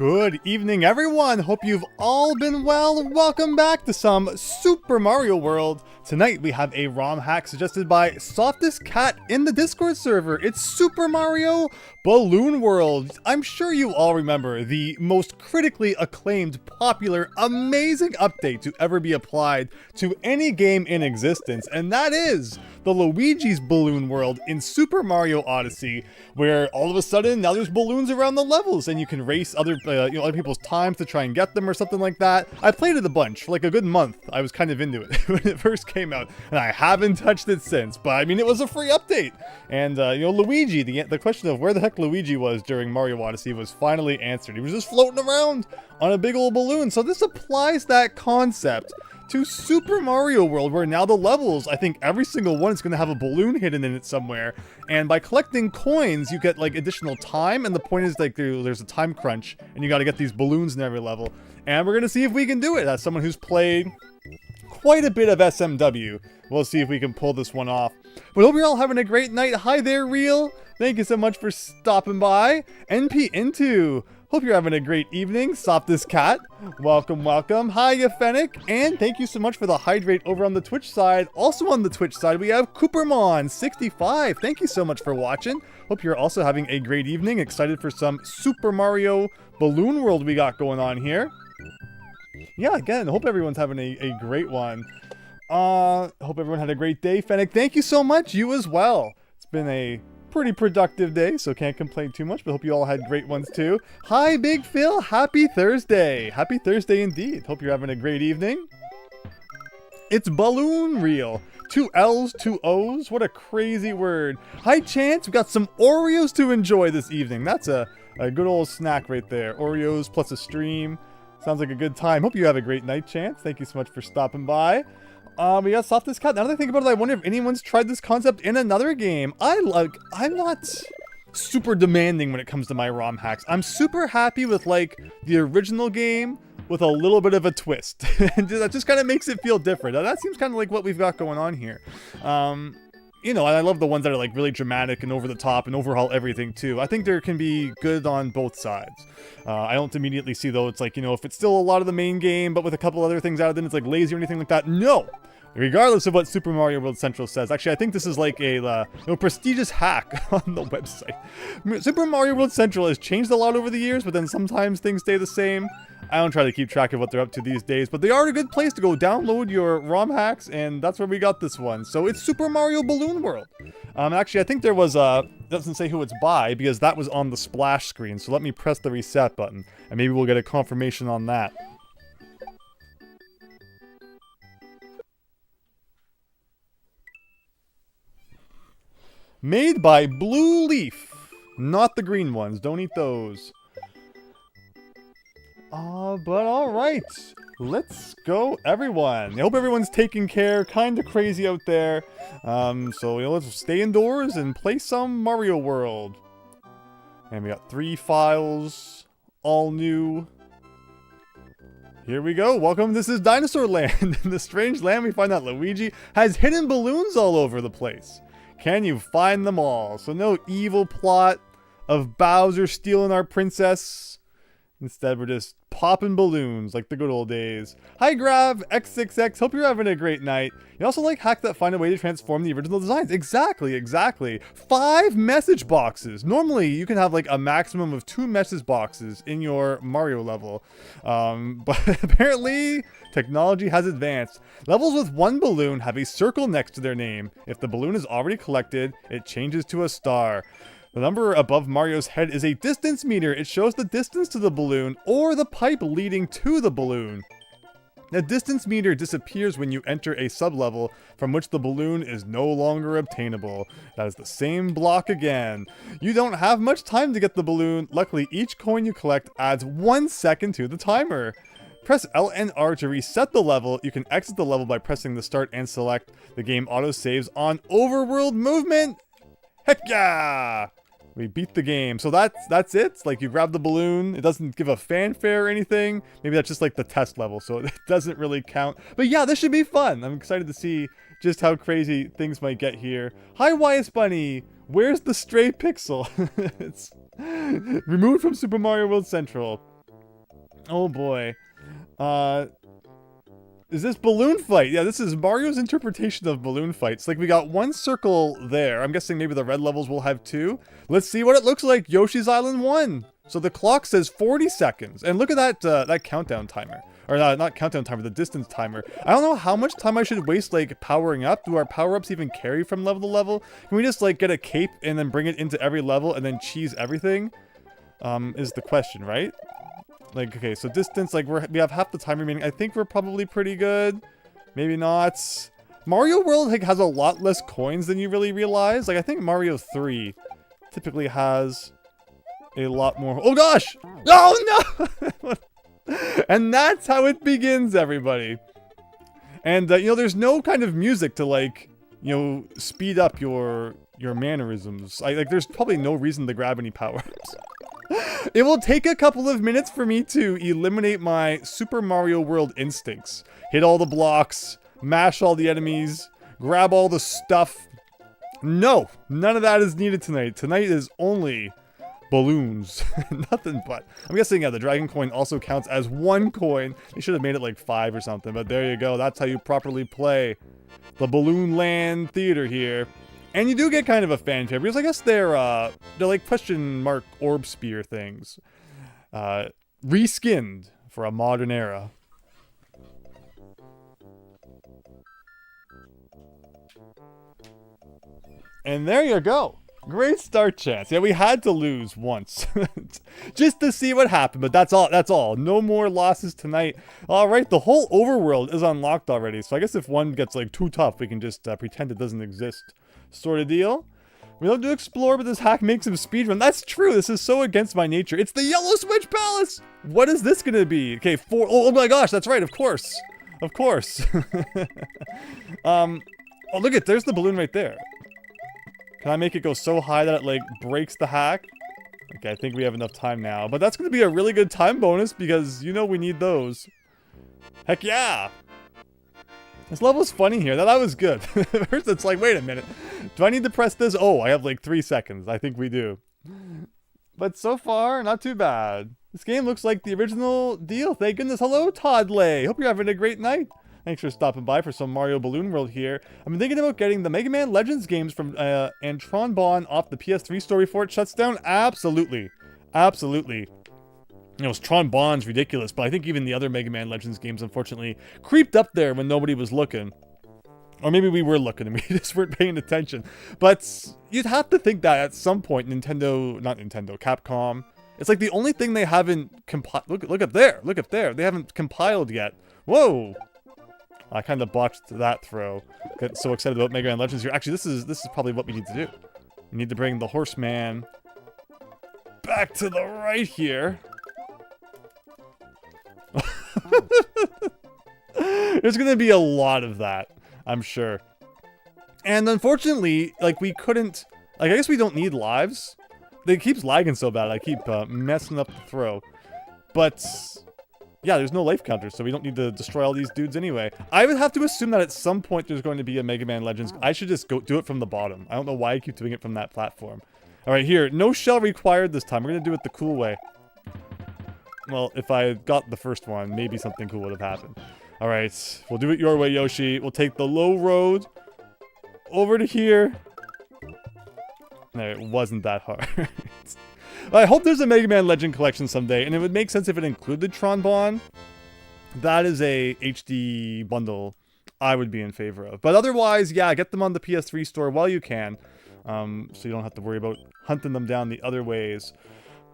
Good evening, everyone! Hope you've all been well. Welcome back to some Super Mario World. Tonight we have a ROM hack suggested by Softest Cat in the Discord server. It's Super Mario Balloon World. I'm sure you all remember the most critically acclaimed, popular, amazing update to ever be applied to any game in existence, and that is the Luigi's Balloon World in Super Mario Odyssey, where all of a sudden now there's balloons around the levels and you can race other people's times to try and get them or something like that. I played it a bunch for like a good month. I was kind of into it when it first came out, and I haven't touched it since. But I mean, it was a free update, and Luigi, the question of where the heck Luigi was during Mario Odyssey was finally answered. He was just floating around on a big old balloon. So this applies that concept to Super Mario World, where now the levels, I think every single one is going to have a balloon hidden in it somewhere, and by collecting coins you get like additional time, and the point is like there's a time crunch and you got to get these balloons in every level, and we're going to see if we can do it. As someone who's played quite a bit of SMW, we'll see if we can pull this one off. But hope you're all having a great night. Hi there, Real. Thank you so much for stopping by. NP Into, hope you're having a great evening. Softest Cat, welcome, welcome. Hi, Fennec, and thank you so much for the hydrate over on the Twitch side. Also on the Twitch side, we have Coopermon65. Thank you so much for watching. Hope you're also having a great evening. Excited for some Super Mario Balloon World we got going on here. Yeah, again, hope everyone's having a great one. Hope everyone had a great day. Fennec, thank you so much. You as well. It's been a pretty productive day, so can't complain too much, but hope you all had great ones too. Hi, Big Phil. Happy Thursday. Happy Thursday indeed. Hope you're having a great evening. It's Balloon Reel. 2 L's, 2 O's. What a crazy word. Hi, Chance. We got some Oreos to enjoy this evening. That's a good old snack right there. Oreos plus a stream. Sounds like a good time. Hope you have a great night, Chance. Thank you so much for stopping by. We got Softest Cat. Now that I think about it, I wonder if anyone's tried this concept in another game. I'm not super demanding when it comes to my ROM hacks. I'm super happy with like the original game with a little bit of a twist. And that just kind of makes it feel different. Now, that seems kind of like what we've got going on here. And I love the ones that are like really dramatic and over the top and overhaul everything too. I think there can be good on both sides. I don't immediately see though, it's like, if it's still a lot of the main game, but with a couple other things added, then it's like lazy or anything like that. No! Regardless of what Super Mario World Central says. Actually, I think this is like a prestigious hack on the website. Super Mario World Central has changed a lot over the years, but then sometimes things stay the same. I don't try to keep track of what they're up to these days, but they are a good place to go download your ROM hacks, and that's where we got this one. So it's Super Mario Balloon World. Actually, I think there was it doesn't say who it's by, because that was on the splash screen. So let me press the reset button, and maybe we'll get a confirmation on that. Made by Blue Leaf. Not the green ones. Don't eat those. But alright. Let's go, everyone. I hope everyone's taking care. Kinda crazy out there. So let's stay indoors and play some Mario World. And we got 3 files. All new. Here we go. Welcome. This is Dinosaur Land. In this strange land, we find that Luigi has hidden balloons all over the place. Can you find them all? So no evil plot of Bowser stealing our princess. Instead, we're just popping balloons like the good old days. Hi, Grav, X6X. Hope you're having a great night. You also like hacks that find a way to transform the original designs. Exactly, exactly. 5 message boxes. Normally, you can have like a maximum of 2 message boxes in your Mario level. But apparently, technology has advanced. Levels with 1 balloon have a circle next to their name. If the balloon is already collected, it changes to a star. The number above Mario's head is a distance meter. It shows the distance to the balloon or the pipe leading to the balloon. The distance meter disappears when you enter a sublevel from which the balloon is no longer obtainable. That is the same block again. You don't have much time to get the balloon. Luckily, each coin you collect adds 1 second to the timer. Press L and R to reset the level. You can exit the level by pressing the start and select. The game auto-saves on overworld movement. Heck yeah! We beat the game. So that's it. It's like you grab the balloon. It doesn't give a fanfare or anything. Maybe that's just like the test level, so it doesn't really count. But yeah, this should be fun. I'm excited to see just how crazy things might get here. Hi, YS Bunny. Where's the stray pixel? It's removed from Super Mario World Central. Oh boy. Is this balloon fight? Yeah, this is Mario's interpretation of balloon fights. Like, we got one circle there. I'm guessing maybe the red levels will have two. Let's see what it looks like. Yoshi's Island 1. So the clock says 40 seconds. And look at that that countdown timer. Or not countdown timer, the distance timer. I don't know how much time I should waste, like, powering up. Do our power-ups even carry from level to level? Can we just, like, get a cape and then bring it into every level and then cheese everything? Is the question, right? Like, okay, so distance, like, we have half the time remaining. I think we're probably pretty good. Maybe not. Mario World, like, has a lot less coins than you really realize. Like, I think Mario 3 typically has a lot more. Oh, gosh! Oh, no! And that's how it begins, everybody. And, you know, there's no kind of music to, like, you know, speed up your mannerisms. Like, there's probably no reason to grab any power-ups. It will take a couple of minutes for me to eliminate my Super Mario World instincts. Hit all the blocks, mash all the enemies, grab all the stuff. No, none of that is needed tonight. Tonight is only balloons. Nothing but. I'm guessing, yeah, the dragon coin also counts as one coin. They should have made it like 5 or something, but there you go. That's how you properly play the Balloon Land Theater here. And you do get kind of a fanfare, because I guess they're like question mark orb spear things. Reskinned for a modern era. And there you go. Great start chance. Yeah, we had to lose once. Just to see what happened, but that's all. No more losses tonight. Alright, the whole overworld is unlocked already, so I guess if one gets like too tough, we can just pretend it doesn't exist. Sort of deal. We love to explore, but this hack makes him speedrun. That's true. This is so against my nature. It's the Yellow Switch Palace. What is this gonna be? Okay, oh my gosh, that's right. Of course. Of course. Oh, look at, there's the balloon right there. Can I make it go so high that it, like, breaks the hack? Okay, I think we have enough time now. But that's gonna be a really good time bonus because, you know, we need those. Heck yeah! This level's funny here. That was good. First it's like, wait a minute. Do I need to press this? Oh, I have like 3 seconds. I think we do. But so far, not too bad. This game looks like the original deal. Thank goodness. Hello, Toddley. Hope you're having a great night. Thanks for stopping by for some Mario Balloon World here. I've been thinking about getting the Mega Man Legends games from and Tron Bonne off the PS3 store before it shuts down. Absolutely. Absolutely. You know, Tron Bonne's ridiculous, but I think even the other Mega Man Legends games, unfortunately, creeped up there when nobody was looking. Or maybe we were looking and we just weren't paying attention. But you'd have to think that at some point, Capcom, it's like the only thing they haven't compiled. Look up there. Look up there. They haven't compiled yet. Whoa. I kind of botched that throw. Get so excited about Mega Man Legends here. Actually, this is probably what we need to do. We need to bring the horseman back to the right here. There's gonna be a lot of that, I'm sure. And unfortunately, like, we couldn't, like, I guess we don't need lives. It keeps lagging so bad, I keep messing up the throw. But yeah, there's no life counter, so we don't need to destroy all these dudes anyway. I would have to assume that at some point there's going to be a Mega Man Legends. I should just go do it from the bottom. I don't know why I keep doing it from that platform. Alright, here, no shell required this time. We're gonna do it the cool way. Well, if I got the first one, maybe something cool would have happened. Alright, we'll do it your way, Yoshi. We'll take the low road over to here. No, it wasn't that hard. I hope there's a Mega Man Legend collection someday, and it would make sense if it included Tron Bonne. That is a HD bundle I would be in favor of. But otherwise, yeah, get them on the PS3 store while you can. So you don't have to worry about hunting them down the other ways.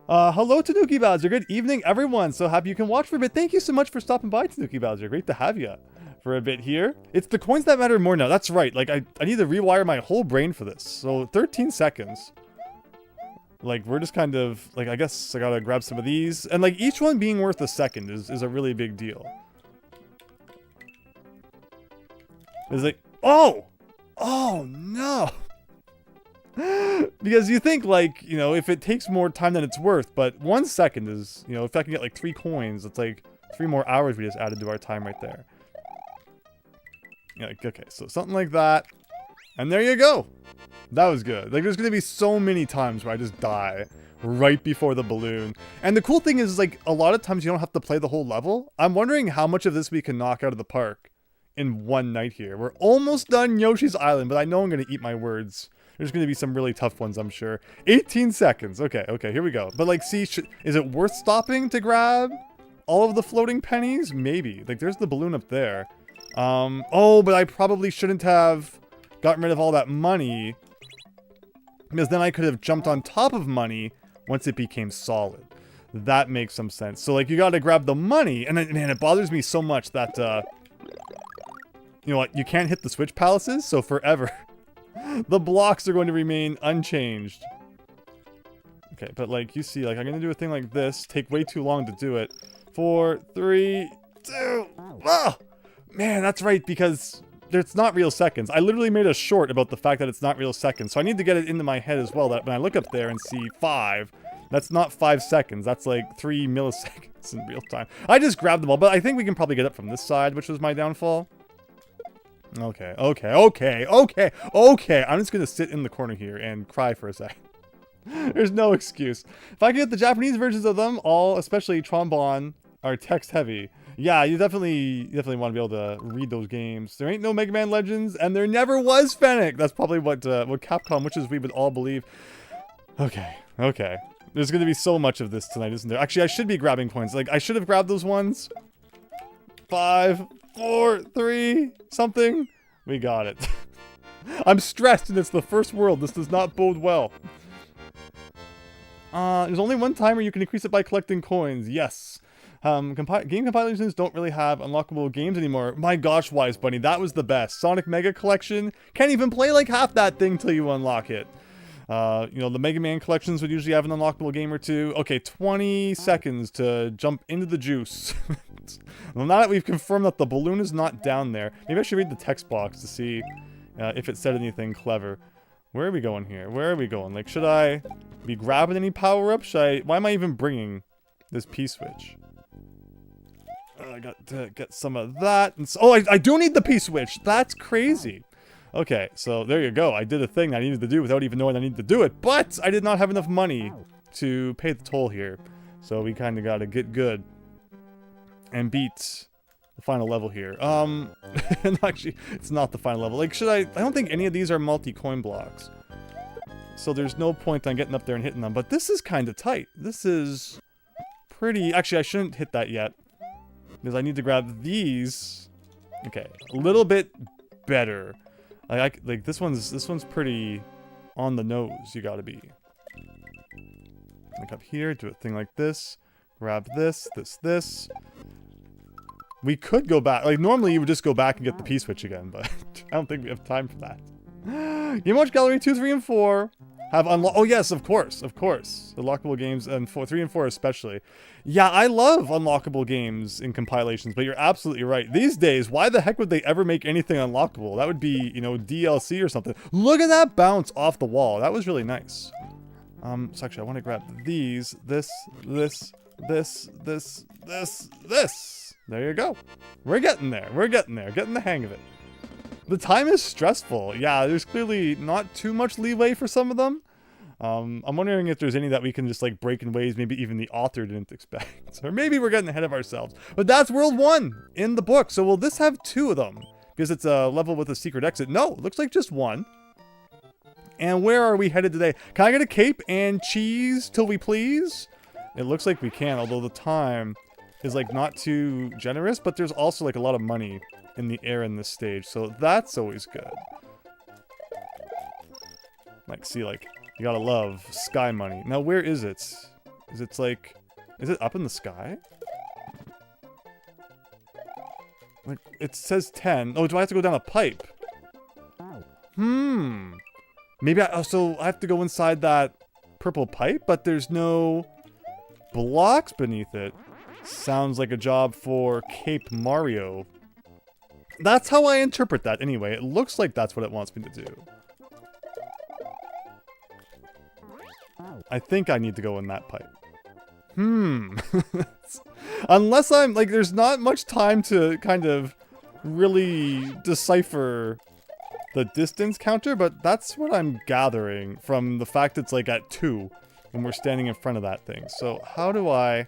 Hello, Tanuki Bowser. Good evening, everyone. So happy you can watch for a bit. Thank you so much for stopping by, Tanuki Bowser. Great to have you for a bit here. It's the coins that matter more now. That's right. Like, I need to rewire my whole brain for this. So 13 seconds. Like, we're just kind of, like, I guess I gotta grab some of these. And, like, each one being worth a second is a really big deal. It's like, oh! Oh, no! Because you think, like, you know, if it takes more time than it's worth, but 1 second is, you know, if I can get, like, 3 coins, it's like 3 more hours we just added to our time right there. Yeah, like, okay, so something like that. And there you go! That was good. Like, there's gonna be so many times where I just die right before the balloon. And the cool thing is, like, a lot of times you don't have to play the whole level. I'm wondering how much of this we can knock out of the park in one night here. We're almost done Yoshi's Island, but I know I'm going to eat my words. There's going to be some really tough ones, I'm sure. 18 seconds. Okay, here we go. But, like, see, is it worth stopping to grab all of the floating pennies? Maybe. Like, there's the balloon up there. Oh, but I probably shouldn't have gotten rid of all that money, because then I could have jumped on top of money once it became solid. That makes some sense. So, like, you got to grab the money, and man, it bothers me so much that, you know what, you can't hit the switch palaces, so forever, the blocks are going to remain unchanged. Okay, but, like, you see, like, I'm going to do a thing like this, take way too long to do it. 4, 3, 2, ah! Man, that's right, because it's not real seconds. I literally made a short about the fact that it's not real seconds, so I need to get it into my head as well, that when I look up there and see 5, that's not 5 seconds, that's like 3 milliseconds in real time. I just grabbed them all, but I think we can probably get up from this side, which was my downfall. Okay. I'm just gonna sit in the corner here and cry for a second. There's no excuse. If I could get the Japanese versions of them, all, especially Trombone, are text heavy. Yeah, you definitely want to be able to read those games. There ain't no Mega Man Legends, and there never was Fennec. That's probably what Capcom wishes we would all believe. Okay. There's gonna be so much of this tonight, isn't there? Actually, I should be grabbing coins. Like, I should have grabbed those ones. 5, 4, 3, something. We got it. I'm stressed, and it's the first world. This does not bode well. There's only one time where you can increase it by collecting coins. Yes. Game compilations don't really have unlockable games anymore. My gosh, Wise Bunny, that was the best. Sonic Mega Collection, can't even play like half that thing till you unlock it. You know, the Mega Man collections would usually have an unlockable game or two. Okay, 20 seconds to jump into the juice. Well, now that we've confirmed that the balloon is not down there, maybe I should read the text box to see if it said anything clever. Where are we going here? Where are we going? Like, should I be grabbing any power-ups? Why am I even bringing this P-switch? I got to get some of that. And so, oh, I do need the P-switch. That's crazy. Okay, so there you go. I did a thing I needed to do without even knowing I needed to do it. But I did not have enough money to pay the toll here. So we kind of got to get good and beat the final level here. And actually, it's not the final level. Like, should I don't think any of these are multi-coin blocks. So there's no point on getting up there and hitting them. But this is kind of tight. This is pretty... Actually, I shouldn't hit that yet, because I need to grab these. Okay, a little bit better. Like this one's pretty on the nose. You gotta be. Like up here, do a thing like this. Grab this. This. We could go back. Like normally you would just go back and get the P-switch again, but I don't think we have time for that. Game Watch Gallery 2, 3, and 4 have unlocked. Oh yes, of course. Unlockable games, and 3 and 4 especially. Yeah, I love unlockable games in compilations, but you're absolutely right. These days, why the heck would they ever make anything unlockable? That would be, you know, DLC or something. Look at that bounce off the wall. That was really nice. So actually, I want to grab these, this. There you go. We're getting there. Getting the hang of it. The time is stressful. Yeah, there's clearly not too much leeway for some of them. I'm wondering if there's any that we can just like break in ways maybe even the author didn't expect. Or maybe we're getting ahead of ourselves. But that's World 1 in the book. So will this have 2 of them? Because it's a level with a secret exit. No, it looks like just 1. And where are we headed today? Can I get a cape and cheese till we please? It looks like we can, although the time is like not too generous, but there's also like a lot of money in the air in this stage, so that's always good. Like, see, like, you gotta love sky money. Now, where is it? Is it up in the sky? Like, it says 10. Oh, do I have to go down a pipe? Maybe so I have to go inside that purple pipe, but there's no blocks beneath it. Sounds like a job for Cape Mario. That's how I interpret that anyway. It looks like that's what it wants me to do. I think I need to go in that pipe. Unless I'm, like, there's not much time to kind of really decipher the distance counter, but that's what I'm gathering from the fact it's, like, at 2. when we're standing in front of that thing. So how do I...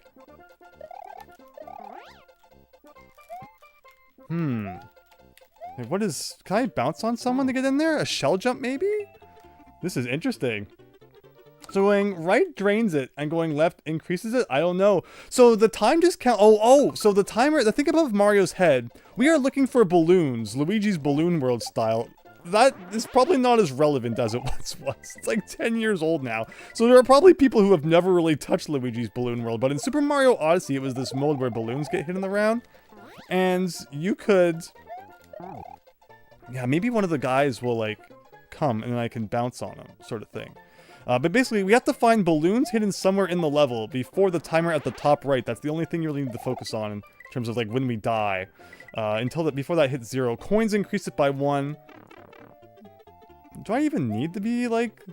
Like, what is... Can I bounce on someone to get in there? A shell jump, maybe? This is interesting. So going right drains it, and going left increases it? I don't know. So the time just count... Oh, so the timer... The thing above Mario's head, we are looking for balloons. Luigi's Balloon World style. That is probably not as relevant as it once was. It's like 10 years old now. So there are probably people who have never really touched Luigi's Balloon World. But in Super Mario Odyssey, it was this mode where balloons get hit in the round. And you could... Yeah, maybe one of the guys will, like, come and then I can bounce on them, sort of thing. But basically, we have to find balloons hidden somewhere in the level before the timer at the top right. That's the only thing you really need to focus on in terms of, like, when we die. Before that hits 0. Coins increase it by 1. Do I even need to be, like,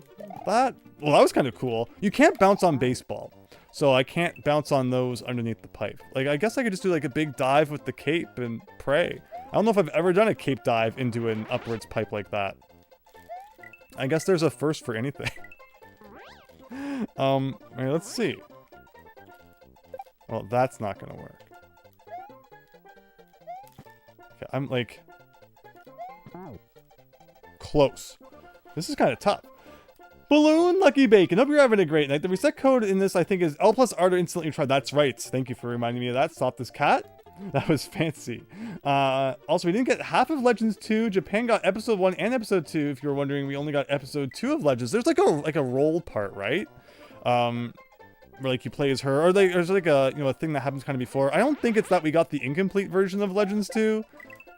that? Well, that was kind of cool. You can't bounce on baseball. So I can't bounce on those underneath the pipe. Like, I guess I could just do, like, a big dive with the cape and pray. I don't know if I've ever done a cape dive into an upwards pipe like that. I guess there's a first for anything. Alright, let's see. Well, that's not gonna work. Okay, I'm like... Close. This is kind of tough. Balloon Lucky Bacon. Hope you're having a great night. The reset code in this, I think, is L plus R to instantly try. That's right. Thank you for reminding me of that. Stop this cat. That was fancy. Also, we didn't get half of Legends 2. Japan got episode 1 and episode 2. If you were wondering, we only got episode 2 of Legends. There's like a roll part, right? Where like you play as her, or like there's like a a thing that happens kind of before. I don't think it's that we got the incomplete version of Legends 2,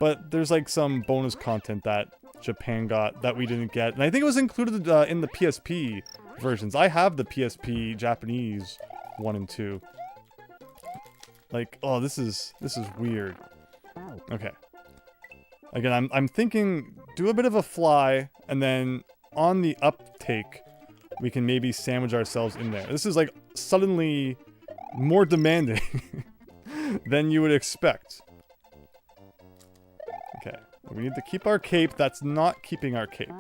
but there's like some bonus content that Japan got that we didn't get, and I think it was included in the PSP versions. I have the PSP Japanese 1 and 2. Like, oh, this is weird. Okay. Again, I'm thinking do a bit of a fly, and then on the uptake, we can maybe sandwich ourselves in there. This is like suddenly more demanding than you would expect. Okay. We need to keep our cape. That's not keeping our cape.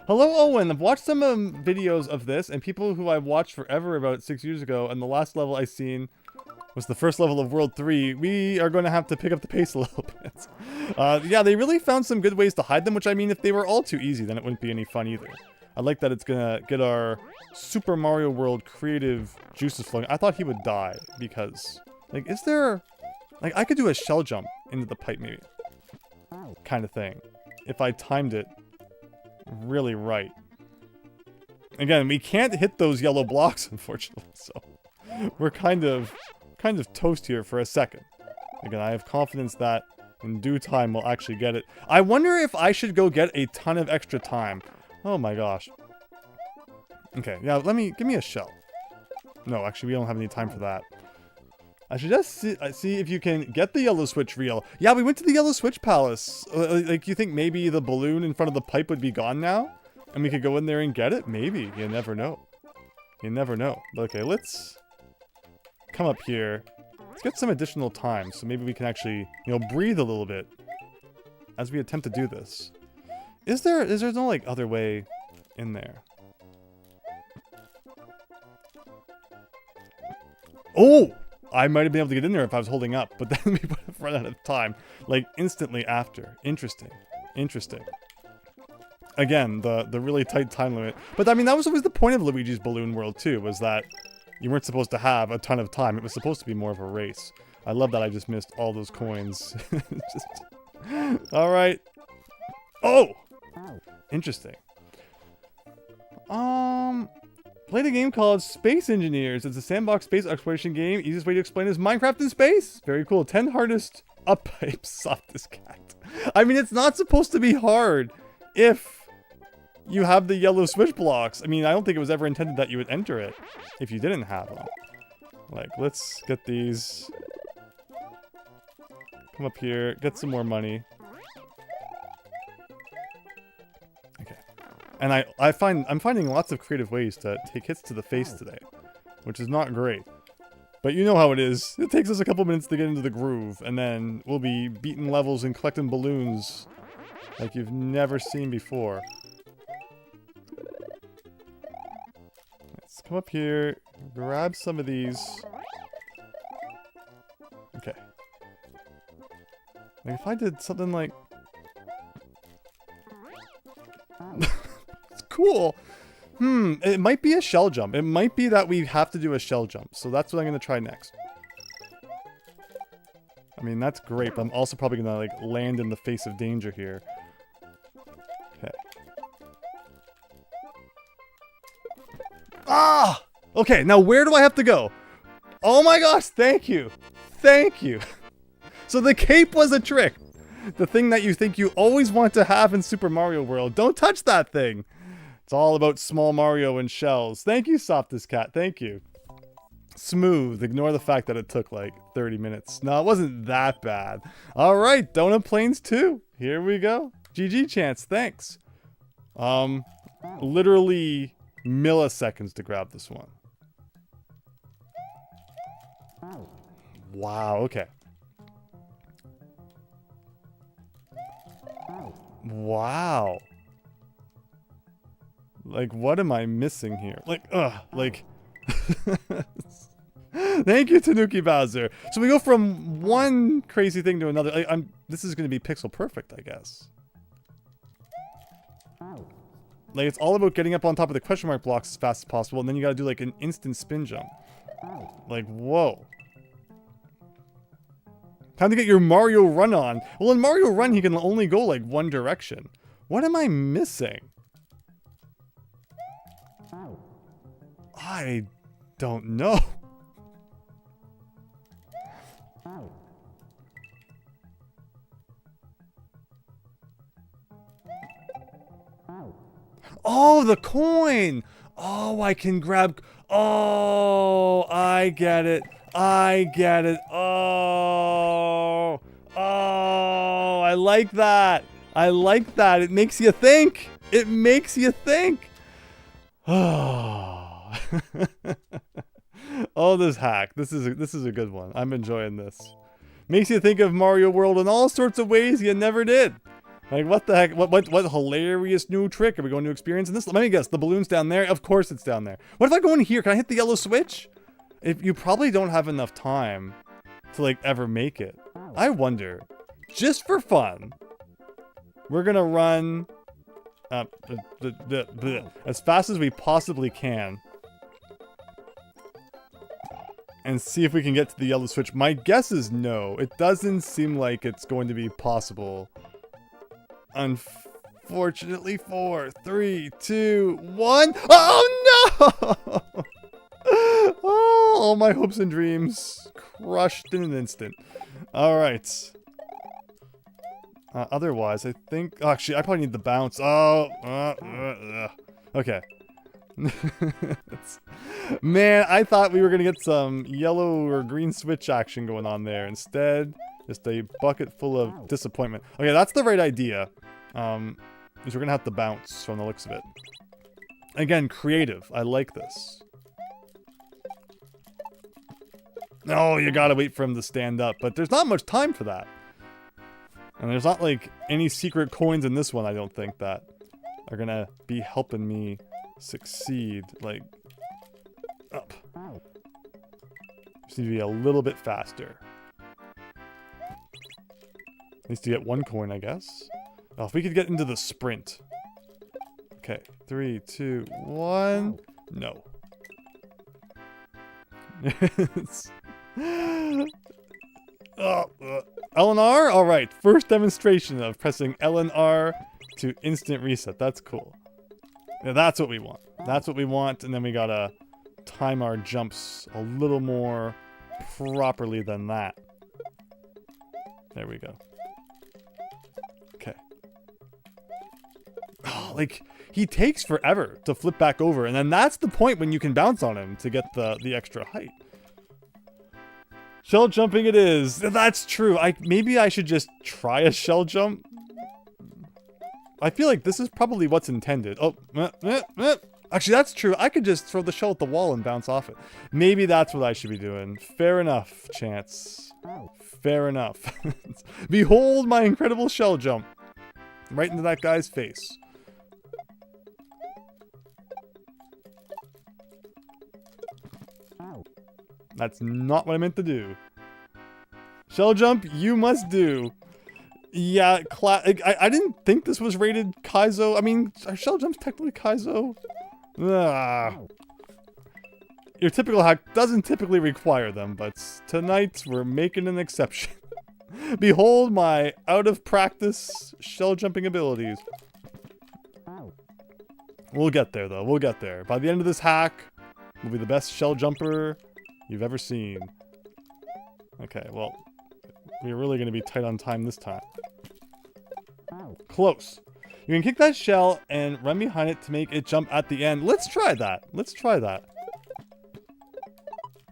Hello, Owen. I've watched some videos of this, and people who I watched forever about 6 years ago, and the last level I seen was the first level of World 3. We are going to have to pick up the pace a little bit. Yeah, they really found some good ways to hide them, which, I mean, if they were all too easy, then it wouldn't be any fun either. I like that it's going to get our Super Mario World creative juices flowing. I thought he would die, because, like, is there... Like, I could do a shell jump into the pipe, maybe. Kind of thing. If I timed it really right. Again, we can't hit those yellow blocks, unfortunately, so we're kind of toast here for a second. Again, I have confidence that in due time we'll actually get it. I wonder if I should go get a ton of extra time. Oh my gosh. Okay, yeah, give me a shell. No, actually, we don't have any time for that. I should just see if you can get the yellow switch reel. Yeah, we went to the yellow switch palace. Like, you think maybe the balloon in front of the pipe would be gone now? And we could go in there and get it? Maybe. You never know. You never know. Okay, let's come up here. Let's get some additional time, so maybe we can actually, breathe a little bit as we attempt to do this. Is there no, like, other way in there? Oh! I might have been able to get in there if I was holding up, but then we would have run out of time, like, instantly after. Interesting. Interesting. Again, the really tight time limit. But, I mean, that was always the point of Luigi's Balloon World, too, was that you weren't supposed to have a ton of time. It was supposed to be more of a race. I love that I just missed all those coins. Alright. Oh! Interesting. Played a game called Space Engineers. It's a sandbox space exploration game. Easiest way to explain is Minecraft in space. Very cool. 10 hardest up pipes. Softest cat. I mean, it's not supposed to be hard if you have the yellow switch blocks. I mean, I don't think it was ever intended that you would enter it if you didn't have them. Like, let's get these. Come up here. Get some more money. And I'm finding lots of creative ways to take hits to the face today, which is not great. But you know how it is. It takes us a couple minutes to get into the groove, and then we'll be beating levels and collecting balloons like you've never seen before. come up here, grab some of these. Okay. Like if I did something like... It's cool. It might be a shell jump. It might be that we have to do a shell jump. So that's what I'm going to try next. I mean, that's great, but I'm also probably going to like land in the face of danger here. Okay. Ah! Okay, now where do I have to go? Oh my gosh, thank you. Thank you. So the cape was a trick. The thing that you think you always want to have in Super Mario World. Don't touch that thing. It's all about small Mario and shells. Thank you, Softest Cat. Thank you. Smooth. Ignore the fact that it took like 30 minutes. No, it wasn't that bad. All right, Donut Plains 2. Here we go. GG Chance. Thanks. Literally milliseconds to grab this one. Wow, okay. Wow. Like, what am I missing here? Like, like... Thank you, Tanuki Bowser. So we go from one crazy thing to another. This is going to be pixel perfect, I guess. Like, it's all about getting up on top of the question mark blocks as fast as possible, and then you got to do, like, an instant spin jump. Like, whoa. Time to get your Mario Run on. Well, in Mario Run, he can only go, like, one direction. What am I missing? I don't know. Oh, the coin! Oh, I can grab... Oh, I get it. I get it. Oh. Oh, I like that. I like that. It makes you think. It makes you think. Oh. Oh, this hack. This is a good one. I'm enjoying this. Makes you think of Mario World in all sorts of ways you never did. Like, what the heck? What hilarious new trick are we going to experience in this? Let me guess. The balloon's down there? Of course it's down there. What if I go in here? Can I hit the yellow switch? If you probably don't have enough time to, like, ever make it. I wonder. Just for fun. We're gonna run as fast as we possibly can. And see if we can get to the yellow switch. My guess is no. It doesn't seem like it's going to be possible. Unfortunately, 4, 3, 2, 1. Oh no! Oh, all my hopes and dreams crushed in an instant. All right. Otherwise, I think... Oh, actually, I probably need the bounce. Oh. Okay. Man, I thought we were going to get some yellow or green switch action going on there. Instead, just a bucket full of disappointment. Okay, that's the right idea. Is we're going to have to bounce from the looks of it. Again, creative. I like this. No, you gotta wait for him to stand up. But there's not much time for that. And there's not, like, any secret coins in this one, I don't think, that are gonna be helping me succeed. Like, up. Just need to be a little bit faster. Needs to get one coin, I guess. Oh, if we could get into the sprint. Okay, 3, 2, 1. No. L and R? Alright, first demonstration of pressing L and R to instant reset. That's cool. Yeah, that's what we want. That's what we want, and then we gotta time our jumps a little more properly than that. There we go. Okay. Oh, like, he takes forever to flip back over, and then that's the point when you can bounce on him to get the extra height. Shell jumping it is. That's true. Maybe I should just try a shell jump. I feel like this is probably what's intended. Oh, actually, that's true. I could just throw the shell at the wall and bounce off it. Maybe that's what I should be doing. Fair enough, Chance. Fair enough. Behold my incredible shell jump. Right into that guy's face. That's not what I meant to do. Shell jump, you must do. Yeah, I didn't think this was rated Kaizo. I mean, are shell jumps technically Kaizo? Your typical hack doesn't typically require them, but tonight we're making an exception. Behold my out-of-practice shell jumping abilities. We'll get there, though. We'll get there. By the end of this hack, we'll be the best shell jumper you've ever seen. Okay, well, we're really going to be tight on time this time. Close. You can kick that shell and run behind it to make it jump at the end. Let's try that. Let's try that.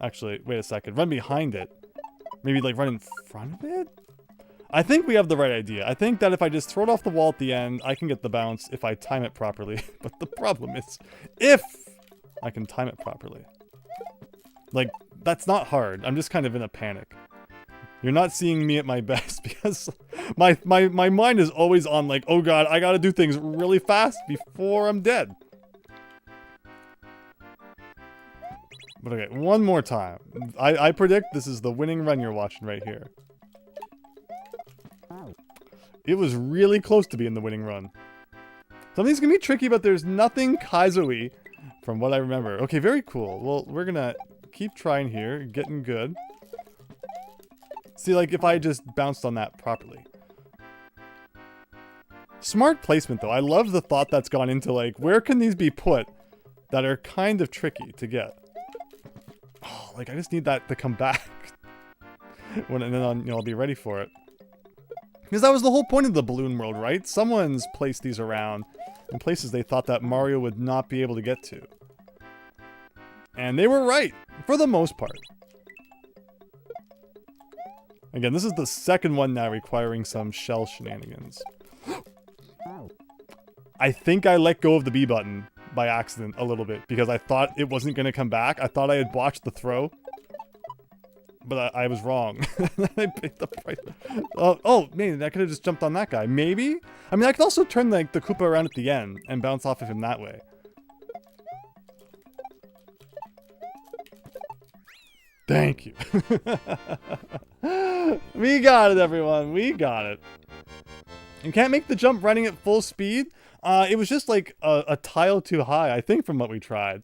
Actually, wait a second. Run behind it. Maybe, like, run in front of it? I think we have the right idea. I think that if I just throw it off the wall at the end, I can get the bounce if I time it properly. But the problem is, if I can time it properly. Like, that's not hard. I'm just kind of in a panic. You're not seeing me at my best because my mind is always on, like, oh god, I gotta do things really fast before I'm dead. But okay, one more time. I predict this is the winning run you're watching right here. It was really close to being the winning run. Something's gonna be tricky, but there's nothing Kaizo-y from what I remember. Okay, very cool. Well, we're gonna keep trying here, getting good. See, like, if I just bounced on that properly. Smart placement, though. I love the thought that's gone into, like, where can these be put that are kind of tricky to get? Oh, like, I just need that to come back. And then I'll be ready for it. Because that was the whole point of the balloon world, right? Someone's placed these around in places they thought that Mario would not be able to get to. And they were right, for the most part. Again, this is the second one now requiring some shell shenanigans. I think I let go of the B button by accident a little bit because I thought it wasn't going to come back. I thought I had botched the throw. But I was wrong. I paid the price. Oh, man, I could have just jumped on that guy. Maybe? I mean, I could also turn the Koopa around at the end and bounce off of him that way. Thank you. We got it, everyone. We got it. You can't make the jump running at full speed. It was just like a tile too high, I think, from what we tried.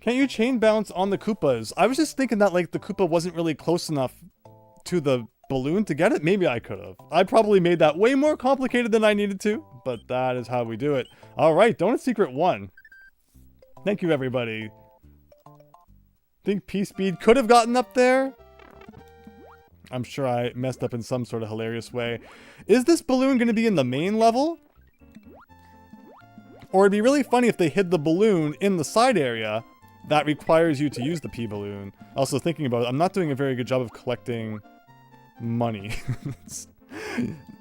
Can't you chain bounce on the Koopas? I was just thinking that, like, the Koopa wasn't really close enough to the balloon to get it. Maybe I could have. I probably made that way more complicated than I needed to, but that is how we do it. All right, Donut Secret 1. Thank you, everybody. Think P-Speed could have gotten up there? I'm sure I messed up in some sort of hilarious way. Is this balloon going to be in the main level? Or it'd be really funny if they hid the balloon in the side area. That requires you to use the P-balloon. Also, thinking about it, I'm not doing a very good job of collecting money.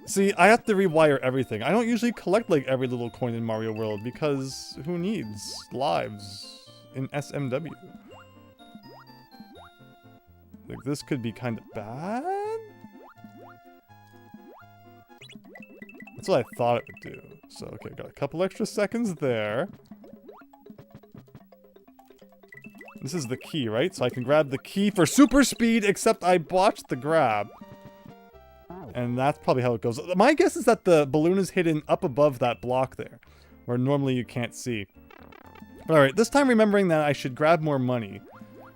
See, I have to rewire everything. I don't usually collect, like, every little coin in Mario World because who needs lives in SMW? Like, this could be kind of bad? That's what I thought it would do. So, okay, got a couple extra seconds there. This is the key, right? So I can grab the key for super speed, except I botched the grab. And that's probably how it goes. My guess is that the balloon is hidden up above that block there, where normally you can't see. But alright, this time remembering that I should grab more money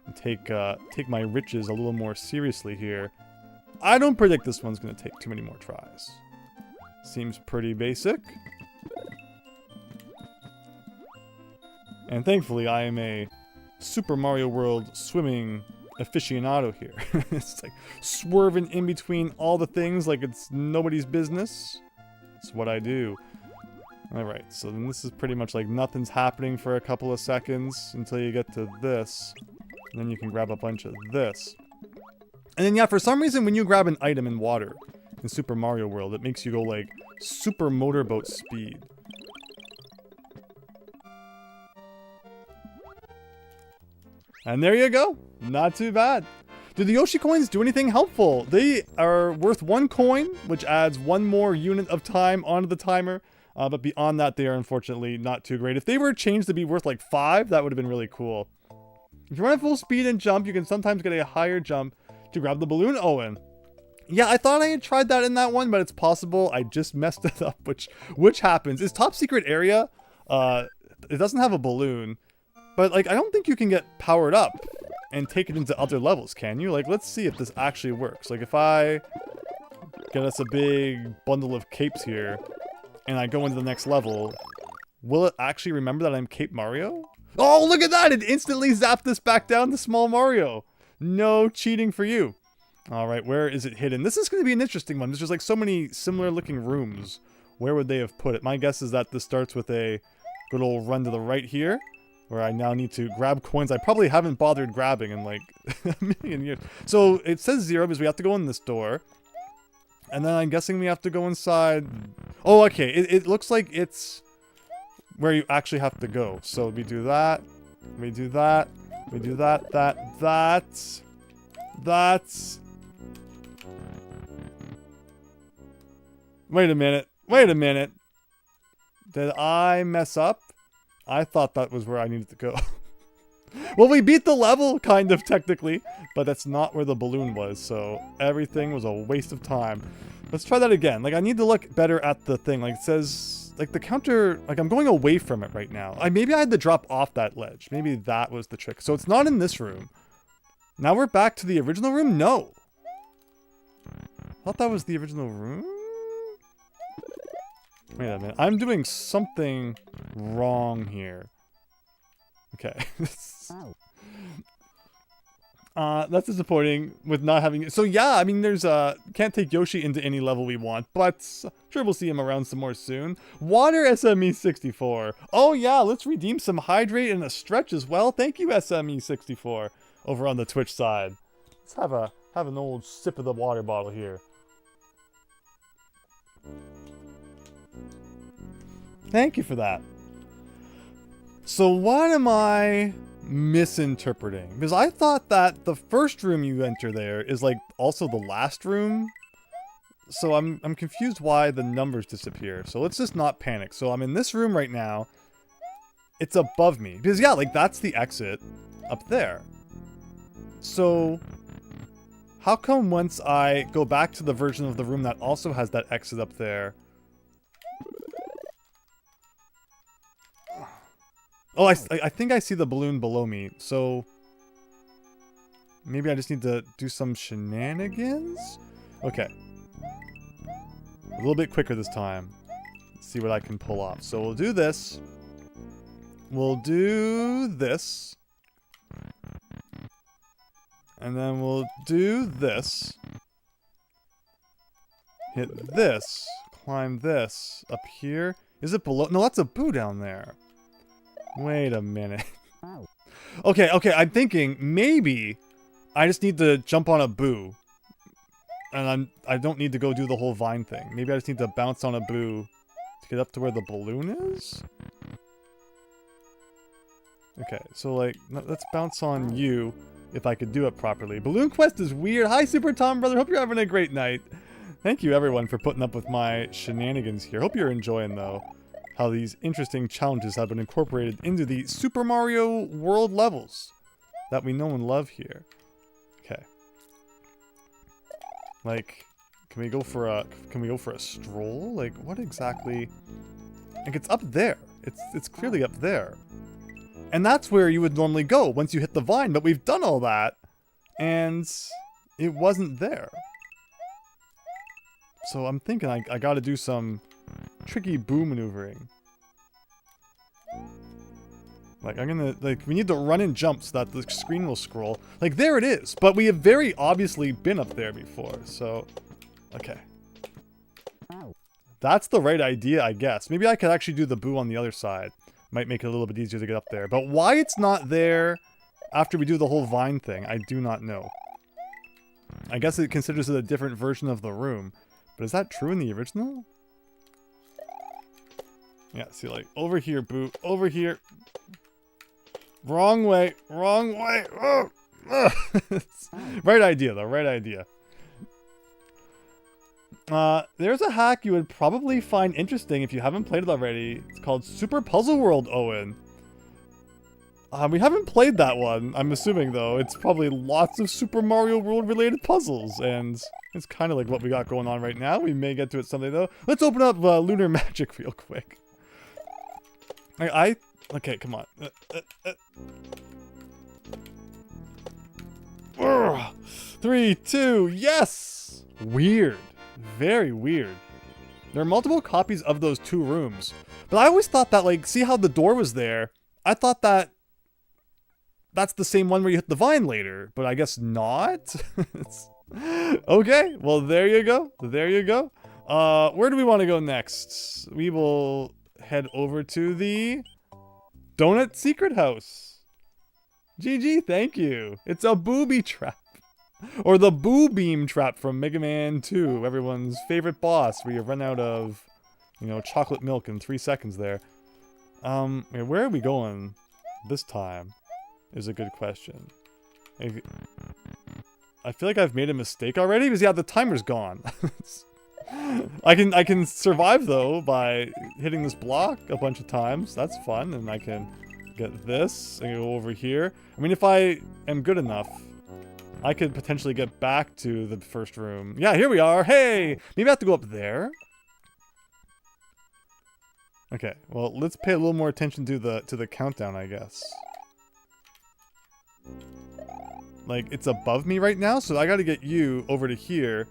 and take my riches a little more seriously here. I don't predict this one's going to take too many more tries. Seems pretty basic. And thankfully, I am a Super Mario World swimming aficionado here. It's like swerving in between all the things like it's nobody's business. It's what I do. Alright, so then this is pretty much like nothing's happening for a couple of seconds until you get to this. And then you can grab a bunch of this. And then yeah, for some reason when you grab an item in water in Super Mario World, it makes you go like super motorboat speed. And there you go. Not too bad. Do the Yoshi coins do anything helpful? They are worth 1 coin, which adds 1 more unit of time onto the timer. But beyond that, they are unfortunately not too great. If they were changed to be worth like 5, that would have been really cool. If you run at full speed and jump, you can sometimes get a higher jump to grab the balloon, Owen. Yeah, I thought I had tried that in that one, but it's possible I just messed it up, which happens. It's top secret area. It doesn't have a balloon, but like I don't think you can get powered up and take it into other levels, can you? Like, let's see if this actually works. Like, if I get us a big bundle of capes here, and I go into the next level, will it actually remember that I'm Cape Mario? Oh, look at that! It instantly zapped us back down to Small Mario. No cheating for you. Alright, where is it hidden? This is going to be an interesting one. There's just like so many similar looking rooms. Where would they have put it? My guess is that this starts with a good old run to the right here, where I now need to grab coins I probably haven't bothered grabbing in like a million years. So it says 0 because we have to go in this door. And then I'm guessing we have to go inside. Oh, okay. It looks like it's where you actually have to go. So we do that. We do that. We do that. That's. Wait a minute. Wait a minute. Did I mess up? I thought that was where I needed to go. Well, we beat the level, kind of, technically. But that's not where the balloon was, so everything was a waste of time. Let's try that again. Like, I need to look better at the thing. Like, it says... Like, the counter... Like, I'm going away from it right now. Maybe I had to drop off that ledge. Maybe that was the trick. So it's not in this room. Now we're back to the original room? No. I thought that was the original room? Wait a minute. I'm doing something wrong here. Okay. That's disappointing with not having... So yeah, I mean, there's can't take Yoshi into any level we want, but sure we'll see him around some more soon. Water SME64. Oh yeah, let's redeem some hydrate and a stretch as well. Thank you, SME64, over on the Twitch side. Let's have an old sip of the water bottle here. Thank you for that. So what am I misinterpreting? Because I thought that the first room you enter there is like also the last room. So I'm confused why the numbers disappear. So let's just not panic. So I'm in this room right now. It's above me. Because yeah, like that's the exit up there. So how come once I go back to the version of the room that also has that exit up there... Oh, I think I see the balloon below me, so... Maybe I just need to do some shenanigans? Okay. A little bit quicker this time. Let's see what I can pull off. So we'll do this. We'll do this. And then we'll do this. Hit this. Climb this. Up here. Is it below? No, that's a boo down there. Wait a minute. Okay, I'm thinking maybe I just need to jump on a boo. And I don't need to go do the whole vine thing. Maybe I just need to bounce on a boo to get up to where the balloon is? Okay, so like, let's bounce on you if I could do it properly. Balloon Quest is weird. Hi, Super Tom, brother. Hope you're having a great night. Thank you, everyone, for putting up with my shenanigans here. Hope you're enjoying, though, how these interesting challenges have been incorporated into the Super Mario World levels that we know and love here. Okay. Like, can we go for a stroll? Like, what exactly? Like, it's up there. It's clearly up there. And that's where you would normally go once you hit the vine, but we've done all that and it wasn't there. So I'm thinking I gotta do some tricky boo maneuvering. Like, we need to run and jump so that the screen will scroll. Like, there it is. But we have very obviously been up there before, so... Okay. That's the right idea, I guess. Maybe I could actually do the boo on the other side. Might make it a little bit easier to get up there. But why it's not there after we do the whole vine thing, I do not know. I guess it considers it a different version of the room. But is that true in the original? Yeah, see, like, over here, boo. Over here. Wrong way. Wrong way. Oh. Right idea, though. Right idea. There's a hack you would probably find interesting if you haven't played it already. It's called Super Puzzle World, Owen. We haven't played that one, I'm assuming, though. It's probably lots of Super Mario World related puzzles, and it's kind of like what we got going on right now. We may get to it someday, though. Let's open up Lunar Magic real quick. Okay, come on. 3, 2, yes! Weird. Very weird. There are multiple copies of those 2 rooms. But I always thought that, like, see how the door was there? I thought that that's the same one where you hit the vine later, but I guess not. Okay, well, there you go. There you go. Where do we want to go next? We will head over to the Donut Secret House. GG, thank you. It's a booby trap. Or the Boo Beam Trap from Mega Man 2, everyone's favorite boss, where you run out of, you know, chocolate milk in 3 seconds there. Where are we going this time is a good question. I feel like I've made a mistake already, because yeah, the timer's gone. I can survive, though, by hitting this block a bunch of times. That's fun, and I can get this and go over here. I mean, if I am good enough, I could potentially get back to the first room. Yeah, here we are. Hey! Maybe I have to go up there? Okay, well, let's pay a little more attention to the countdown, I guess. Like, it's above me right now, so I gotta get you over to here.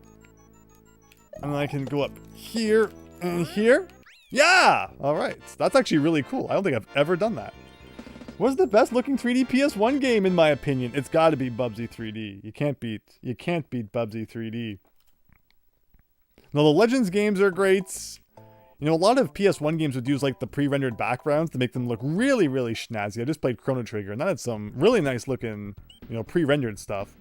And then I can go up here and here. Yeah! Alright, that's actually really cool. I don't think I've ever done that. What's the best looking 3D PS1 game in my opinion? It's gotta be Bubsy 3D. You can't beat Bubsy 3D. Now the Legends games are great. You know, a lot of PS1 games would use like the pre-rendered backgrounds to make them look really, really snazzy. I just played Chrono Trigger and that had some really nice looking, you know, pre-rendered stuff.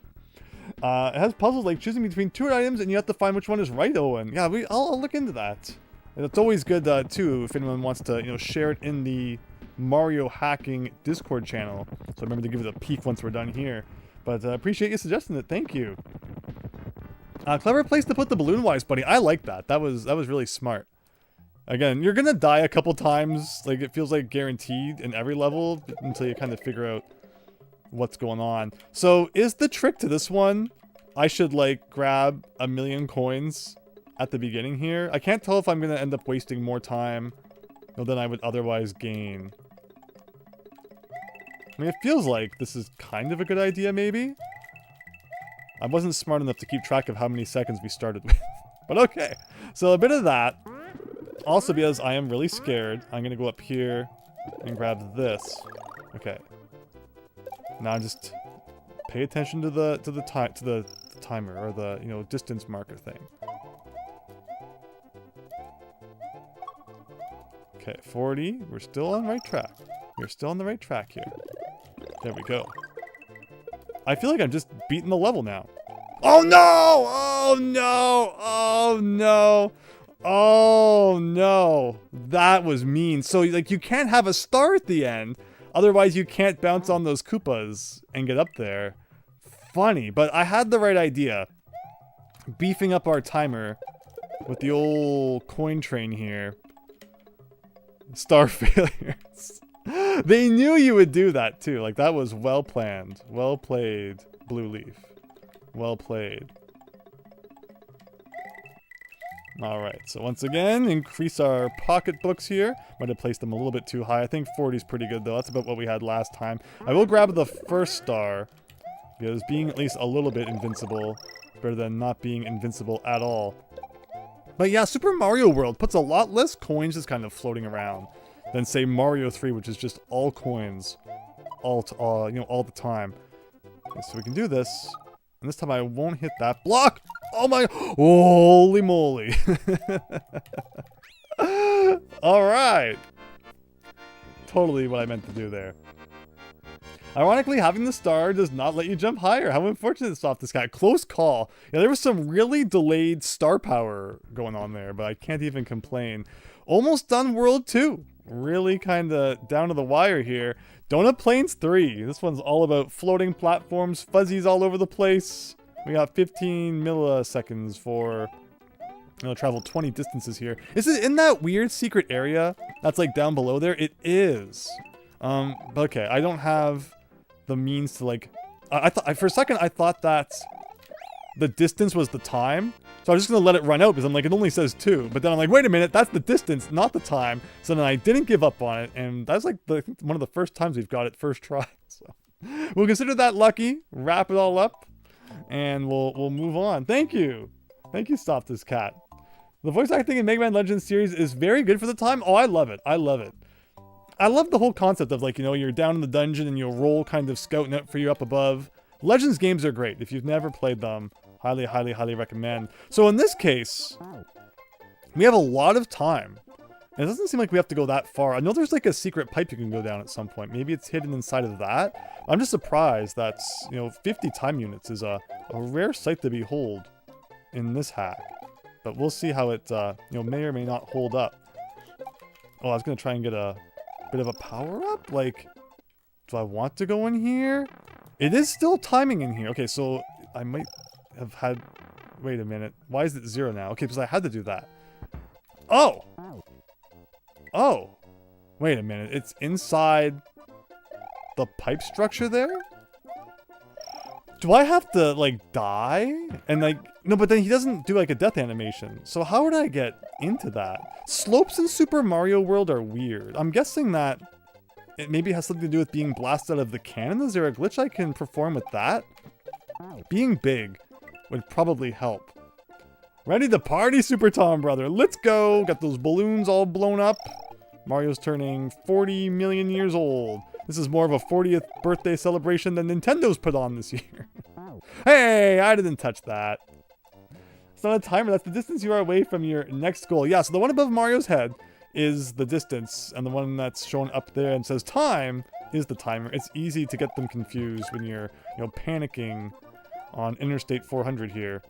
It has puzzles like choosing between 2 items and you have to find which one is right, Owen. Yeah, I'll look into that. And it's always good too if anyone wants to, you know, share it in the Mario hacking Discord channel. So remember to give it a peek once we're done here. But appreciate you suggesting it. Thank you. Clever place to put the balloon wise, buddy. I like that. That was really smart. Again, you're gonna die a couple times. Like, it feels like guaranteed in every level until you kind of figure out what's going on. So is the trick to this one, I should like grab 1,000,000 coins at the beginning here? I can't tell if I'm gonna end up wasting more time than I would otherwise gain. I mean, it feels like this is kind of a good idea, maybe? I wasn't smart enough to keep track of how many seconds we started with. But okay. So a bit of that. Also, because I am really scared, I'm gonna go up here and grab this. Okay. Now just pay attention to the timer, or the, you know, distance marker thing. Okay, 40. We're still on the right track. We're still on the right track here. There we go. I feel like I'm just beating the level now. Oh no! Oh no! Oh no! Oh no! That was mean. So, like, you can't have a star at the end. Otherwise, you can't bounce on those Koopas and get up there. Funny, but I had the right idea. Beefing up our timer with the old coin train here. Star failures. They knew you would do that too. Like, that was well planned. Well played, Blue Leaf. Well played. Alright, so once again, increase our pocketbooks here. Might have placed them a little bit too high. I think 40 is pretty good though. That's about what we had last time. I will grab the first star, because being at least a little bit invincible is better than not being invincible at all. But yeah, Super Mario World puts a lot less coins just kind of floating around than, say, Mario 3, which is just all coins, all the time. Okay, so we can do this, and this time I won't hit that block. Oh my, holy moly! All right, totally what I meant to do there. Ironically, having the star does not let you jump higher. How unfortunate it's off this guy. Close call. Yeah, there was some really delayed star power going on there, but I can't even complain. Almost done World 2. Really kind of down to the wire here. Donut Plains 3. This one's all about floating platforms, fuzzies all over the place. We got 15 milliseconds for, you know, travel 20 distances here. Is it in that weird secret area that's like down below there? It is. But okay, I don't have the means to like... I thought for a second I thought that the distance was the time. So I was just gonna let it run out because I'm like, it only says 2. But then I'm like, wait a minute, that's the distance, not the time. So then I didn't give up on it, and that's like one of the first times we've got it first try. So we'll consider that lucky, wrap it all up, and we'll move on. Thank you. Thank you, Stop This Cat. The voice acting in Mega Man Legends series is very good for the time. Oh, I love it. I love it. I love the whole concept of like, you know, you're down in the dungeon and you'll roll kind of scouting out for you up above. Legends games are great. If you've never played them, highly, highly, highly recommend. So in this case, we have a lot of time. And it doesn't seem like we have to go that far. I know there's like a secret pipe you can go down at some point. Maybe it's hidden inside of that. I'm just surprised that, you know, 50 time units is a rare sight to behold in this hack. But we'll see how it, you know, may or may not hold up. Oh, I was going to try and get a bit of a power-up? Like, do I want to go in here? It is still timing in here. Okay, so I might have had... Wait a minute. Why is it 0 now? Okay, because I had to do that. Oh! Oh! Wait a minute. It's inside the pipe structure there? Do I have to, like, die? And, like... No, but then he doesn't do, like, a death animation. So how would I get into that? Slopes in Super Mario World are weird. I'm guessing that it maybe has something to do with being blasted out of the cannon. Is there a glitch I can perform with that? Being big would probably help. Ready to party, Super Tom brother. Let's go. Got those balloons all blown up. Mario's turning 40 million years old. This is more of a 40th birthday celebration than Nintendo's put on this year. Hey, I didn't touch that. It's not a timer. That's the distance you are away from your next goal. Yeah, so the one above Mario's head is the distance, and the one that's shown up there and says time is the timer. It's easy to get them confused when you're, you know, panicking on Interstate 400 here.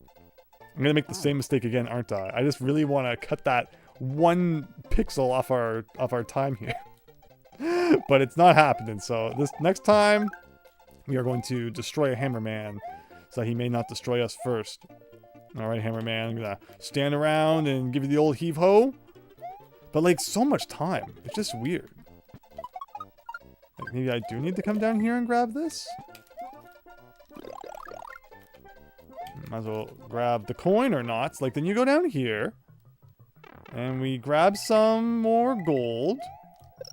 I'm gonna make the same mistake again, aren't I? I just really want to cut that 1 pixel off our time here. But it's not happening, so this next time we are going to destroy a Hammerman so he may not destroy us first. Alright, Hammerman, I'm gonna stand around and give you the old heave-ho. But like, so much time. It's just weird. Like, maybe I do need to come down here and grab this? Might as well grab the coin or not. Like, then you go down here. And we grab some more gold.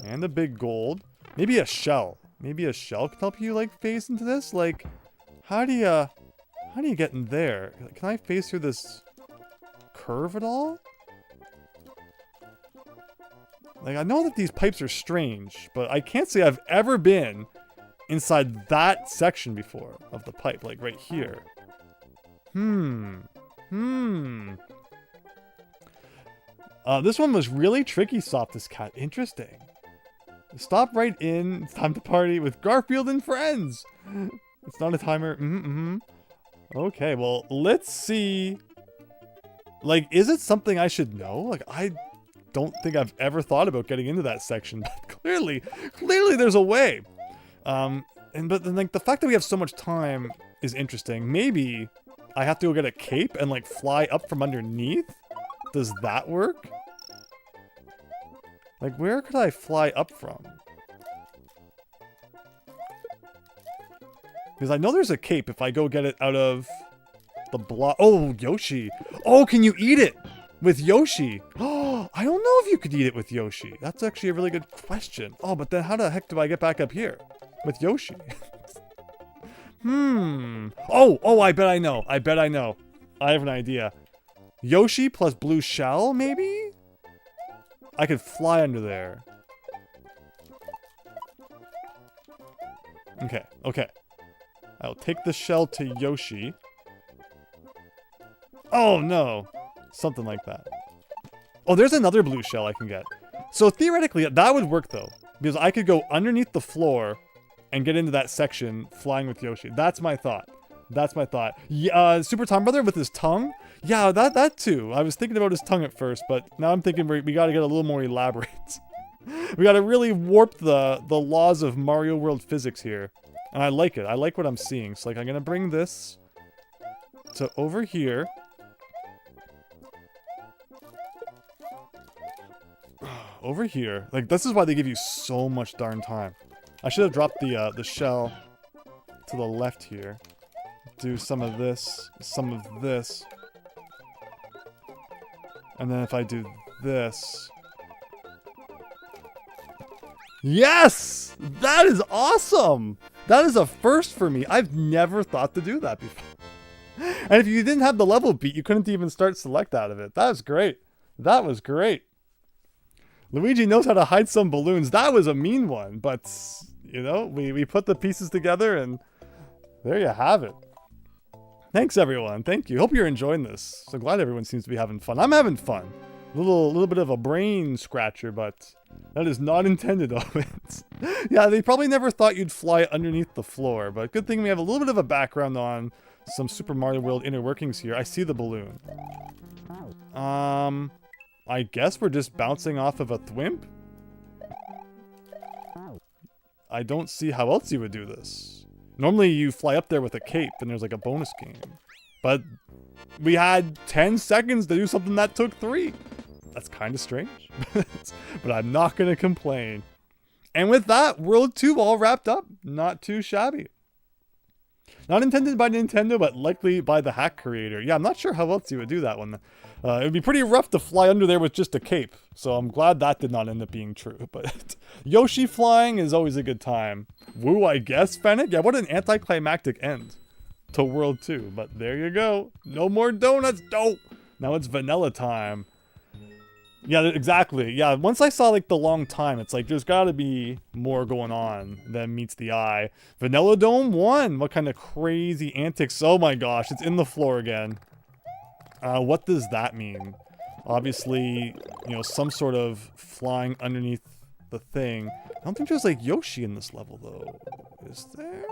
And a big gold. Maybe a shell. Maybe a shell can help you, like, phase into this? Like, how do you get in there? Can I phase through this curve at all? Like, I know that these pipes are strange, but I can't say I've ever been inside that section before of the pipe, like right here. This one was really tricky, Softest Cat. Interesting. Stop right in. It's time to party with Garfield and friends. It's not a timer. Okay, well, let's see. Like, is it something I should know? Like, I don't think I've ever thought about getting into that section, but clearly there's a way. But then, like, the fact that we have so much time is interesting. Maybe I have to go get a cape and, like, fly up from underneath? Does that work? Like, where could I fly up from? Because I know there's a cape if I go get it out of the block. Oh, Yoshi. Oh, can you eat it with Yoshi? Oh, I don't know if you could eat it with Yoshi. That's actually a really good question. Oh, but then how the heck do I get back up here with Yoshi? Oh, I bet I know. I have an idea. Yoshi plus blue shell, maybe? I could fly under there. Okay. I'll take the shell to Yoshi. Oh, no. Something like that. Oh, there's another blue shell I can get. So theoretically, that would work, though. Because I could go underneath the floor and get into that section flying with Yoshi. That's my thought. Yeah, Super Tom Brother with his tongue? Yeah, that too. I was thinking about his tongue at first, but now I'm thinking we gotta get a little more elaborate. We gotta really warp the laws of Mario World physics here. And I like it. I like what I'm seeing. So, like, I'm gonna bring this to over here. Over here. Like, this is why they give you so much darn time. I should have dropped the shell to the left here. Do some of this, some of this. And then if I do this... Yes! That is awesome! That is a first for me. I've never thought to do that before. And if you didn't have the level beat, you couldn't even start select out of it. That was great. That was great. Luigi knows how to hide some balloons. That was a mean one, but, you know, we put the pieces together and there you have it. Thanks, everyone. Thank you. Hope you're enjoying this. So glad everyone seems to be having fun. I'm having fun. A little bit of a brain scratcher, but that is not intended of it. Yeah, they probably never thought you'd fly underneath the floor, but good thing we have a little bit of a background on some Super Mario World inner workings here. I see the balloon. I guess we're just bouncing off of a thwimp? I don't see how else you would do this. Normally you fly up there with a cape and there's like a bonus game. But we had 10 seconds to do something that took 3. That's kind of strange. But I'm not going to complain. And with that, World 2 all wrapped up. Not too shabby. Not intended by Nintendo, but likely by the hack creator. Yeah, I'm not sure how else you would do that one. It would be pretty rough to fly under there with just a cape. So I'm glad that did not end up being true. But Yoshi flying is always a good time. Woo, I guess, Fennec? Yeah, what an anticlimactic end to World 2. But there you go. No more donuts. Dope. Now it's vanilla time. Yeah, exactly. Yeah, once I saw like the long time, it's like there's got to be more going on than meets the eye. Vanilla Dome 1. What kind of crazy antics? Oh my gosh, it's in the floor again. What does that mean? Obviously, you know, some sort of flying underneath the thing. I don't think there's like Yoshi in this level though. Is there?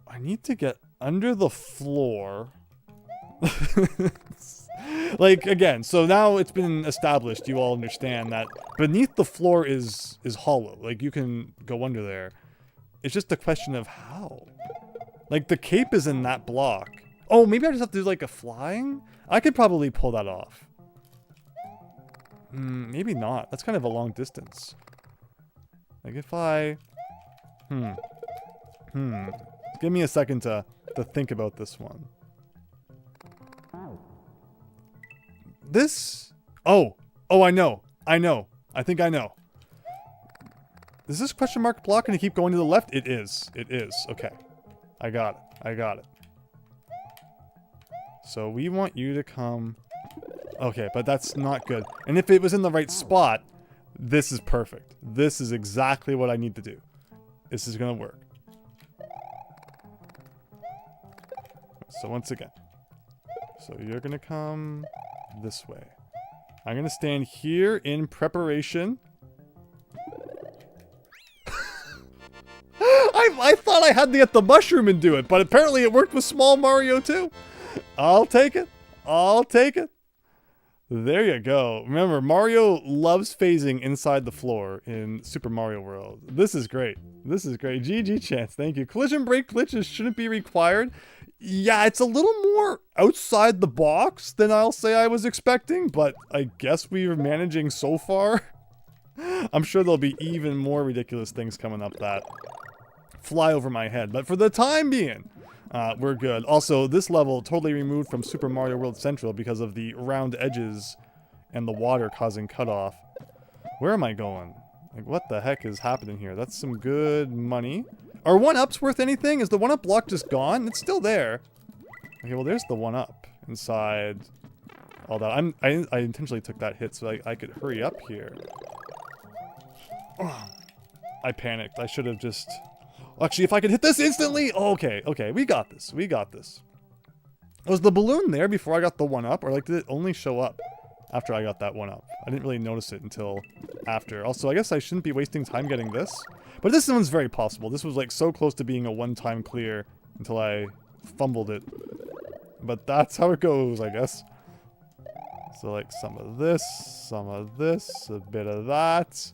I need to get under the floor. Like, again, so now it's been established, you all understand that beneath the floor is hollow. Like, you can go under there. It's just a question of how. Like, the cape is in that block. Oh, maybe I just have to do, like, a flying? I could probably pull that off. Maybe not. That's kind of a long distance. Like, if I... Give me a second to think about this one. This... Oh, I know. I think I know. Is this question mark block going to keep going to the left? It is. It is. Okay. I got it. So we want you to come... Okay, but that's not good. And if it was in the right spot, this is perfect. This is exactly what I need to do. This is going to work. So once again. So you're going to come this way. I'm going to stand here in preparation. I thought I had to get the mushroom and do it, but apparently it worked with Small Mario too. I'll take it. I'll take it. There you go. Remember, Mario loves phasing inside the floor in Super Mario World. This is great. This is great. GG Chance, thank you. Collision break glitches shouldn't be required. Yeah, it's a little more outside the box than I'll say I was expecting, but I guess we're managing so far. I'm sure there'll be even more ridiculous things coming up that fly over my head, but for the time being, we're good. Also, this level totally removed from Super Mario World Central because of the round edges and the water causing cutoff. Where am I going? Like, what the heck is happening here? That's some good money. Are 1-ups worth anything? Is the 1-up block just gone? It's still there. Okay, well, there's the 1-up inside all that. I intentionally took that hit so I could hurry up here. I panicked. I should have just... Actually, if I could hit this instantly... Oh, okay, we got this. We got this. Was the balloon there before I got the 1-up? Or, like, did it only show up after I got that 1-up? I didn't really notice it until after. Also, I guess I shouldn't be wasting time getting this. But this one's very possible. This was, like, so close to being a one-time clear until I fumbled it. But that's how it goes, I guess. So, like, some of this, a bit of that.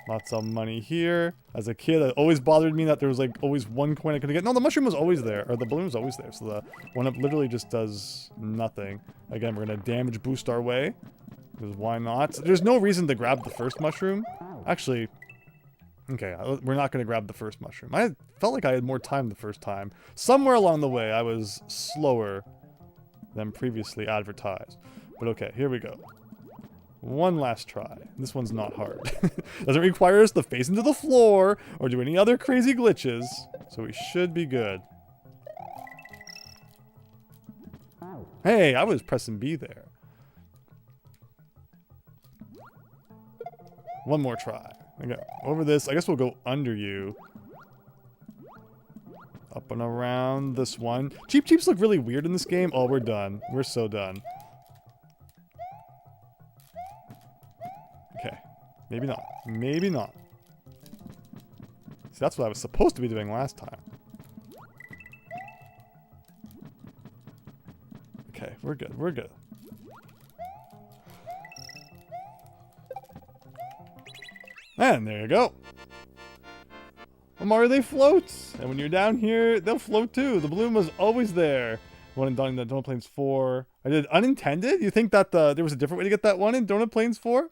Lots of money here. As a kid, it always bothered me that there was like always one coin I could get. No, the mushroom was always there, or the balloon was always there. So the 1-up literally just does nothing. Again, we're gonna damage boost our way. Because why not? There's no reason to grab the first mushroom. Actually, okay, we're not going to grab the first mushroom. I felt like I had more time the first time. Somewhere along the way, I was slower than previously advertised. But okay, here we go. One last try. This one's not hard. Doesn't require us to face into the floor or do any other crazy glitches. So we should be good. Hey, I was pressing B there. One more try. Okay, over this. I guess we'll go under you. Up and around this one. Cheep Cheeps look really weird in this game. Oh, we're done. We're so done. Okay. Maybe not. Maybe not. See, that's what I was supposed to be doing last time. Okay, we're good. We're good. And there you go. Well, Mario, they float. And when you're down here, they'll float too. The balloon was always there. One in Donut Plains 4. I did unintended? You think that there was a different way to get that one in Donut Plains 4?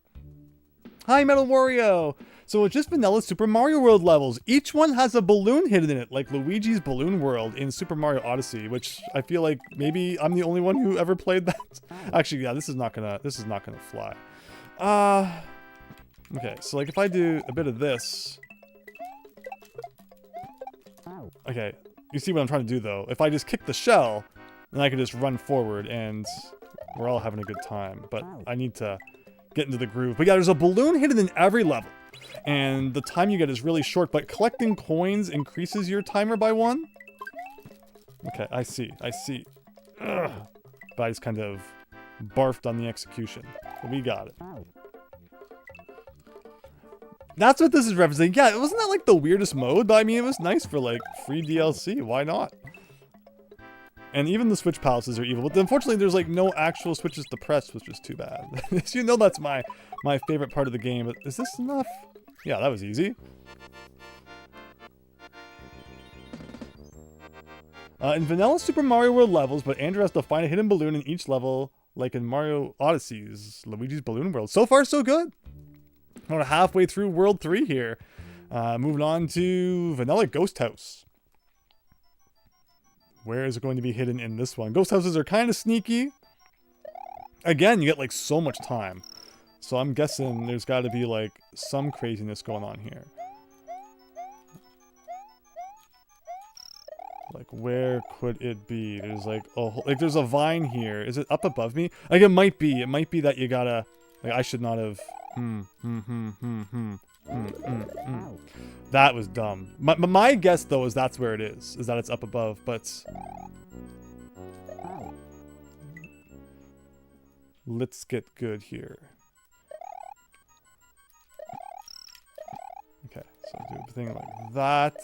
Hi, Metal Wario. So it's just vanilla Super Mario World levels. Each one has a balloon hidden in it, like Luigi's Balloon World in Super Mario Odyssey, which I feel like maybe I'm the only one who ever played that. Actually, yeah, this is not gonna fly. Okay, so like if I do a bit of this. Okay, you see what I'm trying to do though. If I just kick the shell, then I can just run forward and we're all having a good time. But I need to get into the groove. But yeah, there's a balloon hidden in every level. And the time you get is really short, but collecting coins increases your timer by 1. Okay, I see. Ugh. But I just kind of barfed on the execution. But we got it. That's what this is representing. Yeah, wasn't that like the weirdest mode? But I mean, it was nice for like free DLC. Why not? And even the switch palaces are evil. But unfortunately, there's like no actual switches to press, which is too bad. So you know that's my favorite part of the game. But is this enough? Yeah, that was easy. In vanilla Super Mario World levels, but Andrew has to find a hidden balloon in each level, like in Mario Odyssey's Luigi's Balloon World. So far, so good. We're halfway through World 3 here. Moving on to Vanilla Ghost House. Where is it going to be hidden in this one? Ghost houses are kind of sneaky. Again, you get like so much time. So I'm guessing there's got to be like some craziness going on here. Like where could it be? There's like there's a vine here. Is it up above me? Like it might be. It might be that you gotta like I should not have. That was dumb. My guess though is that's where it is that it's up above, but let's get good here. Okay, so do a thing like that.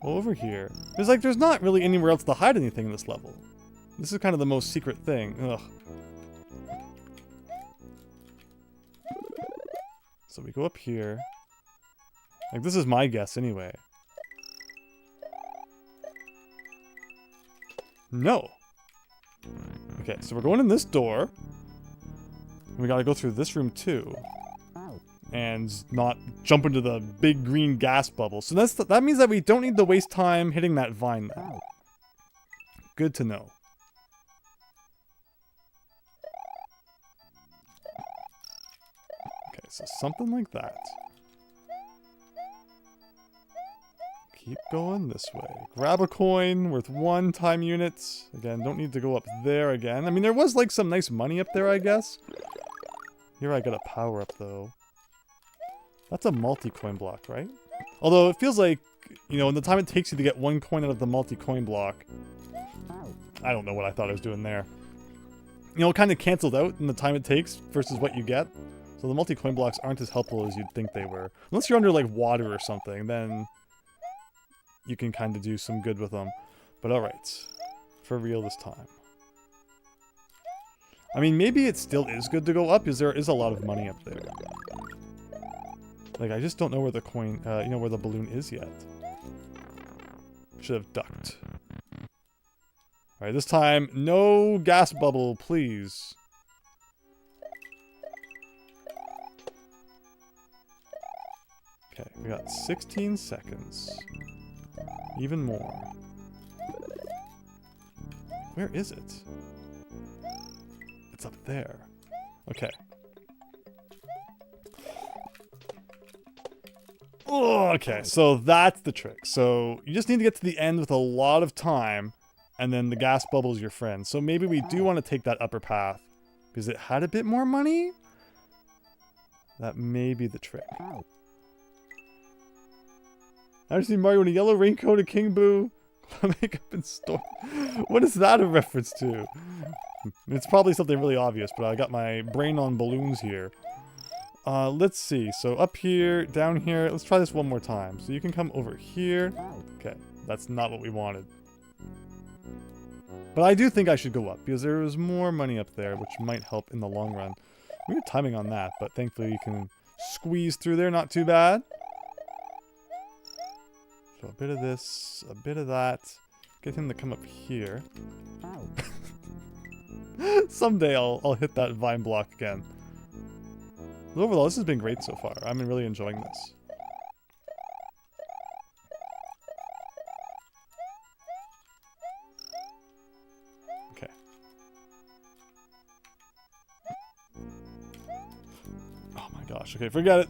Over here. There's not really anywhere else to hide anything in this level. This is kind of the most secret thing. Ugh. So we go up here. Like, this is my guess anyway. No. Okay, so we're going in this door. We gotta go through this room too. And not jump into the big green gas bubble. So that means that we don't need to waste time hitting that vine now. Good to know. Okay, so something like that. Keep going this way. Grab a coin worth 1 time unit. Again, don't need to go up there again. I mean, there was like some nice money up there, I guess. Here I got a power up though. That's a multi-coin block, right? Although it feels like, you know, in the time it takes you to get 1 coin out of the multi-coin block. I don't know what I thought I was doing there. You know, it kind of canceled out in the time it takes versus what you get. So the multi-coin blocks aren't as helpful as you'd think they were. Unless you're under like water or something, then you can kind of do some good with them. But alright, for real this time. I mean, maybe it still is good to go up, because there is a lot of money up there. Like, I just don't know where the coin, you know, where the balloon is yet. Should have ducked. All right, this time, no gas bubble, please. Okay, we got 16 seconds. Even more. Where is it? It's up there. Okay. Oh, okay, so that's the trick. So you just need to get to the end with a lot of time, and then the gas bubble is your friend. So maybe we do want to take that upper path, because it had a bit more money? That may be the trick. I just see Mario in a yellow raincoat, a King Boo, makeup and storm. What is that a reference to? It's probably something really obvious, but I got my brain on balloons here. Let's see. So up here, down here. Let's try this one more time. So you can come over here. Okay, that's not what we wanted. But I do think I should go up, because there was more money up there, which might help in the long run. Weird timing on that, but thankfully you can squeeze through there, not too bad. So a bit of this, a bit of that. Get him to come up here. Someday I'll hit that vine block again. But overall, this has been great so far. I'm really enjoying this. Okay. Oh my gosh. Okay, forget it.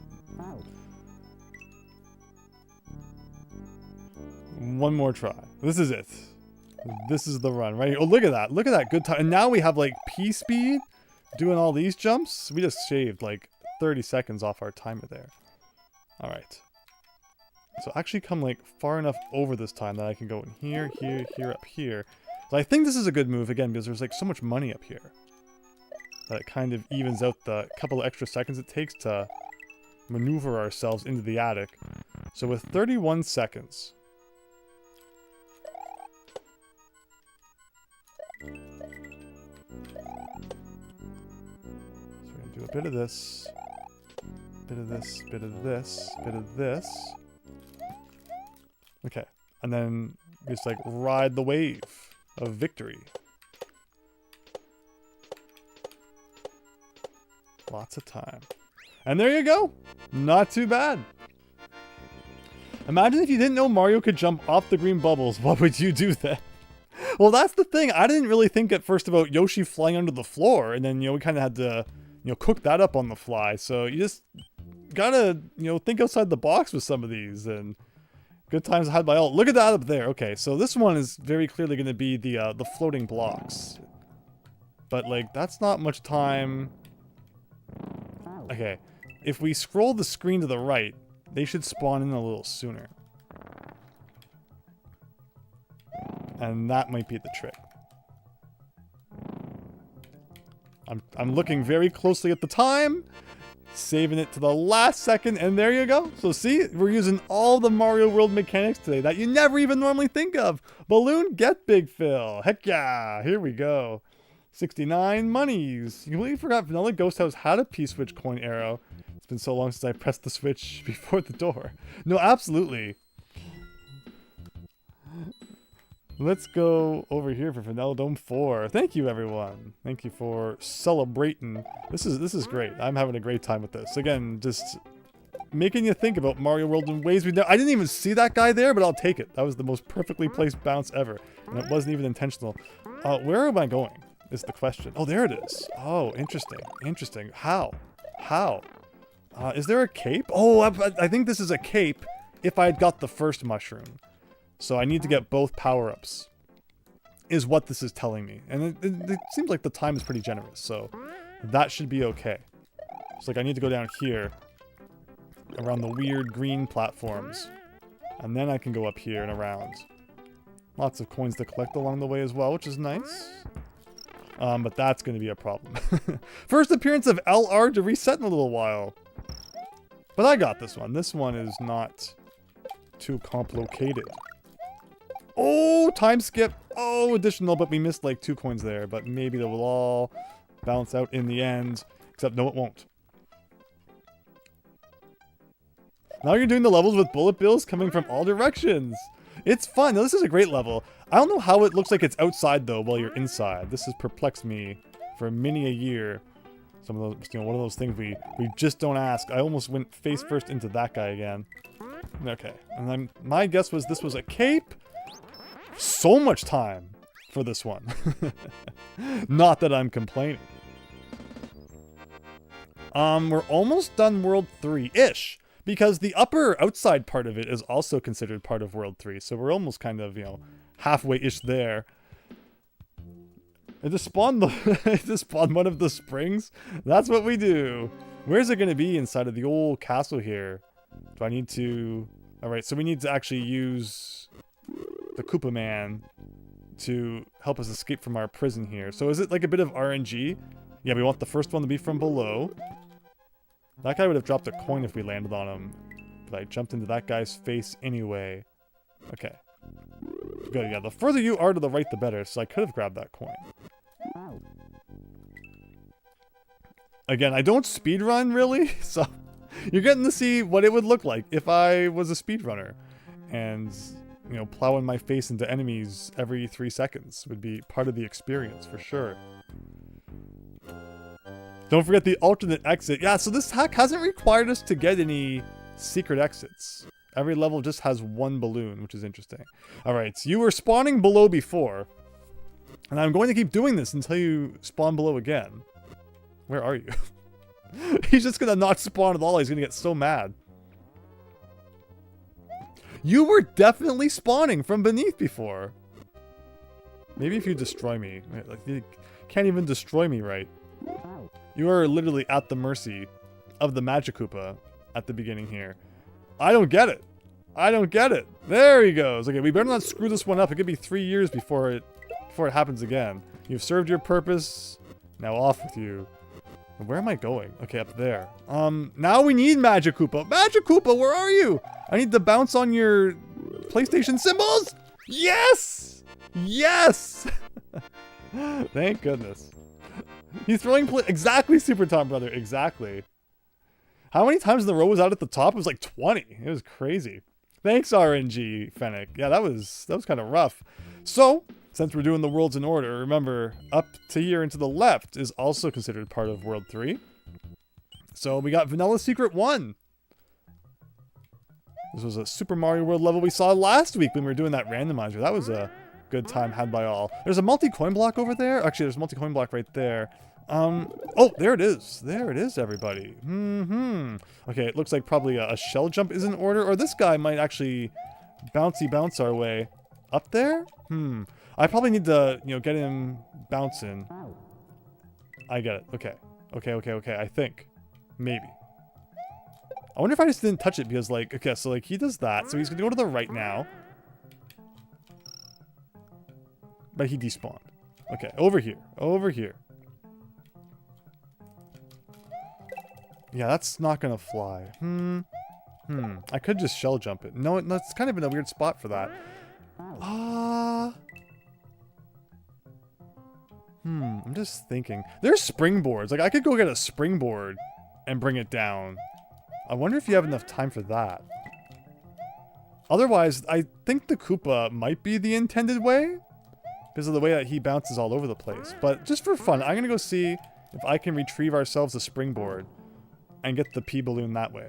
One more try. This is it. This is the run, right? Oh, look at that. Look at that good time. And now we have, like, P speed doing all these jumps. We just shaved, like, 30 seconds off our timer there. All right. So actually come, like, far enough over this time that I can go in here, here, here, up here. So I think this is a good move, again, because there's, like, so much money up here. That it kind of evens out the couple of extra seconds it takes to maneuver ourselves into the attic. So with 31 seconds... do a bit of this, bit of this, bit of this, bit of this. Okay, and then just like ride the wave of victory. Lots of time. And there you go! Not too bad. Imagine if you didn't know Mario could jump off the green bubbles, what would you do then? Well, that's the thing. I didn't really think at first about Yoshi flying under the floor, and then, we kind of had to... cook that up on the fly. So you just gotta, think outside the box with some of these. And good times had by all. Look at that up there. Okay, so this one is very clearly going to be the floating blocks. But, like, that's not much time. Okay, if we scroll the screen to the right, they should spawn in a little sooner. And that might be the trick. I'm looking very closely at the time, saving it to the last second, and there you go. So see, we're using all the Mario World mechanics today that you never even normally think of. Balloon, get Big Phil. Heck yeah, here we go. 69 monies. You completely forgot Vanilla Ghost House had a P-switch coin arrow. It's been so long since I pressed the switch before the door. No, absolutely. Let's go over here for Vanilla Dome 4. Thank you, everyone. Thank you for celebrating. This is great. I'm having a great time with this. Again, just making you think about Mario World in ways we never... I didn't even see that guy there, but I'll take it. That was the most perfectly placed bounce ever. And it wasn't even intentional. Where am I going is the question. Oh, there it is. Oh, interesting. Interesting. How? How? Is there a cape? Oh, I think this is a cape if I had got the first mushroom. So I need to get both power-ups, is what this is telling me. And it seems like the time is pretty generous, so that should be okay. It's like I need to go down here, around the weird green platforms, and then I can go up here and around. Lots of coins to collect along the way as well, which is nice. But that's going to be a problem. First appearance of LR to reset in a little while. But I got this one. This one is not too complicated. Oh, time skip. Oh, additional, but we missed like 2 coins there. But maybe they will all balance out in the end. Except no, it won't. Now you're doing the levels with bullet bills coming from all directions. It's fun. This is a great level. I don't know how it looks like it's outside though while you're inside. This has perplexed me for many a year. Some of those, one of those things we just don't ask. I almost went face first into that guy again. Okay, and then my guess was this was a cape. So much time for this one. Not that I'm complaining. We're almost done World 3-ish. Because the upper outside part of it is also considered part of World 3. So we're almost kind of, halfway-ish there. It just spawned one of the springs. That's what we do. Where's it going to be inside of the old castle here? Do I need to... Alright, so we need to actually use the Koopa Man to help us escape from our prison here. So is it like a bit of RNG? Yeah, we want the first one to be from below. That guy would have dropped a coin if we landed on him. But I jumped into that guy's face anyway. Okay. Good, yeah. The further you are to the right, the better. So I could have grabbed that coin. Again, I don't speedrun, really. So you're getting to see what it would look like if I was a speedrunner. And, plowing my face into enemies every 3 seconds would be part of the experience, for sure. Don't forget the alternate exit. Yeah, so this hack hasn't required us to get any secret exits. Every level just has one balloon, which is interesting. Alright, so you were spawning below before. And I'm going to keep doing this until you spawn below again. Where are you? He's just going to not spawn at all. He's going to get so mad. You were definitely spawning from beneath before. Maybe if you destroy me. Like, you can't even destroy me right. You are literally at the mercy of the Magic Koopa at the beginning here. I don't get it. I don't get it. There he goes. Okay, we better not screw this one up. It could be 3 years before it happens again. You've served your purpose. Now off with you. Where am I going? Okay, up there. Now we need Magic Koopa. Magic Koopa, where are you? I need to bounce on your PlayStation symbols. Yes! Yes! Thank goodness. He's throwing exactly Super Tom, brother. Exactly. How many times in the row was out at the top? It was like 20. It was crazy. Thanks, RNG, Fennec. Yeah, that was kind of rough. So, since we're doing the worlds in order, remember, up to here and to the left is also considered part of World 3. So, we got Vanilla Secret 1. This was a Super Mario World level we saw last week when we were doing that randomizer. That was a good time had by all. There's a multi-coin block over there. Actually, there's a multi-coin block right there. Oh, there it is. There it is, everybody. Okay, it looks like probably a shell jump is in order, or this guy might actually bounce our way up there. I probably need to, get him bouncing. I get it. Okay. Okay, I think. Maybe. I wonder if I just didn't touch it because, like, okay, so, like, he does that. So he's going to go to the right now. But he despawned. Okay, over here. Over here. Yeah, that's not going to fly. I could just shell jump it. No, it's kind of in a weird spot for that. I'm just thinking. There's springboards. Like, I could go get a springboard and bring it down. I wonder if you have enough time for that. Otherwise, I think the Koopa might be the intended way because of the way that he bounces all over the place. But just for fun, I'm going to go see if I can retrieve ourselves a springboard and get the P balloon that way.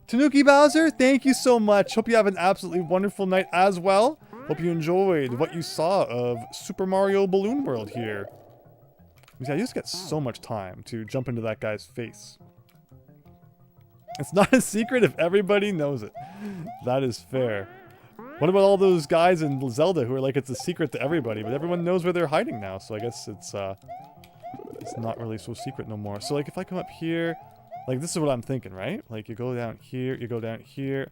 Tanuki Bowser, thank you so much. Hope you have an absolutely wonderful night as well. Hope you enjoyed what you saw of Super Mario Balloon World here. Yeah, you just get so much time to jump into that guy's face. It's not a secret if everybody knows it. That is fair. What about all those guys in Zelda who are like, it's a secret to everybody, but everyone knows where they're hiding now, so I guess it's not really so secret no more. So, like, if I come up here, like, this is what I'm thinking, right? Like, you go down here, you go down here.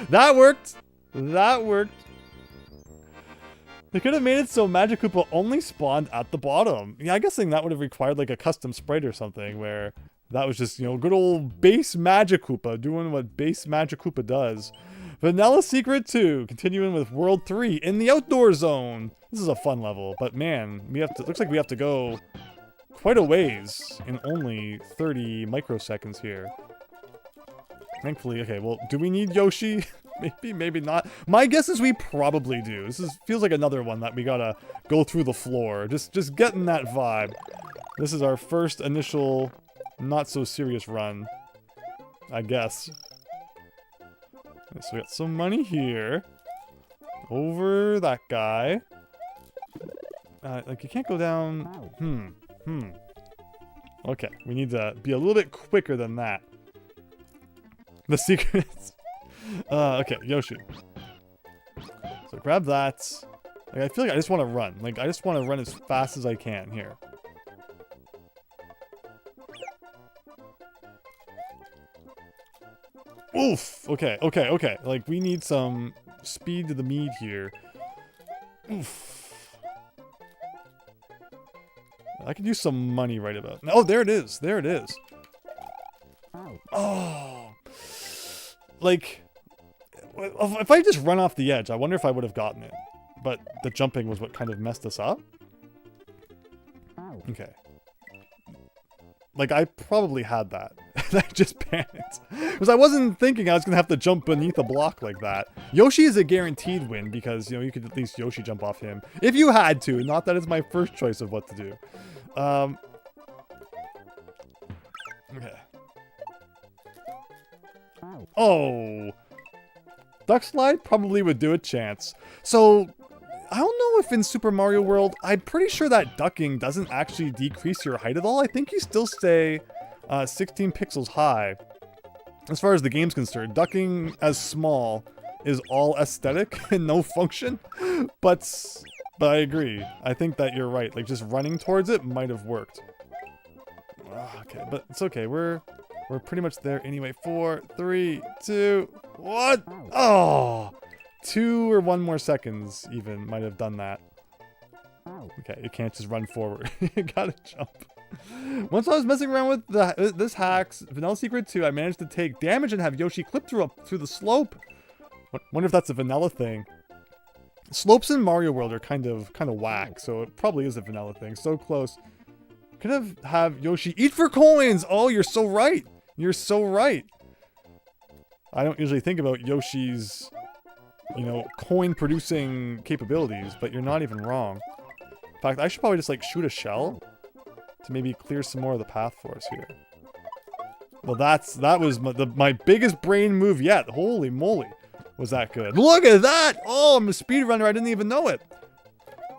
That worked! That worked! They could have made it so Magic Koopa only spawned at the bottom. Yeah, I guess that would have required like a custom sprite or something where that was just, good old base Magic Koopa doing what base Magic Koopa does. Vanilla Secret 2, continuing with World 3 in the outdoor zone. This is a fun level, but man, looks like we have to go quite a ways in only 30 microseconds here. Thankfully, okay, well, do we need Yoshi? Maybe, maybe not. My guess is we probably do. Feels like another one that we gotta go through the floor. Just getting that vibe. This is our first initial not so serious run, I guess. Okay, so we got some money here. Over that guy. Like you can't go down. Okay, we need to be a little bit quicker than that. The secrets. Okay, Yoshi. So grab that. Like, I feel like I just want to run. Like, I just want to run as fast as I can here. Oof! Okay, okay, okay. Like, we need some speed to the mead here. Oof. I could use some money right about now. Oh, there it is. There it is. Oh. Like, if I just run off the edge, I wonder if I would have gotten it. But the jumping was what kind of messed us up. Okay. Like, I probably had that. I just panicked. Because I wasn't thinking I was going to have to jump beneath a block like that. Yoshi is a guaranteed win because, you know, you could at least Yoshi jump off him. If you had to. Not that it's my first choice of what to do. Okay. Oh. Duck slide probably would do a chance. So, I don't know if in Super Mario World, I'm pretty sure that ducking doesn't actually decrease your height at all. I think you still stay 16 pixels high. As far as the game's concerned, ducking as small is all aesthetic and no function. But I agree. I think that you're right. Like, just running towards it might have worked. Okay, but it's okay. We're pretty much there anyway. 4, 3, 2, 1. Oh! 2 or 1 more seconds even might have done that. Okay, you can't just run forward. You gotta jump. Once I was messing around with this hack's vanilla secret 2, I managed to take damage and have Yoshi clip through the slope. Wonder if that's a vanilla thing. Slopes in Mario World are kind of whack, so it probably is a vanilla thing. So close. Could have Yoshi eat for coins. Oh, you're so right. You're so right. I don't usually think about Yoshi's, you know, coin-producing capabilities, but you're not even wrong. In fact, I should probably just, like, shoot a shell to maybe clear some more of the path for us here. Well, that was my biggest brain move yet. Holy moly, was that good. Look at that! Oh, I'm a speedrunner. I didn't even know it.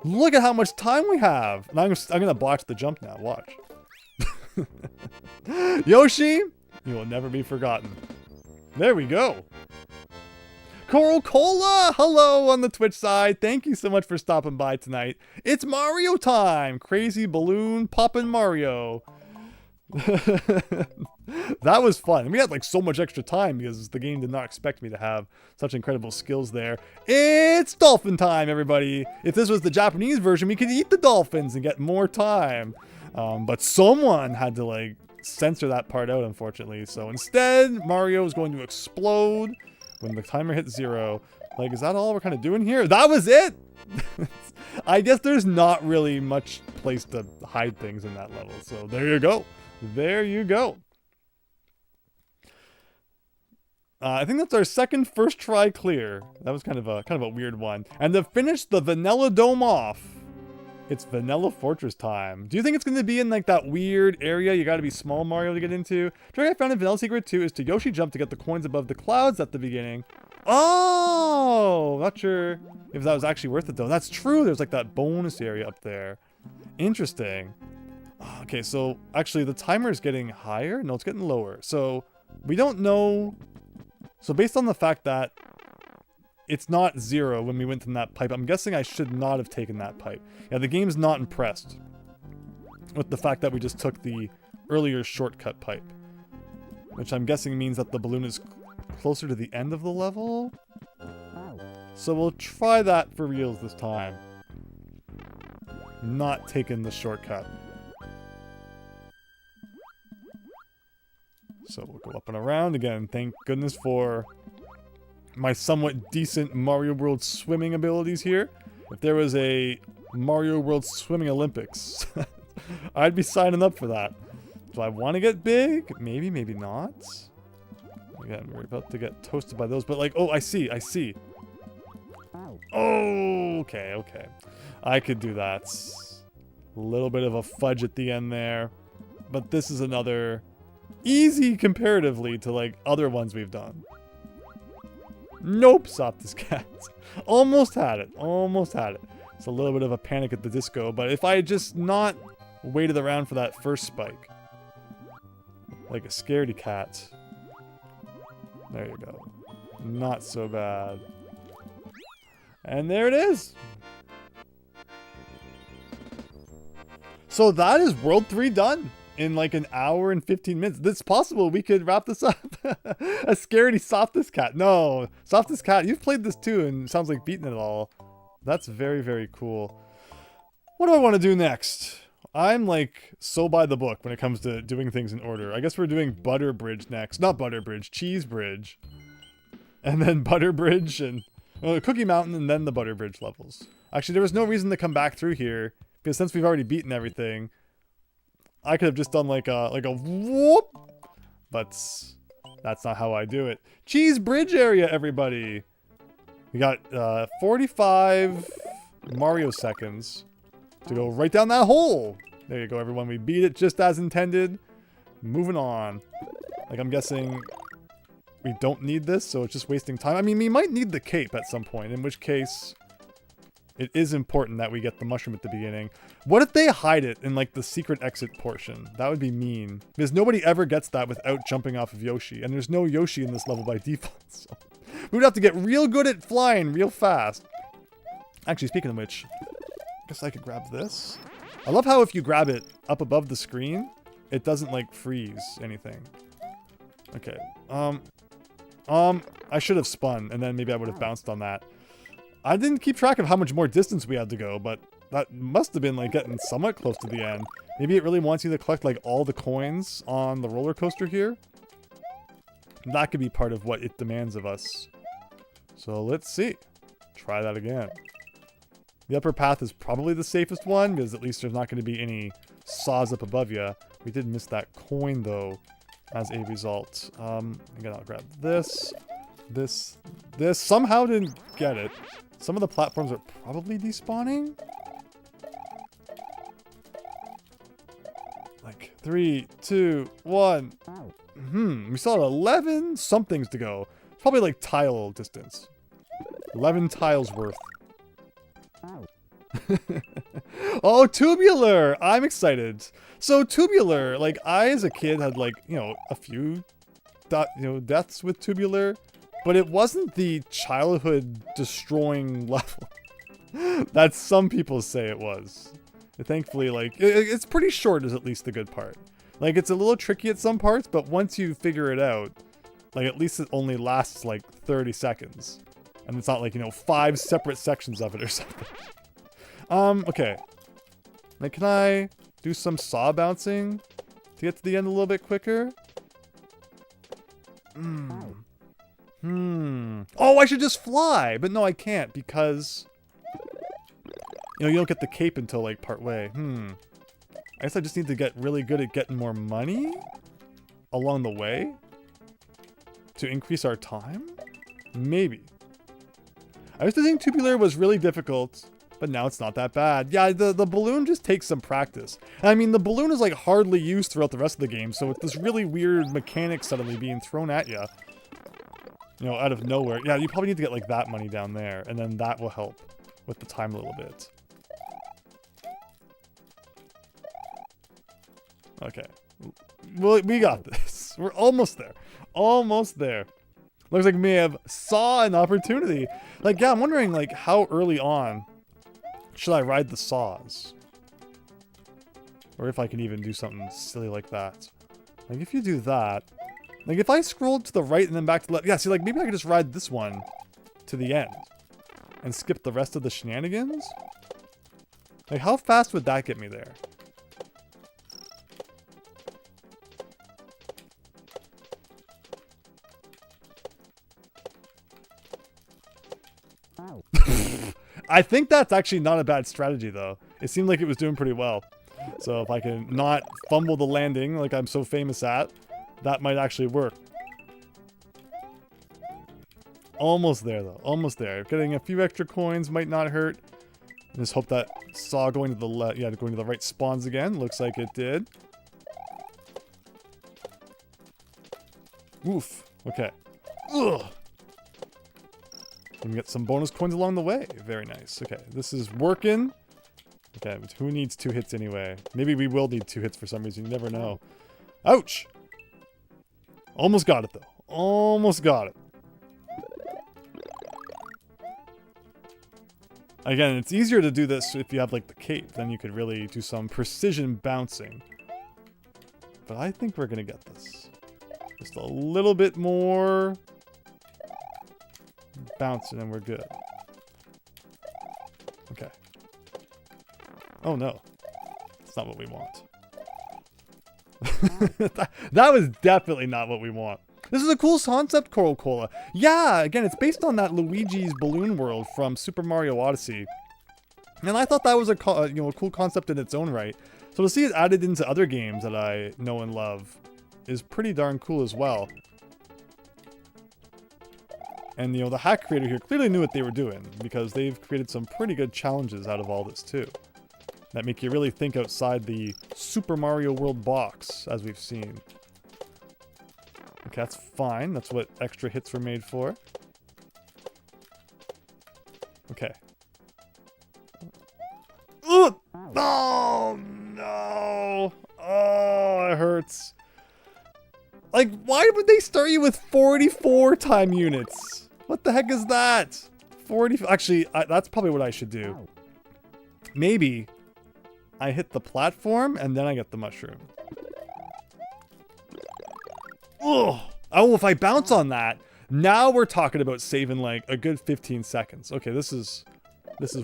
Look at how much time we have. And I'm going to botch the jump now. Watch. Yoshi, you will never be forgotten. There we go. Coral Cola, hello on the Twitch side. Thank you so much for stopping by tonight. It's Mario time. Crazy balloon poppin' Mario. That was fun. And we had like so much extra time because the game did not expect me to have such incredible skills there. It's dolphin time, everybody. If this was the Japanese version, we could eat the dolphins and get more time. But someone had to like censor that part out, unfortunately. So instead, Mario is going to explode when the timer hits 0. Like, is that all we're kind of doing here? That was it! I guess there's not really much place to hide things in that level. So there you go. There you go. I think that's our second first try clear. That was kind of a weird one. And to finish the Vanilla Dome off, it's Vanilla Fortress time. Do you think it's going to be in like that weird area you got to be small Mario to get into? Trick I found in Vanilla Secret 2 is to Yoshi jump to get the coins above the clouds at the beginning. Oh, not sure if that was actually worth it though. That's true. There's like that bonus area up there. Interesting. Okay, so actually the timer is getting higher. No, it's getting lower. So we don't know. So based on the fact that it's not 0 when we went in that pipe, I'm guessing I should not have taken that pipe. Yeah, the game's not impressed with the fact that we just took the earlier shortcut pipe. Which I'm guessing means that the balloon is closer to the end of the level. So we'll try that for reals this time. Not taking the shortcut. So we'll go up and around again. Thank goodness for my somewhat decent Mario World swimming abilities here. If there was a Mario World Swimming Olympics, I'd be signing up for that. Do I want to get big? Maybe, maybe not. Again, we're about to get toasted by those, but like, oh, I see. Oh, okay. I could do that. A little bit of a fudge at the end there. But this is another easy comparatively to like other ones we've done. Nope, softest cat. Almost had it. It's a little bit of a panic at the disco, but if I had just not waited around for that first spike, like a scaredy cat. There you go. Not so bad. And there it is. So that is World 3 done in like an hour and 15 minutes. It's possible we could wrap this up. A scaredy softest cat. No, softest cat. You've played this too and it sounds like beating it all. That's very, very cool. What do I want to do next? I'm like so by the book when it comes to doing things in order. I guess we're doing Butter Bridge next. Not Butter Bridge, Cheese Bridge. And then Butter Bridge and Cookie Mountain and then the Butter Bridge levels. Actually, there was no reason to come back through here because since we've already beaten everything, I could have just done like a whoop. But that's not how I do it. Cheese Bridge area, everybody. We got 45 Mario seconds to go right down that hole. There you go, everyone. We beat it just as intended. Moving on. Like, I'm guessing we don't need this, so it's just wasting time. I mean, we might need the cape at some point, in which case it is important that we get the mushroom at the beginning. What if they hide it in, like, the secret exit portion? That would be mean. Because nobody ever gets that without jumping off of Yoshi, and there's no Yoshi in this level by default, so we would have to get real good at flying real fast. Actually, speaking of which, I guess I could grab this. I love how if you grab it up above the screen, it doesn't like freeze anything. Okay. I should have spun and then maybe I would have bounced on that. I didn't keep track of how much more distance we had to go, but that must have been like getting somewhat close to the end. Maybe it really wants you to collect like all the coins on the roller coaster here. That could be part of what it demands of us. So let's see. Try that again. The upper path is probably the safest one, because at least there's not going to be any saws up above you. We did miss that coin, though, as a result. Again, I'll grab this. This. Somehow didn't get it. Some of the platforms are probably despawning. Like, 3, 2, 1. We still have 11 somethings to go. Probably like tile distance. 11 tiles worth. Oh, tubular! I'm excited. So tubular, like I as a kid had like, a few deaths with tubular, but it wasn't the childhood destroying level that some people say it was. Thankfully, like it's pretty short is at least the good part. Like it's a little tricky at some parts, but once you figure it out, like at least it only lasts like 30 seconds. And it's not like, 5 separate sections of it or something. Okay. Like, can I do some saw bouncing to get to the end a little bit quicker? Oh, I should just fly! But no, I can't because, you don't get the cape until, like, part way. I guess I just need to get really good at getting more money along the way to increase our time? Maybe. I used to think tubular was really difficult, but now it's not that bad. Yeah, the balloon just takes some practice. I mean, the balloon is like hardly used throughout the rest of the game, so it's this really weird mechanic suddenly being thrown at you. Out of nowhere. Yeah, you probably need to get like that money down there, and then that will help with the time a little bit. Okay. Well, we got this. We're almost there. Almost there. Looks like we may have saw an opportunity. Like, yeah, I'm wondering, like, how early on should I ride the saws? Or if I can even do something silly like that. Like, if you do that... Like, if I scrolled to the right and then back to the left... Yeah, see, like, maybe I could just ride this one to the end. And skip the rest of the shenanigans? Like, how fast would that get me there? I think that's actually not a bad strategy, though. It seemed like it was doing pretty well. So if I can not fumble the landing like I'm so famous at, that might actually work. Almost there, though. Almost there. Getting a few extra coins might not hurt. Just hope that saw going to the left, yeah, going to the right spawns again. Looks like it did. Oof. Okay. Ugh. And we get some bonus coins along the way. Very nice. Okay, this is working. Okay, but who needs 2 hits anyway? Maybe we will need 2 hits for some reason. You never know. Ouch! Almost got it, though. Almost got it. Again, it's easier to do this if you have, like, the cape. Then you could really do some precision bouncing. But I think we're gonna get this. Just a little bit more bouncing and we're good. Okay. Oh no. That's not what we want. that was definitely not what we want. This is a cool concept, Coral Cola. Yeah, again, it's based on that Luigi's Balloon World from Super Mario Odyssey. And I thought that was a cool concept in its own right. So to see it added into other games that I know and love is pretty darn cool as well. And, you know, the hack creator here clearly knew what they were doing, because they've created some pretty good challenges out of all this, too. That make you really think outside the Super Mario World box, as we've seen. Okay, that's fine. That's what extra hits were made for. Okay. Ugh! Oh, no! Oh, it hurts. Like, why would they start you with 44 time units? What the heck is that? 40... Actually, that's probably what I should do. Maybe I hit the platform and then I get the mushroom. Ugh. Oh, if I bounce on that, now we're talking about saving like a good 15 seconds. Okay, this is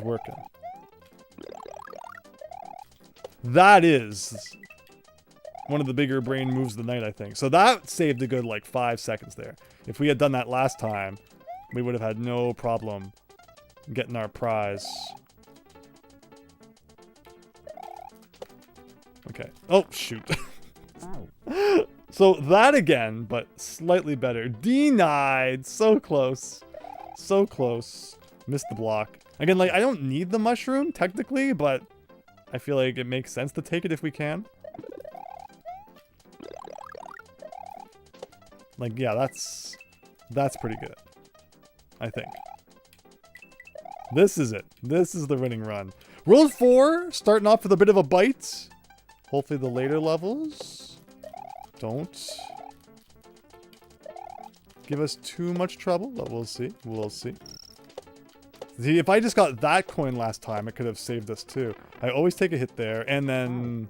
working. That is one of the bigger brain moves of the night, I think. So that saved a good like 5 seconds there. If we had done that last time, we would have had no problem getting our prize. Okay. Oh, shoot. So that again, but slightly better. Denied. So close. So close. Missed the block. Again, like, I don't need the mushroom, technically, but I feel like it makes sense to take it if we can. Like, yeah, that's pretty good. I think. This is it. This is the winning run. World 4, starting off with a bit of a bite. Hopefully the later levels don't give us too much trouble, but we'll see. We'll see. See, if I just got that coin last time, it could have saved us too. I always take a hit there and then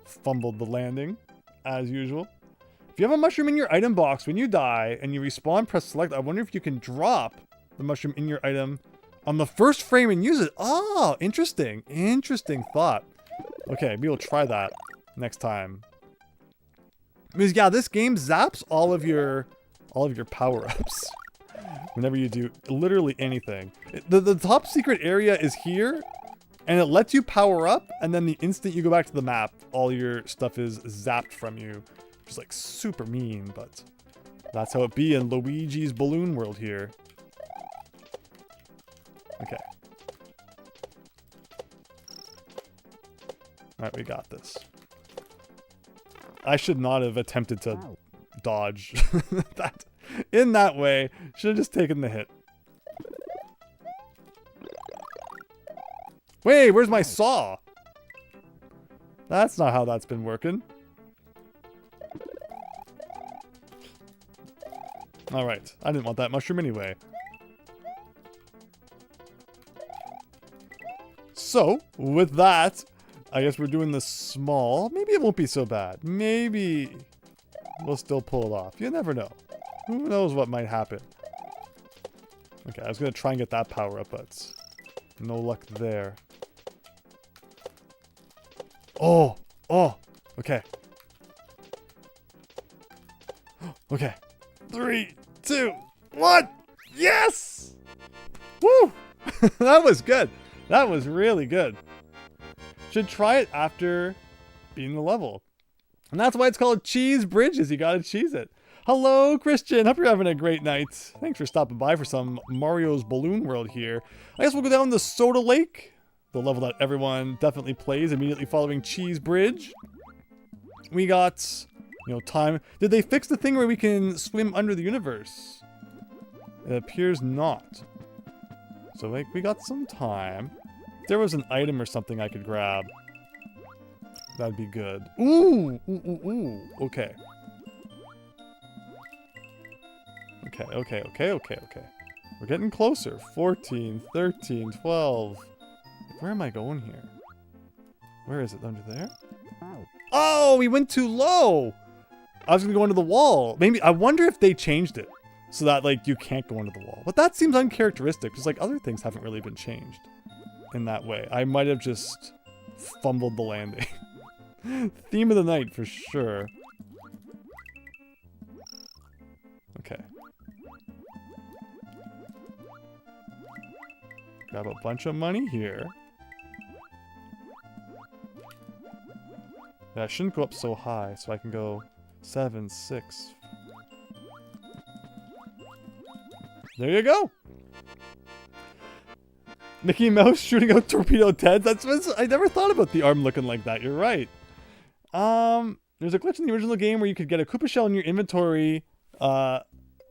fumbled the landing, as usual. If you have a mushroom in your item box, when you die and you respawn, press select. I wonder if you can drop the mushroom in your item on the first frame and use it. Oh, interesting. Interesting thought. Okay, maybe we'll try that next time. Because yeah, this game zaps all of your power-ups whenever you do literally anything. The top secret area is here, and it lets you power up, and then the instant you go back to the map, all your stuff is zapped from you. Which is like super mean, but that's how it be in Luigi's Balloon World here. Okay. Alright, we got this. I should not have attempted to dodge that in that way. Should have just taken the hit. Wait, where's my saw? That's not how that's been working. Alright, I didn't want that mushroom anyway. So, with that, I guess we're doing this small. Maybe it won't be so bad. Maybe we'll still pull it off. You never know. Who knows what might happen. Okay, I was going to try and get that power up, but no luck there. Oh! Oh! Okay. Okay. 3, 2, 1! Yes! Woo! That was good. That was really good. Should try it after beating the level. And that's why it's called Cheese Bridges. You gotta cheese it. Hello, Christian. Hope you're having a great night. Thanks for stopping by for some Mario's Balloon World here. I guess we'll go down to Soda Lake, the level that everyone definitely plays immediately following Cheese Bridge. We got, you know, time. Did they fix the thing where we can swim under the universe? It appears not. So, like, we got some time. If there was an item or something I could grab, that'd be good. Ooh! Ooh. Okay. Okay. We're getting closer. 14, 13, 12. Where am I going here? Where is it? Under there? Oh, we went too low! I was gonna go under the wall. Maybe, I wonder if they changed it so that, like, you can't go under the wall. But that seems uncharacteristic, because, like, other things haven't really been changed in that way. I might have just fumbled the landing. Theme of the night, for sure. Okay. Grab a bunch of money here. Yeah, I shouldn't go up so high, so I can go 7, 6. There you go! Mickey Mouse shooting out torpedo Teds. I never thought about the arm looking like that. You're right. There's a glitch in the original game where you could get a Koopa shell in your inventory.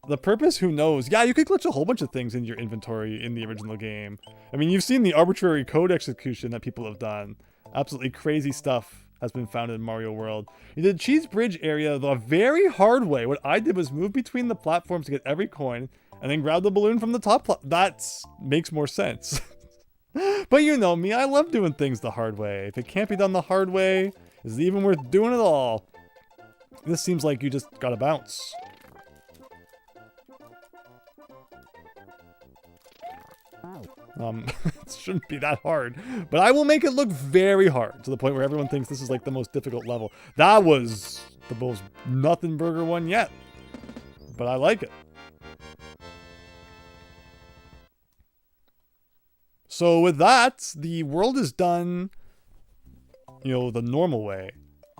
The purpose, who knows? Yeah, you could glitch a whole bunch of things in your inventory in the original game. I mean, you've seen the arbitrary code execution that people have done. Absolutely crazy stuff has been found in Mario World. You did Cheese Bridge area the very hard way. What I did was move between the platforms to get every coin, and then grab the balloon from the top. That makes more sense. But you know me, I love doing things the hard way. If it can't be done the hard way, is it even worth doing it all? This seems like you just gotta bounce. It shouldn't be that hard, but I will make it look very hard to the point where everyone thinks this is like the most difficult level. That was the most nothing burger one yet, but I like it. So with that, the world is done, you know, the normal way,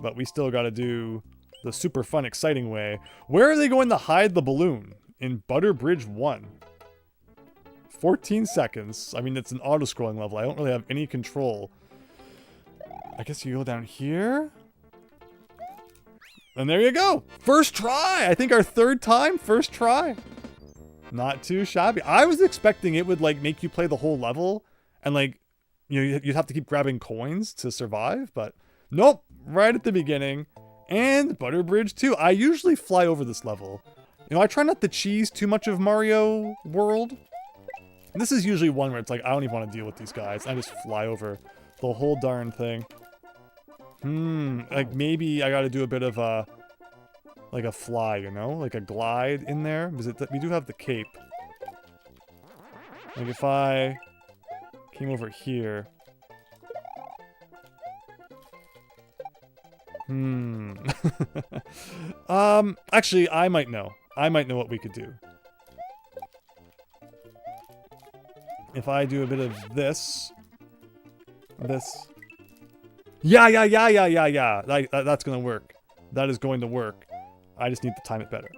but we still got to do the super fun, exciting way. Where are they going to hide the balloon? In Butter Bridge 1. 14 seconds. I mean, it's an auto-scrolling level. I don't really have any control. I guess you go down here. And there you go. First try. I think our third time. First try. Not too shabby. I was expecting it would, like, make you play the whole level. And, like, you know, you'd have to keep grabbing coins to survive. But nope. Right at the beginning. And Butter Bridge 2. I usually fly over this level. You know, I try not to cheese too much of Mario World. And this is usually one where it's like, I don't even want to deal with these guys. I just fly over the whole darn thing. Like maybe I got to do a bit of a, like a fly, you know? Like a glide in there. Because we do have the cape. Like if I came over here. Actually, I might know. I might know what we could do. If I do a bit of this. Yeah. That's gonna work. That is going to work. I just need to time it better.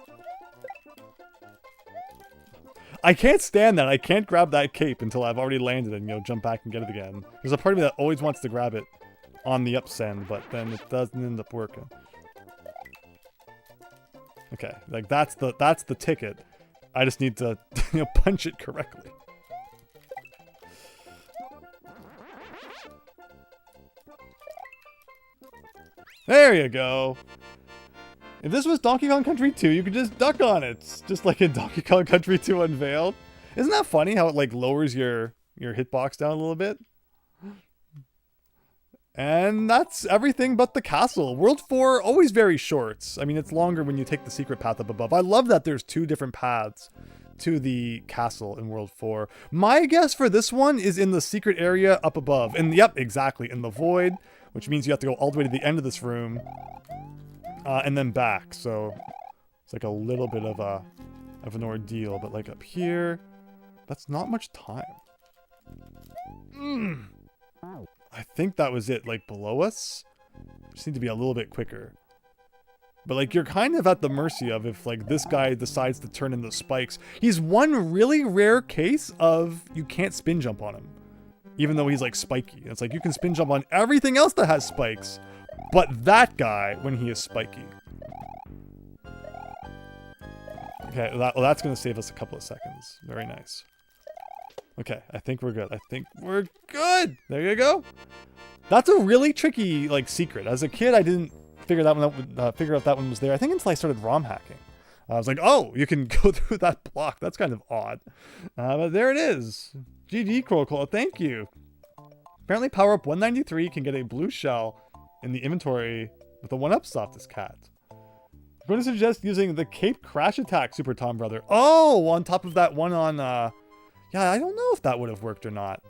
I can't stand that. I can't grab that cape until I've already landed and, you know, jump back and get it again. There's a part of me that always wants to grab it on the upsend, but then it doesn't end up working. Okay, like that's the ticket. I just need to, you know, punch it correctly. There you go. If this was Donkey Kong Country 2, you could just duck on it. Just like in Donkey Kong Country 2 Unveiled. Isn't that funny how it like lowers your hitbox down a little bit? And that's everything but the castle. World 4, always very short. I mean, it's longer when you take the secret path up above. I love that there's 2 different paths to the castle in World 4. My guess for this one is in the secret area up above. And yep, exactly, in the void. Which means you have to go all the way to the end of this room. And then back. So it's like a little bit of an ordeal. But like up here, that's not much time. I think that was it. Like below us. Just need to be a little bit quicker. But, like, you're kind of at the mercy of if, like, this guy decides to turn into spikes. He's one really rare case of you can't spin jump on him. Even though he's, like, spiky. It's like you can spin jump on everything else that has spikes. But that guy, when he is spiky. Okay, that's going to save us a couple of seconds. Very nice. Okay, I think we're good. I think we're good! There you go! That's a really tricky, like, secret. As a kid, I didn't figure that one out, figure out that one was there. I think until I started ROM hacking. I was like, oh, you can go through that block. That's kind of odd. But there it is. GG, Crowclaw. Thank you. Apparently, power up 193 can get a blue shell in the inventory with a 1-up Softest Cat. I'm going to suggest using the Cape Crash Attack, Super Tom Brother. Oh, on top of that one on, yeah, I don't know if that would have worked or not.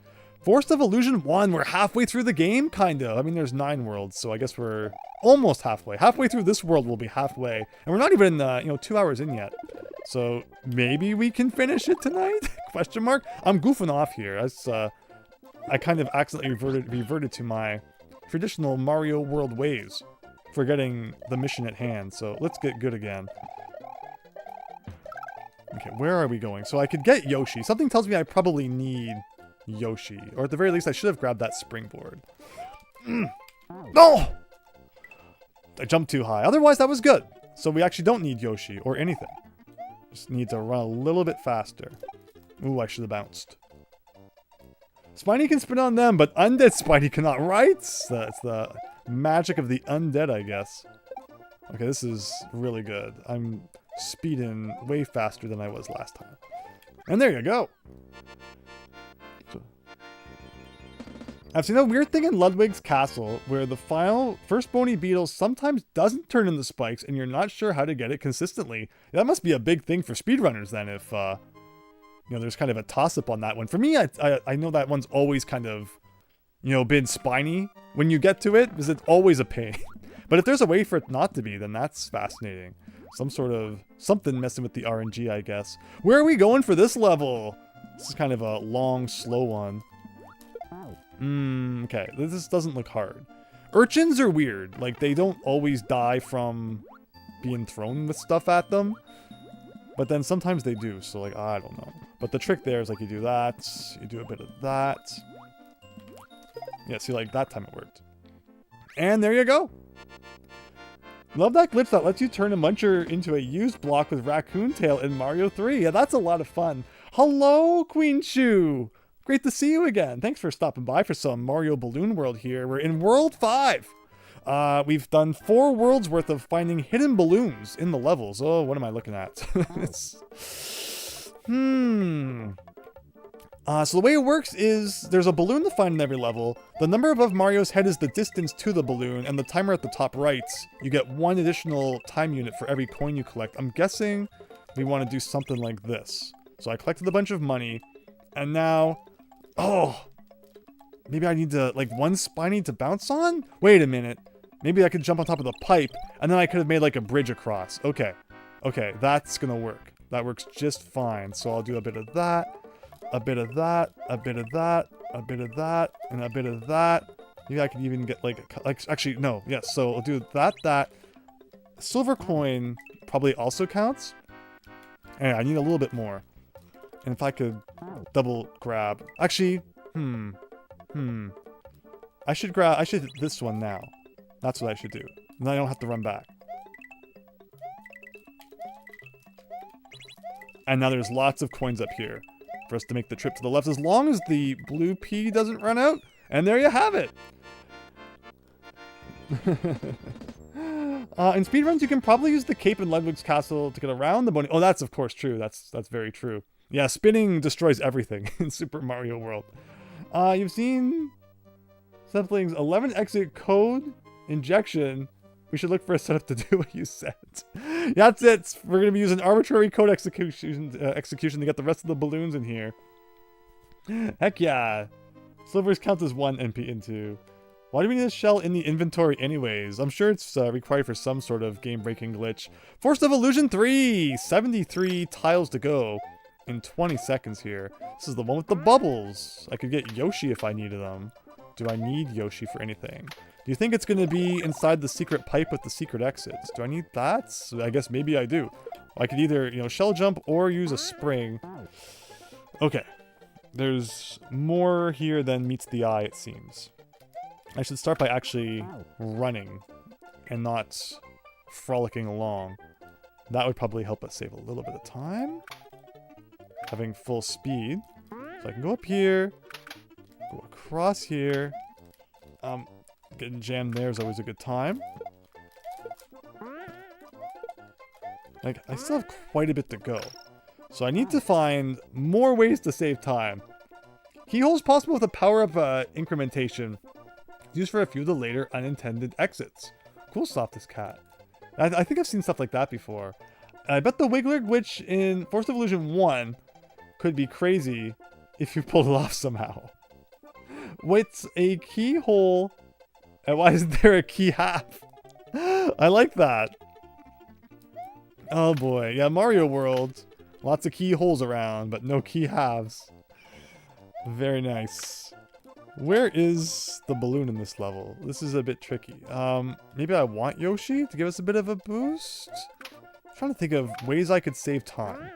Force of Illusion 1, we're halfway through the game, kind of. I mean, there's 9 worlds, so I guess we're almost halfway. Halfway through this world, we'll be halfway. And we're not even, 2 hours in yet. So maybe we can finish it tonight? Question mark? I'm goofing off here. As, I kind of accidentally reverted to my traditional Mario World ways, forgetting the mission at hand. So let's get good again. Okay, where are we going? So I could get Yoshi. Something tells me I probably need Yoshi. Or at the very least, I should have grabbed that springboard. No! I jumped too high. Otherwise, that was good. So we actually don't need Yoshi or anything. Just need to run a little bit faster. Ooh, I should have bounced. Spiny can spin on them, but undead Spiny cannot, right? That's the magic of the undead, I guess. Okay, this is really good. I'm speeding way faster than I was last time. And there you go. I've seen a weird thing in Ludwig's Castle where the first bony beetle sometimes doesn't turn into spikes and you're not sure how to get it consistently. That must be a big thing for speedrunners then if, there's kind of a toss-up on that one. For me, I know that one's always kind of, been spiny when you get to it because it's always a pain. But if there's a way for it not to be, then that's fascinating. Something messing with the RNG, I guess. Where are we going for this level? This is kind of a long, slow one. Okay, this doesn't look hard. Urchins are weird. Like, they don't always die from being thrown with stuff at them. But then sometimes they do, so, like, I don't know. But the trick there is, like, you do that, you do a bit of that. Yeah, see, like, that time it worked. And there you go! Love that glitch that lets you turn a muncher into a used block with Raccoon Tail in Mario 3. Yeah, that's a lot of fun. Hello, Queen Shu! Great to see you again. Thanks for stopping by for some Mario Balloon World here. We're in World 5. We've done 4 worlds worth of finding hidden balloons in the levels. Oh, what am I looking at? So the way it works is there's a balloon to find in every level. The number above Mario's head is the distance to the balloon, and the timer at the top right, you get 1 additional time unit for every coin you collect. I'm guessing we want to do something like this. So I collected a bunch of money, and now... Oh! Maybe I need to, like, 1 spiny to bounce on? Wait a minute. Maybe I could jump on top of the pipe, and then I could have made, like, a bridge across. Okay. Okay, that's gonna work. That works just fine. So I'll do a bit of that, a bit of that, a bit of that, a bit of that, and a bit of that. Maybe I could even get, like actually, no. Yes, so I'll do that. Silver coin probably also counts. And I need a little bit more. And if I could double grab... Actually, I should hit this one now. That's what I should do. And then I don't have to run back. And now there's lots of coins up here for us to make the trip to the left, as long as the blue pea doesn't run out. And there you have it! In speedruns, you can probably use the cape in Ludwig's Castle to get around the bony... Oh, that's of course true. That's very true. Yeah, spinning destroys everything in Super Mario World. You've seen Something's 11 exit code injection. We should look for a setup to do what you said. That's it. We're going to be using arbitrary code execution to get the rest of the balloons in here. Heck yeah. Slivers count as 1 NP into. Why do we need a shell in the inventory anyways? I'm sure it's required for some sort of game-breaking glitch. Force of Illusion 3! 73 tiles to go in 20 seconds here. This is the one with the bubbles. I could get Yoshi if I needed them. Do I need Yoshi for anything? Do you think it's going to be inside the secret pipe with the secret exits? Do I need that? I guess maybe I do. I could either, you know, shell jump or use a spring. Okay. There's more here than meets the eye, it seems. I should start by actually running and not frolicking along. That would probably help us save a little bit of time. Having full speed. So I can go up here, go across here. Getting jammed there is always a good time. Like, I still have quite a bit to go. So I need to find more ways to save time. Keyholes possible with the power-up incrementation. Used for a few of the later unintended exits. Cool Softest Cat. I think I've seen stuff like that before. I bet the Wiggler glitch in Force of Illusion 1 could be crazy if you pulled it off somehow. What's a keyhole? And why isn't there a key half? I like that. Oh boy. Yeah, Mario World. Lots of keyholes around, but no key halves. Very nice. Where is the balloon in this level? This is a bit tricky. Maybe I want Yoshi to give us a bit of a boost? I'm trying to think of ways I could save time.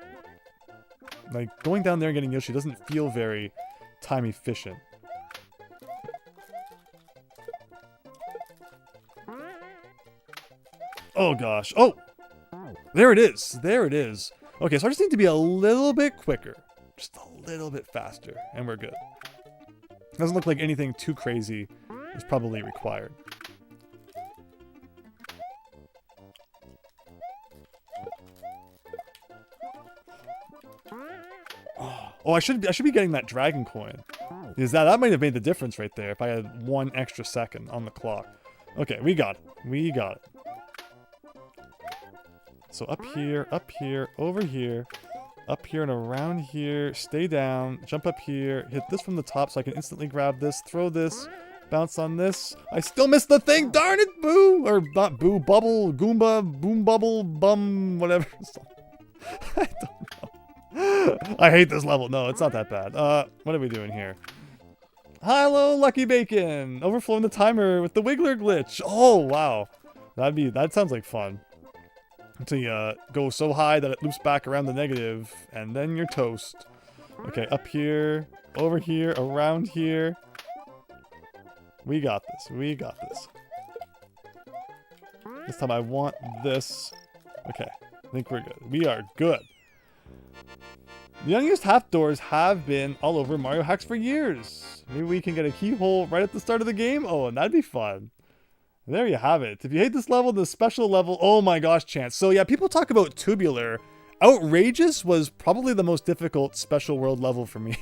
Like, going down there and getting Yoshi doesn't feel very time efficient. Oh gosh. Oh! There it is. There it is. Okay, so I just need to be a little bit quicker. Just a little bit faster. And we're good. Doesn't look like anything too crazy is probably required. Oh, I should be getting that dragon coin. Because that might have made the difference right there if I had 1 extra second on the clock. Okay, we got it. We got it. So up here, over here, up here and around here, stay down, jump up here, hit this from the top so I can instantly grab this, throw this, bounce on this. I still missed the thing, darn it, boo! Or not boo, bubble, goomba, boom bubble, bum, whatever. I don't know. I hate this level. No, it's not that bad. What are we doing here? Hello, Lucky Bacon! Overflowing the timer with the Wiggler glitch. Oh, wow. That sounds like fun. Until you go so high that it loops back around the negative, and then you're toast. Okay, up here, over here, around here. We got this. We got this. This time I want this. Okay, I think we're good. We are good. The unused half doors have been all over Mario hacks for years. Maybe we can get a keyhole right at the start of the game? Oh, and that'd be fun. There you have it. If you hate this level, the special level, oh my gosh, Chance. So yeah, people talk about Tubular. Outrageous was probably the most difficult special world level for me.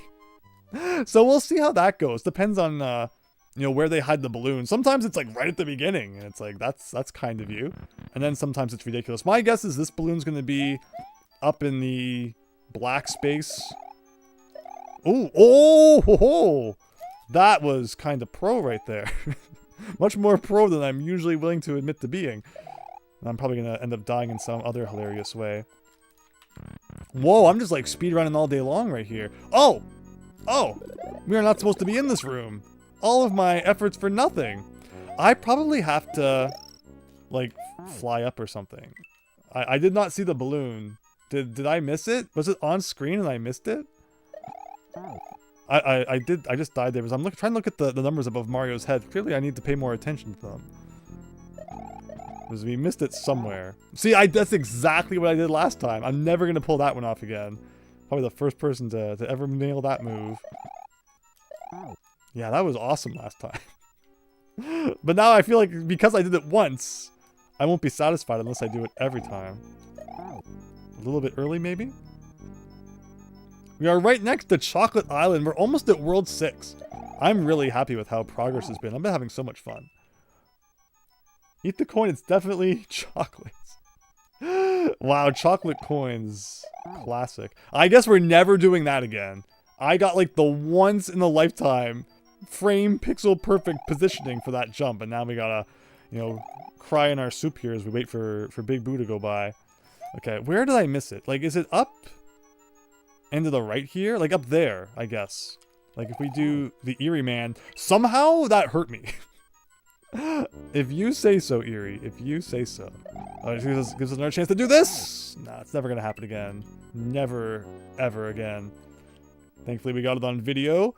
So we'll see how that goes. Depends on, you know, where they hide the balloon. Sometimes it's like right at the beginning, and it's like, that's kind of you. And then sometimes it's ridiculous. My guess is this balloon's going to be up in the black space. Ooh, oh, ho, ho. That was kind of pro right there. Much more pro than I'm usually willing to admit to being. And I'm probably going to end up dying in some other hilarious way. Whoa, I'm just like speedrunning all day long right here. Oh! Oh! We are not supposed to be in this room. All of my efforts for nothing. I probably have to, like, fly up or something. I did not see the balloon. Did I miss it? Was it on screen and I missed it? I just died there because I'm trying to look at the numbers above Mario's head. Clearly I need to pay more attention to them. Because we missed it somewhere. See, that's exactly what I did last time. I'm never going to pull that one off again. Probably the first person to ever nail that move. Yeah, that was awesome last time. But now I feel like because I did it once, I won't be satisfied unless I do it every time. A little bit early, maybe? We are right next to Chocolate Island. We're almost at World 6. I'm really happy with how progress has been. I've been having so much fun. Eat the coin. It's definitely chocolates. Wow, chocolate coins. Classic. I guess we're never doing that again. I got like the once in a lifetime frame pixel perfect positioning for that jump. And now we gotta, you know, cry in our soup here as we wait for Big Boo to go by. Okay, where did I miss it? Like, is it up? And to the right here? Like up there, I guess. Like if we do the Eerie Man, somehow that hurt me. If you say so, Eerie. If you say so. Gives us another chance to do this. Nah, it's never gonna happen again. Never, ever again. Thankfully, we got it on video.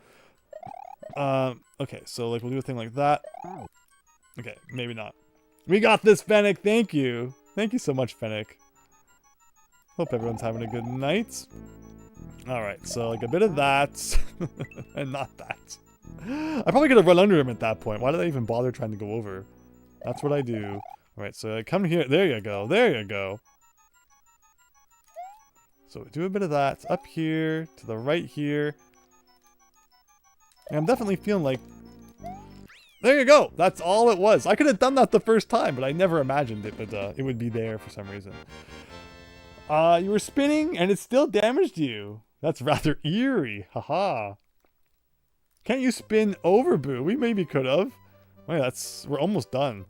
Okay, so like we'll do a thing like that. Okay, maybe not. We got this, Fennec. Thank you. Thank you so much, Fennec. Hope everyone's having a good night. Alright, so like a bit of that. And not that. I probably could have run under him at that point. Why did I even bother trying to go over? That's what I do. Alright, so I come here. There you go. There you go. So we do a bit of that. Up here. To the right here. And I'm definitely feeling like... There you go! That's all it was. I could have done that the first time, but I never imagined it. But it would be there for some reason. You were spinning, and it still damaged you. That's rather eerie. Haha. Can't you spin over, Boo? We maybe could have. Wait, we're almost done.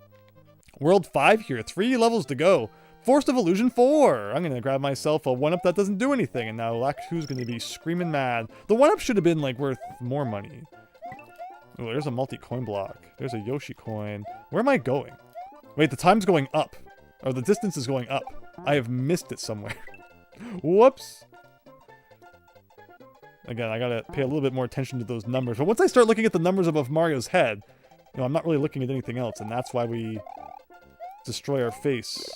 World 5 here. 3 levels to go. Forced of Illusion 4. I'm going to grab myself a 1-up that doesn't do anything. And now Lakitu's going to be screaming mad. The 1-up should have been, like, worth more money. Oh, there's a multi-coin block. There's a Yoshi coin. Where am I going? Wait, the time's going up. Or the distance is going up. I have missed it somewhere. Whoops. Again, I gotta pay a little bit more attention to those numbers. But once I start looking at the numbers above Mario's head, you know, I'm not really looking at anything else. And that's why we destroy our face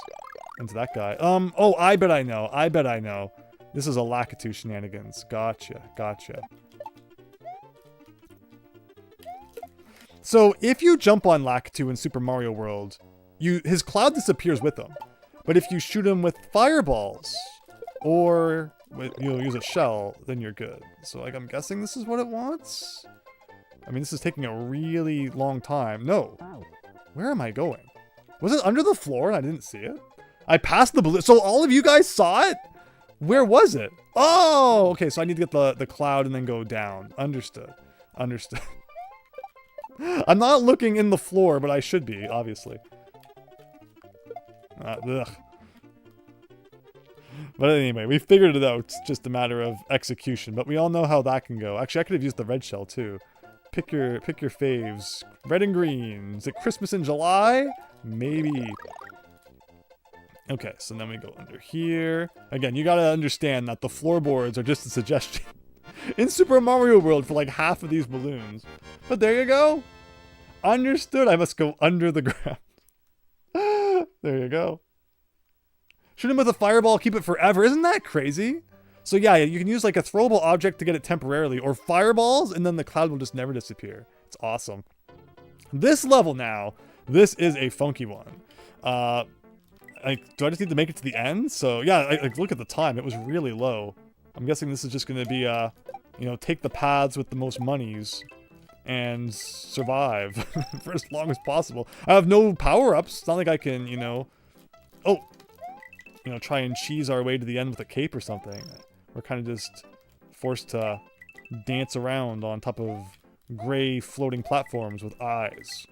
into that guy. Oh, I bet I know. I bet I know. This is a Lakitu shenanigans. Gotcha. Gotcha. So, if you jump on Lakitu in Super Mario World, his cloud disappears with him. But if you shoot him with fireballs, or use a shell, then you're good. So, like, I'm guessing this is what it wants? I mean, this is taking a really long time. No. Where am I going? Was it under the floor and I didn't see it? I passed the balloon. So all of you guys saw it? Where was it? Oh, okay. So I need to get the cloud and then go down. Understood. Understood. I'm not looking in the floor, but I should be, obviously. Ugh. But anyway, we figured it out. It's just a matter of execution. But we all know how that can go. Actually, I could have used the red shell too. Pick your faves. Red and green. Is it Christmas in July? Maybe. Okay, so then we go under here. Again, you gotta understand that the floorboards are just a suggestion. In Super Mario World for like half of these balloons. But there you go. Understood. I must go under the ground. There you go. Shoot him with a fireball, keep it forever. Isn't that crazy? So yeah, you can use like a throwable object to get it temporarily, or fireballs, and then the cloud will just never disappear. It's awesome. This level now, this is a funky one. Do I just need to make it to the end? So yeah, look at the time. It was really low. I'm guessing this is just going to be, you know, take the paths with the most monies and survive for as long as possible. I have no power-ups. It's not like I can, you know... Oh! You know, try and cheese our way to the end with a cape or something. We're kind of just forced to dance around on top of gray floating platforms with eyes.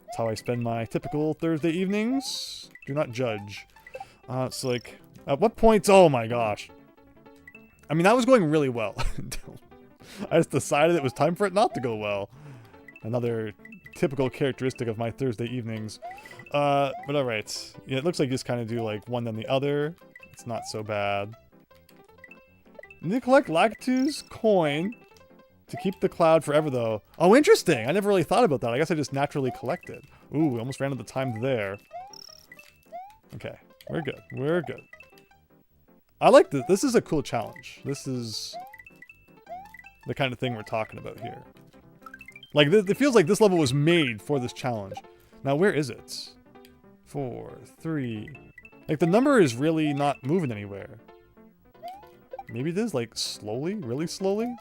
That's how I spend my typical Thursday evenings. Do not judge. It's like... At what point... Oh my gosh. I mean, that was going really well. Until I just decided it was time for it not to go well. Another typical characteristic of my Thursday evenings. But alright. Yeah, it looks like you just kind of do like one then the other. It's not so bad. You need to collect Lakitu's coin to keep the cloud forever though. Oh, interesting! I never really thought about that. I guess I just naturally collected. Ooh, we almost ran out of time there. Okay, we're good. We're good. I like this. This is a cool challenge. This is the kind of thing we're talking about here. Like, it feels like this level was made for this challenge. Now, where is it? 4, 3... Like, the number is really not moving anywhere. Maybe it is, like, slowly? Really slowly?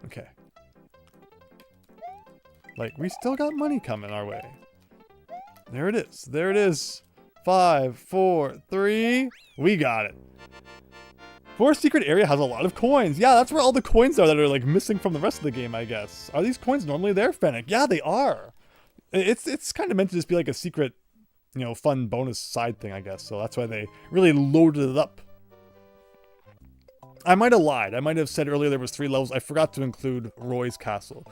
Okay. Like, we still got money coming our way. There it is. There it is. 5, 4, 3. We got it. Forest Secret Area has a lot of coins. Yeah, that's where all the coins are that are like missing from the rest of the game, I guess. Are these coins normally there, Fennec? Yeah, they are. It's kind of meant to just be like a secret, you know, fun bonus side thing, I guess. So that's why they really loaded it up I might have lied. I might have said earlier there was 3 levels. I forgot to include Roy's castle.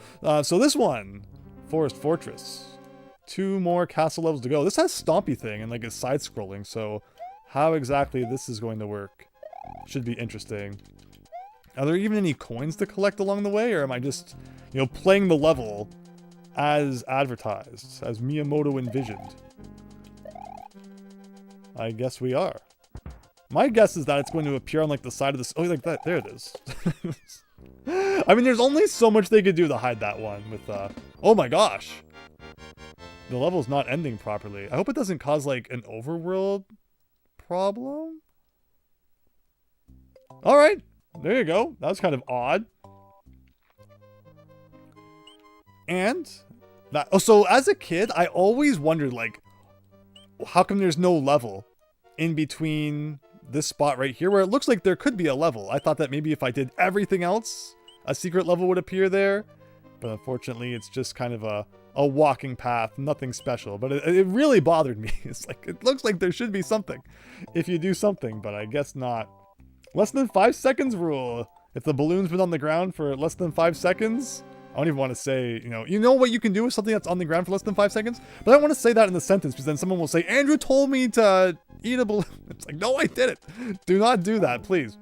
So this one, Forest Fortress. 2 more castle levels to go. This has Stompy thing and like it's side-scrolling, so how exactly this is going to work should be interesting. Are there even any coins to collect along the way, or am I just, you know, playing the level as advertised, as Miyamoto envisioned? I guess we are. My guess is that it's going to appear on like the side of this. Oh, like that. There it is. I mean, there's only so much they could do to hide that one with, oh my gosh. The level's not ending properly. I hope it doesn't cause like an overworld problem. All right. There you go. That was kind of odd. And that, oh, so as a kid, I always wondered like, how come there's no level in between this spot right here where it looks like there could be a level? I thought that maybe if I did everything else, a secret level would appear there. But unfortunately, it's just kind of a walking path, nothing special. But it really bothered me. It's like, it looks like there should be something if you do something, but I guess not. Less than 5 seconds rule. If the balloon's been on the ground for less than 5 seconds, I don't even want to say, you know what you can do with something that's on the ground for less than 5 seconds? But I don't want to say that in the sentence because then someone will say, Andrew told me to eat a balloon. It's like, no, I didn't. Do not do that, please.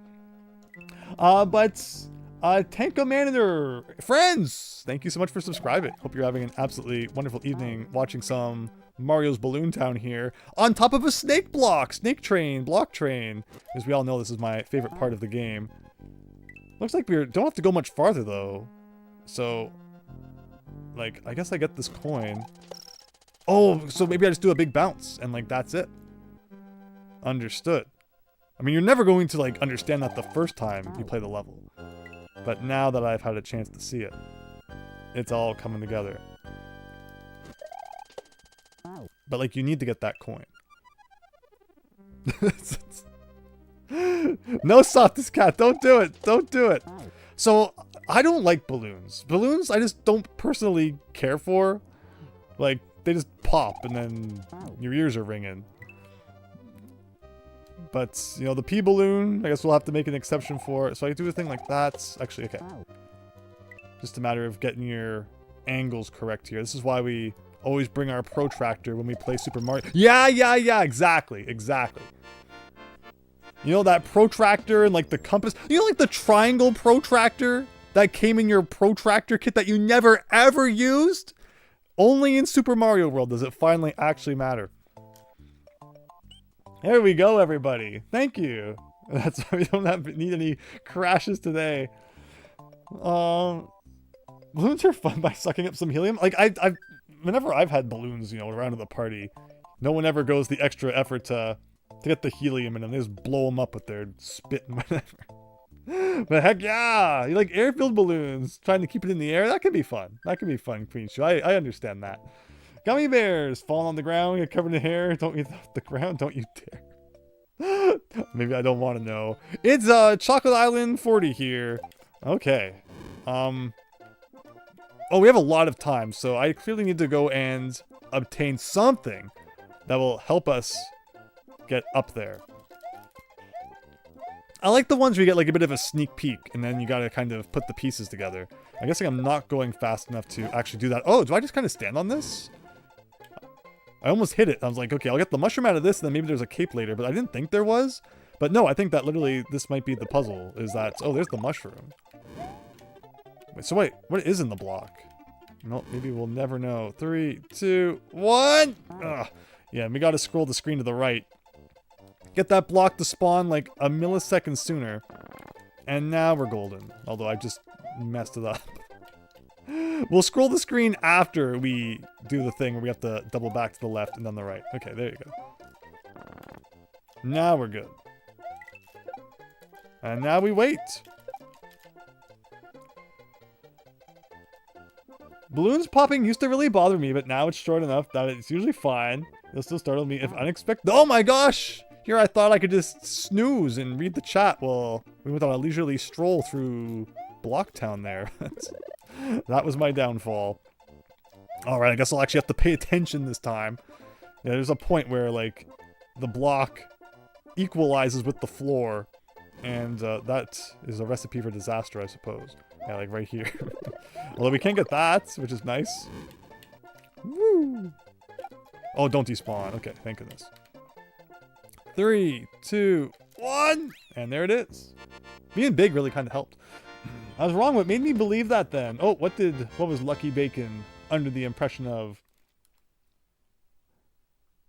Tealgamemaster, friends, thank you so much for subscribing. Hope you're having an absolutely wonderful evening watching some Mario's Balloon Town here on top of a snake block, block train. As we all know, this is my favorite part of the game. Looks like we don't have to go much farther though. So, like, I guess I get this coin. Oh, so maybe I just do a big bounce and like that's it. Understood. I mean, you're never going to like understand that the first time you play the level. But now that I've had a chance to see it, it's all coming together. But like, you need to get that coin. No, softest cat, don't do it. Don't do it. So I don't like balloons. Balloons, I just don't personally care for. Like, they just pop and then your ears are ringing. But, you know, the pea balloon, I guess we'll have to make an exception for. So I do a thing like that. Actually, okay. Just a matter of getting your angles correct here. This is why we always bring our protractor when we play Super Mario. Yeah, exactly. You know, that protractor and like the compass. You know, like the triangle protractor that came in your protractor kit that you never ever used? Only in Super Mario World does it finally actually matter. There we go, everybody. Thank you. That's why we don't need any crashes today. Balloons are fun by sucking up some helium. Like whenever I've had balloons, you know, around at the party, no one ever goes the extra effort to get the helium in them. They just blow them up with their spit and whatever. But heck yeah, you like air-filled balloons, trying to keep it in the air. That can be fun. That can be fun, Queen Shoe. I understand that. Gummy bears falling on the ground, get covered in hair. Don't eat off the ground. Don't you dare. Maybe I don't want to know. It's Chocolate Island 40 here. Okay. Oh, we have a lot of time, so I clearly need to go and obtain something that will help us get up there. I like the ones where you get like a bit of a sneak peek, and then you gotta kind of put the pieces together. I guess I'm not going fast enough to actually do that. Oh, do I just kind of stand on this? I almost hit it. I was like, okay, I'll get the mushroom out of this, and then maybe there's a cape later, but I didn't think there was. But no, I think that literally this might be the puzzle, is that, oh, there's the mushroom. Wait, so wait, what is in the block? No, maybe we'll never know. 3, 2, 1! Ugh. Yeah, we gotta scroll the screen to the right. Get that block to spawn like a millisecond sooner. And now we're golden. Although I just messed it up. We'll scroll the screen after we do the thing where we have to double back to the left and then the right. Okay, there you go. Now we're good. And now we wait. Balloons popping used to really bother me, but now it's short enough that it's usually fine. It'll still startle me if unexpected. Oh my gosh! Here I thought I could just snooze and read the chat while we went on a leisurely stroll through Blocktown there. That was my downfall. Alright, I guess I'll actually have to pay attention this time. Yeah, there's a point where, like, the block equalizes with the floor. And that is a recipe for disaster, I suppose. Yeah, like right here. Although we can't get that, which is nice. Woo! Oh, don't despawn. Okay, thank goodness. 3, 2, 1! And there it is. Being big really kind of helped. I was wrong. What made me believe that then? Oh, what was Lucky Bacon under the impression of?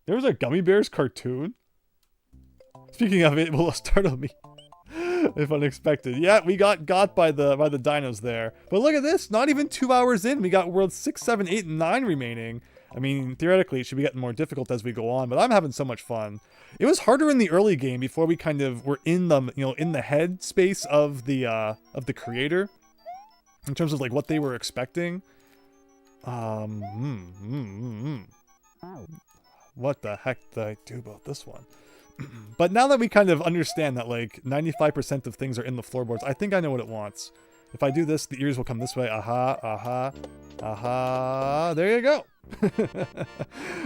There was a Gummy Bears cartoon? Speaking of it, will startle me. If unexpected. Yeah, we got by the dinos there. But look at this, not even 2 hours in, we got worlds 6, 7, 8, and 9 remaining. I mean, theoretically, it should be getting more difficult as we go on, but I'm having so much fun. It was harder in the early game before we kind of were in the, in the head space of the creator, in terms of like what they were expecting. What the heck did I do about this one? But now that we kind of understand that like 95% of things are in the floorboards, I think I know what it wants. If I do this, the ears will come this way. Aha, aha, aha. There you go.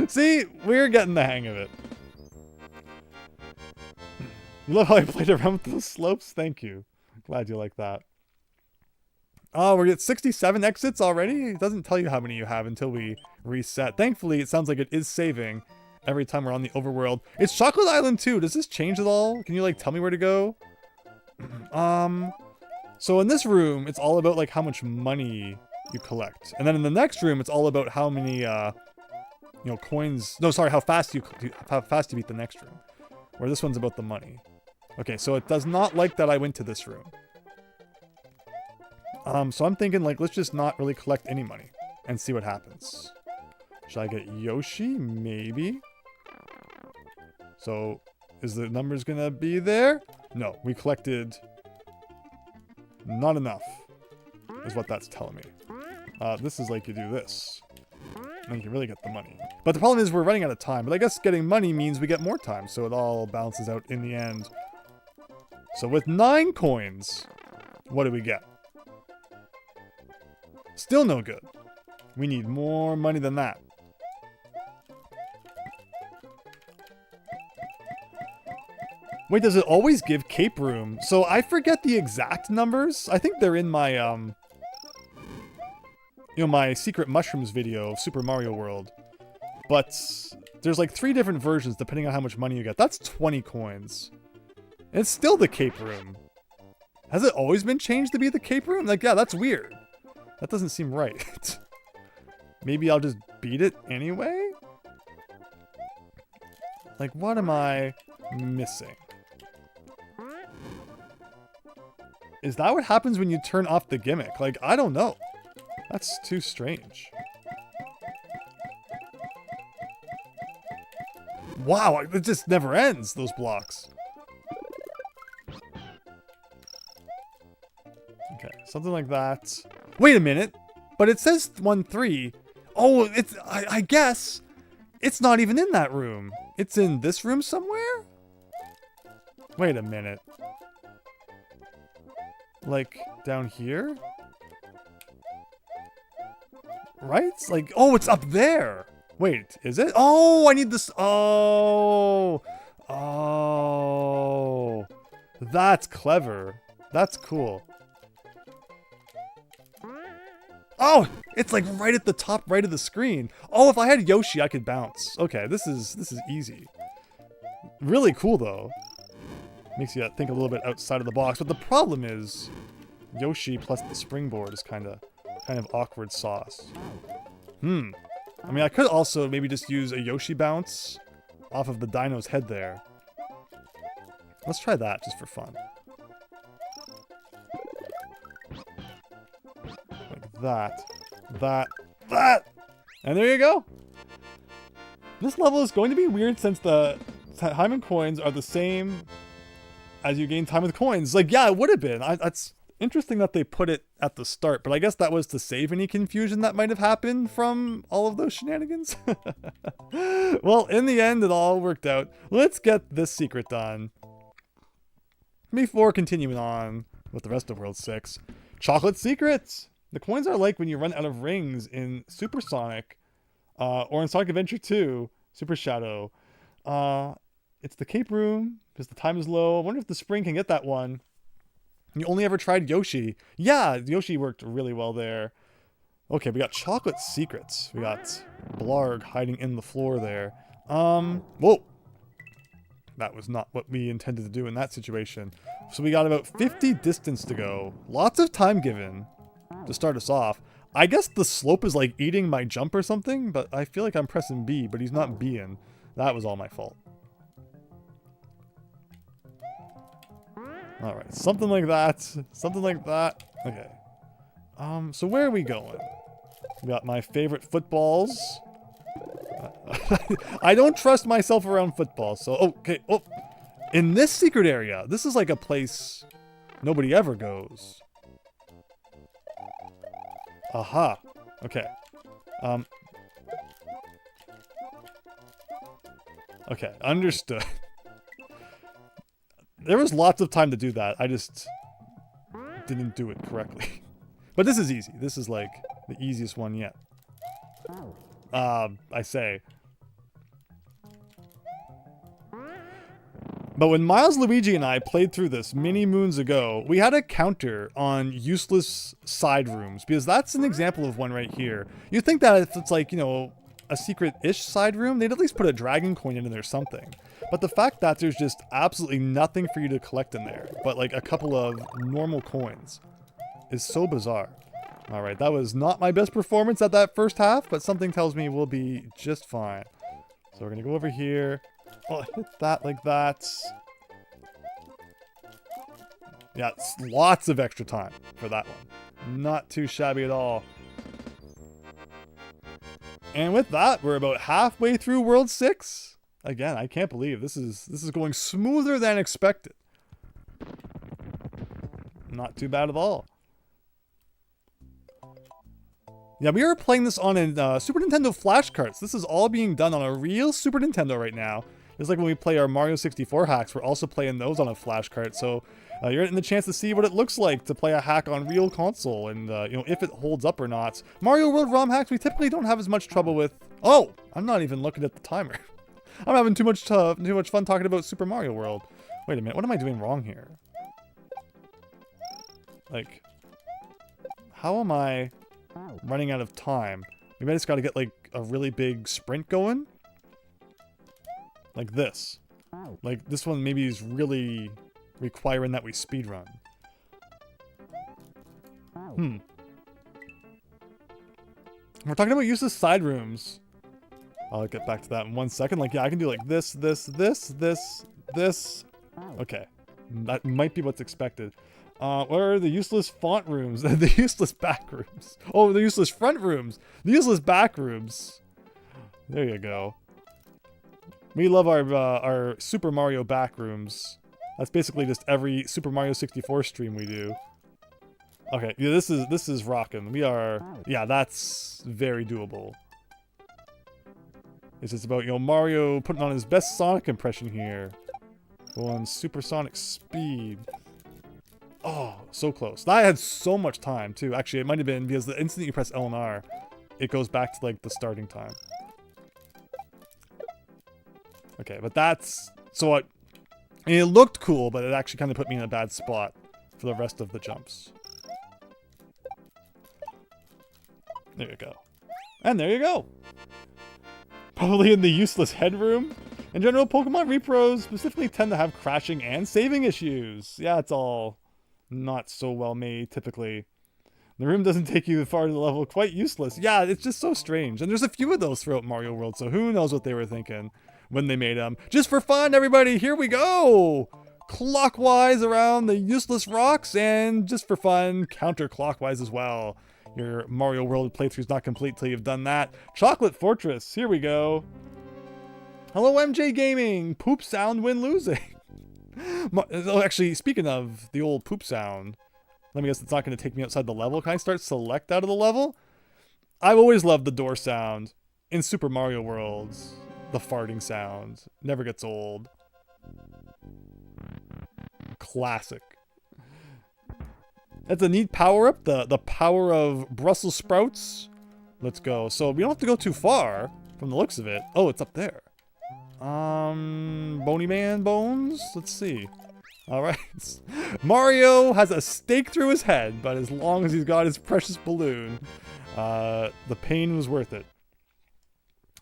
See, we're getting the hang of it. You love how I played around with those slopes? Thank you. Glad you like that. Oh, we're at 67 exits already? It doesn't tell you how many you have until we reset. Thankfully, it sounds like it is saving every time we're on the overworld. It's Chocolate Island too. Does this change at all? Can you like tell me where to go? So in this room, it's all about like how much money you collect. And then in the next room, it's all about how many coins. No, sorry, how fast you beat the next room. Where this one's about the money. Okay, so it does not like that I went to this room. So I'm thinking like let's just not really collect any money and see what happens. Should I get Yoshi? Maybe. So, is the numbers gonna be there? No, we collected not enough, is what that's telling me. This is like you do this, and you can really get the money. But the problem is we're running out of time, but I guess getting money means we get more time, so it all balances out in the end. So with 9 coins, what do we get? Still no good. We need more money than that. Wait, does it always give cape room? So I forget the exact numbers. I think they're in my, my secret mushrooms video of Super Mario World. But there's like 3 different versions depending on how much money you get. That's 20 coins. And it's still the cape room. Has it always been changed to be the cape room? Like, yeah, that's weird. That doesn't seem right. Maybe I'll just beat it anyway? Like, what am I missing? Is that what happens when you turn off the gimmick? Like, I don't know. That's too strange. Wow, it just never ends, those blocks. Okay, something like that. Wait a minute. But it says 1-3. Oh, it's, I guess it's not even in that room. It's in this room somewhere? Wait a minute. Like, down here? Right? Like, oh, it's up there. Wait, is it? Oh, I need this. Oh. Oh. That's clever. That's cool. Oh, it's like right at the top right of the screen. Oh, if I had Yoshi, I could bounce. Okay, this is easy. Really cool, though. Makes you think a little bit outside of the box. But the problem is, Yoshi plus the springboard is kind of awkward sauce. I mean, I could also maybe just use a Yoshi bounce off of the dino's head there. Let's try that just for fun. Like that. And there you go. This level is going to be weird since the time and coins are the same as you gain time with coins. Like, yeah, it would have been. That's interesting that they put it at the start, but I guess that was to save any confusion that might have happened from all of those shenanigans. Well, in the end, it all worked out. Let's get this secret done before continuing on with the rest of World 6. Chocolate secrets! The coins are like when you run out of rings in Super Sonic, or in Sonic Adventure 2, Super Shadow. It's the cape room because the time is low. I wonder if the spring can get that one. You only ever tried Yoshi. Yeah, Yoshi worked really well there. Okay, we got chocolate secrets. We got Blarg hiding in the floor there. Whoa. That was not what we intended to do in that situation. So we got about 50 distance to go. Lots of time given to start us off. I guess the slope is like eating my jump or something, but I feel like I'm pressing B, but he's not B'ing. That was all my fault. Alright, something like that. Something like that. Okay. So where are we going? We got my favorite footballs. I don't trust myself around football, so... Okay, oh! In this secret area, this is like a place nobody ever goes. Aha. Okay. Okay, understood. There was lots of time to do that. I just didn't do it correctly. But this is easy. This is like the easiest one yet. I say. But when Miles, Luigi, and I played through this many moons ago, we had a counter on useless side rooms, because that's an example of one right here. You'd think that if it's like, you know, a secret-ish side room, they'd at least put a dragon coin in there or something. But the fact that there's just absolutely nothing for you to collect in there, but like a couple of normal coins, is so bizarre. Alright, that was not my best performance at that first half, but something tells me we'll be just fine. So we're gonna go over here. Oh, hit that like that. Yeah, it's lots of extra time for that one. Not too shabby at all. And with that, we're about halfway through World 6. Again, I can't believe this is going smoother than expected. Not too bad at all. Yeah, we are playing this on a Super Nintendo flash carts. This is all being done on a real Super Nintendo right now. It's like when we play our Mario 64 hacks, we're also playing those on a flash cart. So you're getting the chance to see what it looks like to play a hack on real console and, you know, if it holds up or not. Mario World ROM hacks, we typically don't have as much trouble with... Oh! I'm not even looking at the timer. I'm having too much fun talking about Super Mario World. Wait a minute, what am I doing wrong here? Like, how am I running out of time? Maybe I just gotta get, like, a really big sprint going? Like this. Like, this one maybe is really requiring that we speedrun. We're talking about useless side rooms. I'll get back to that in 1 second. Like, yeah, I can do like this. Okay. That might be what's expected. Where are the useless font rooms? The useless back rooms. Oh, the useless front rooms. The useless back rooms. There you go. We love our Super Mario back rooms. That's basically just every Super Mario 64 stream we do. Okay, yeah, this is rocking. We are, yeah, that's very doable. It's just about, you know, Mario putting on his best Sonic impression here. Going supersonic speed. Oh, so close. I had so much time too. Actually, it might have been because the instant you press L and R, it goes back to like the starting time. Okay, but that's... So I mean, it looked cool, but it actually kind of put me in a bad spot for the rest of the jumps. There you go. And there you go! Probably in the useless headroom. In general, Pokemon repros specifically tend to have crashing and saving issues. Yeah, it's all not so well made, typically. The room doesn't take you far to the level, quite useless. Yeah, it's just so strange. And there's a few of those throughout Mario World, so who knows what they were thinking when they made them. Just for fun, everybody, here we go! Clockwise around the useless rocks, and just for fun, counterclockwise as well. Your Mario World playthrough's not complete till you've done that. Chocolate Fortress, here we go. Hello, MJ Gaming! Poop sound when losing. Oh, actually, speaking of the old poop sound, let me guess it's not going to take me outside the level. Can I start select out of the level? I've always loved the door sound in Super Mario World. The farting sound. Never gets old. Classic. That's a neat power-up. The power of Brussels sprouts. Let's go. So we don't have to go too far from the looks of it. Oh, it's up there. Bony Man bones? Let's see. Alright. Mario has a stake through his head, but as long as he's got his precious balloon, the pain was worth it.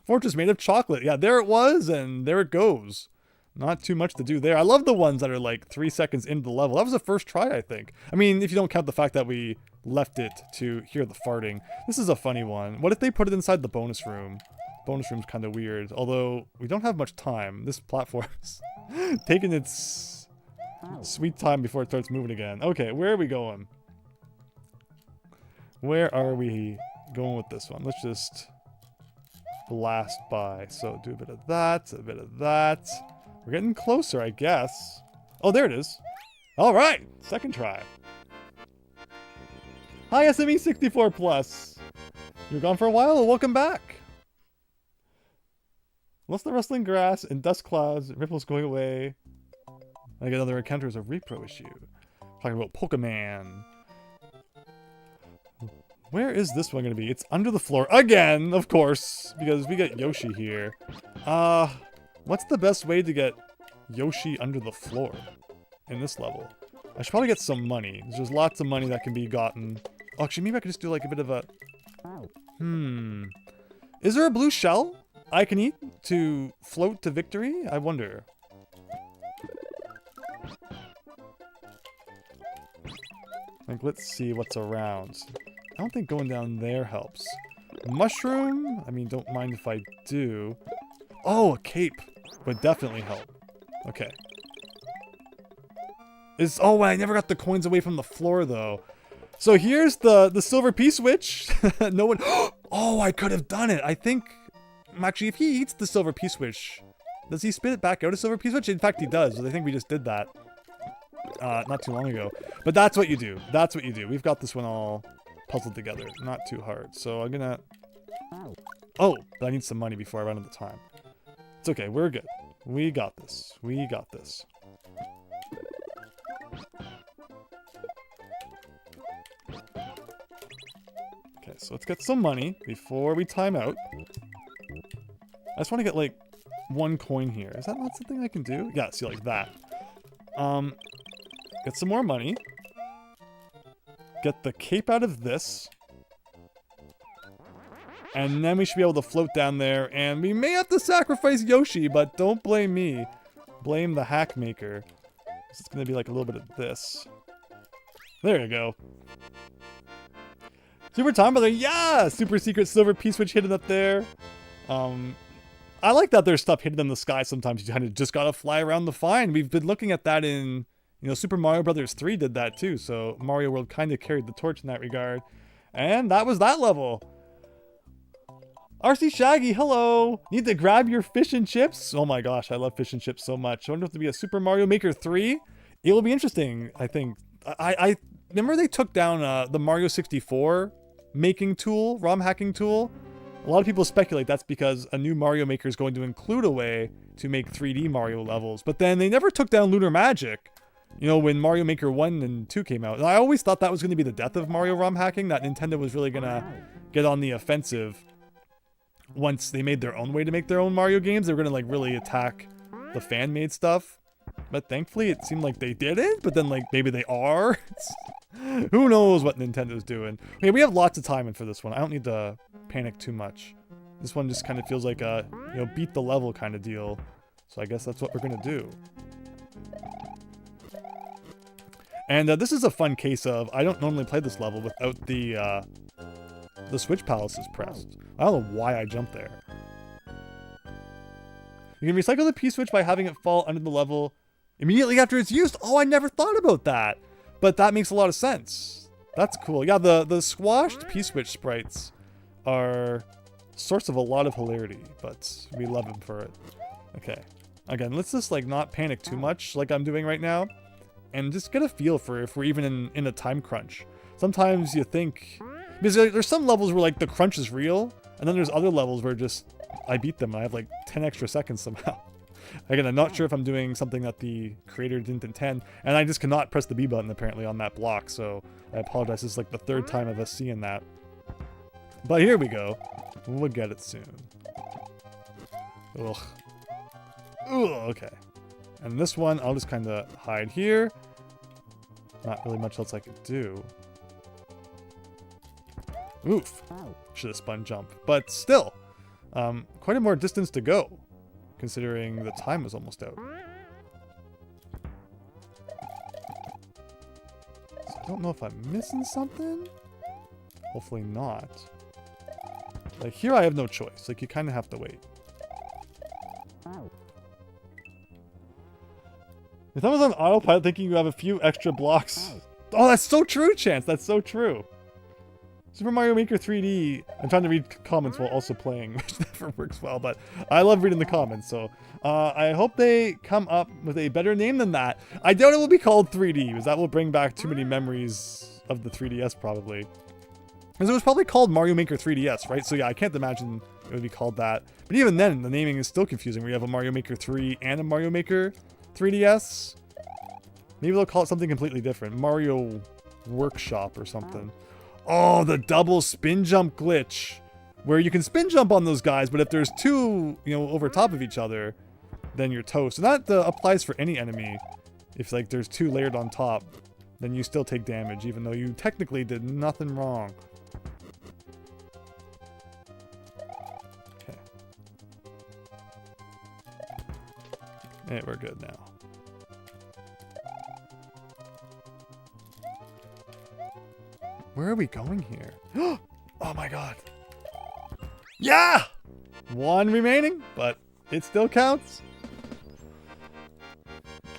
Fortress made of chocolate. Yeah, there it was, and there it goes. Not too much to do there. I love the ones that are like 3 seconds into the level. That was the first try, I think. I mean, if you don't count the fact that we left it to hear the farting. This is a funny one. What if they put it inside the bonus room? Bonus room's kind of weird, although we don't have much time. This platform's taking its sweet time before it starts moving again. Okay, where are we going? Where are we going with this one? Let's just blast by. So do a bit of that, a bit of that. We're getting closer, I guess. Oh, there it is. All right, second try. Hi, SME64 Plus. You're gone for a while. Welcome back. Unless the rustling grass and dust clouds, ripples going away. I get another encounters a repro issue. Talking about Pokemon. Where is this one going to be? It's under the floor again, of course, because we get Yoshi here. What's the best way to get Yoshi under the floor in this level? I should probably get some money. There's lots of money that can be gotten. Oh, actually, maybe I could just do like a bit of a... Is there a blue shell I can eat to float to victory? I wonder. Like, let's see what's around. I don't think going down there helps. Mushroom? I mean, don't mind if I do. Oh, a cape would definitely help. Okay. Oh, I never got the coins away from the floor, though. So here's the silver P-switch. No one... Oh, I could have done it. I think... Actually, if he eats the silver P-switch, does he spit it back out a silver P-switch? In fact, he does. I think we just did that not too long ago. But that's what you do. That's what you do. We've got this one all puzzled together. Not too hard. So I'm gonna... Oh, but I need some money before I run out of time. It's okay. We're good. We got this. We got this. Okay, so let's get some money before we time out. I just want to get, like, 1 coin here. Is that not something I can do? Yeah, see, like that. Get some more money. Get the cape out of this. And then we should be able to float down there. And we may have to sacrifice Yoshi, but don't blame me. Blame the hack maker. It's going to be like a little bit of this. There you go. Super Time Brother, yeah! Super secret silver P-switch hidden up there. I like that there's stuff hidden in the sky sometimes. You kind of just gotta fly around to find. We've been looking at that in, you know, Super Mario Brothers 3 did that too. So Mario World kind of carried the torch in that regard. And that was that level. RC Shaggy, hello! Need to grab your fish and chips? Oh my gosh, I love fish and chips so much. I wonder if there'll be a Super Mario Maker 3? It will be interesting, I think. I remember they took down the Mario 64 making tool, ROM hacking tool. A lot of people speculate that's because a new Mario Maker is going to include a way to make 3D Mario levels. But then they never took down Lunar Magic, you know, when Mario Maker 1 and 2 came out. And I always thought that was going to be the death of Mario ROM hacking, that Nintendo was really going to get on the offensive once they made their own way to make their own Mario games. They were going to, like, really attack the fan-made stuff. But thankfully, it seemed like they didn't. But then, like, maybe they are. Who knows what Nintendo's doing. Okay, we have lots of time in for this one. I don't need to panic too much. This one just kind of feels like a, you know, beat the level kind of deal. So I guess that's what we're going to do. And this is a fun case of, I don't normally play this level without the Switch Palaces pressed. I don't know why I jumped there. You can recycle the P-switch by having it fall under the level immediately after it's used. Oh, I never thought about that. But that makes a lot of sense. That's cool. Yeah, the squashed P-switch sprites are source of a lot of hilarity, but we love them for it. Okay. Again, let's just, like, not panic too much like I'm doing right now, and just get a feel for if we're even in a time crunch. Sometimes you think... Because there's some levels where, like, the crunch is real, and then there's other levels where just I beat them and I have, like, 10 extra seconds somehow. Again, I'm not sure if I'm doing something that the creator didn't intend, and I just cannot press the B button apparently on that block, so I apologize. This is like the 3rd time of us seeing that. But here we go. We'll get it soon. Ugh. Ugh, okay. And this one, I'll just kind of hide here. Not really much else I could do. Oof. Should have spun jump. But still, quite a more distance to go, considering the time was almost out. So I don't know if I'm missing something. Hopefully not. Like, here I have no choice. Like, you kind of have to wait. If I was on autopilot thinking you have a few extra blocks... Oh, that's so true, Chance! That's so true! Super Mario Maker 3D... I'm trying to read comments while also playing, which never works well, but I love reading the comments, so... I hope they come up with a better name than that. I doubt it will be called 3D, because that will bring back too many memories of the 3DS, probably. Because it was probably called Mario Maker 3DS, right? So yeah, I can't imagine it would be called that. But even then, the naming is still confusing, where you have a Mario Maker 3 and a Mario Maker 3DS. Maybe they'll call it something completely different. Mario Workshop or something. Oh, the double spin jump glitch. Where you can spin jump on those guys, but if there's two, you know, over top of each other, then you're toast. And that applies for any enemy. If, like, there's two layered on top, then you still take damage, even though you technically did nothing wrong. Okay. And we're good now. Where are we going here? Oh my god. Yeah! One remaining, but it still counts.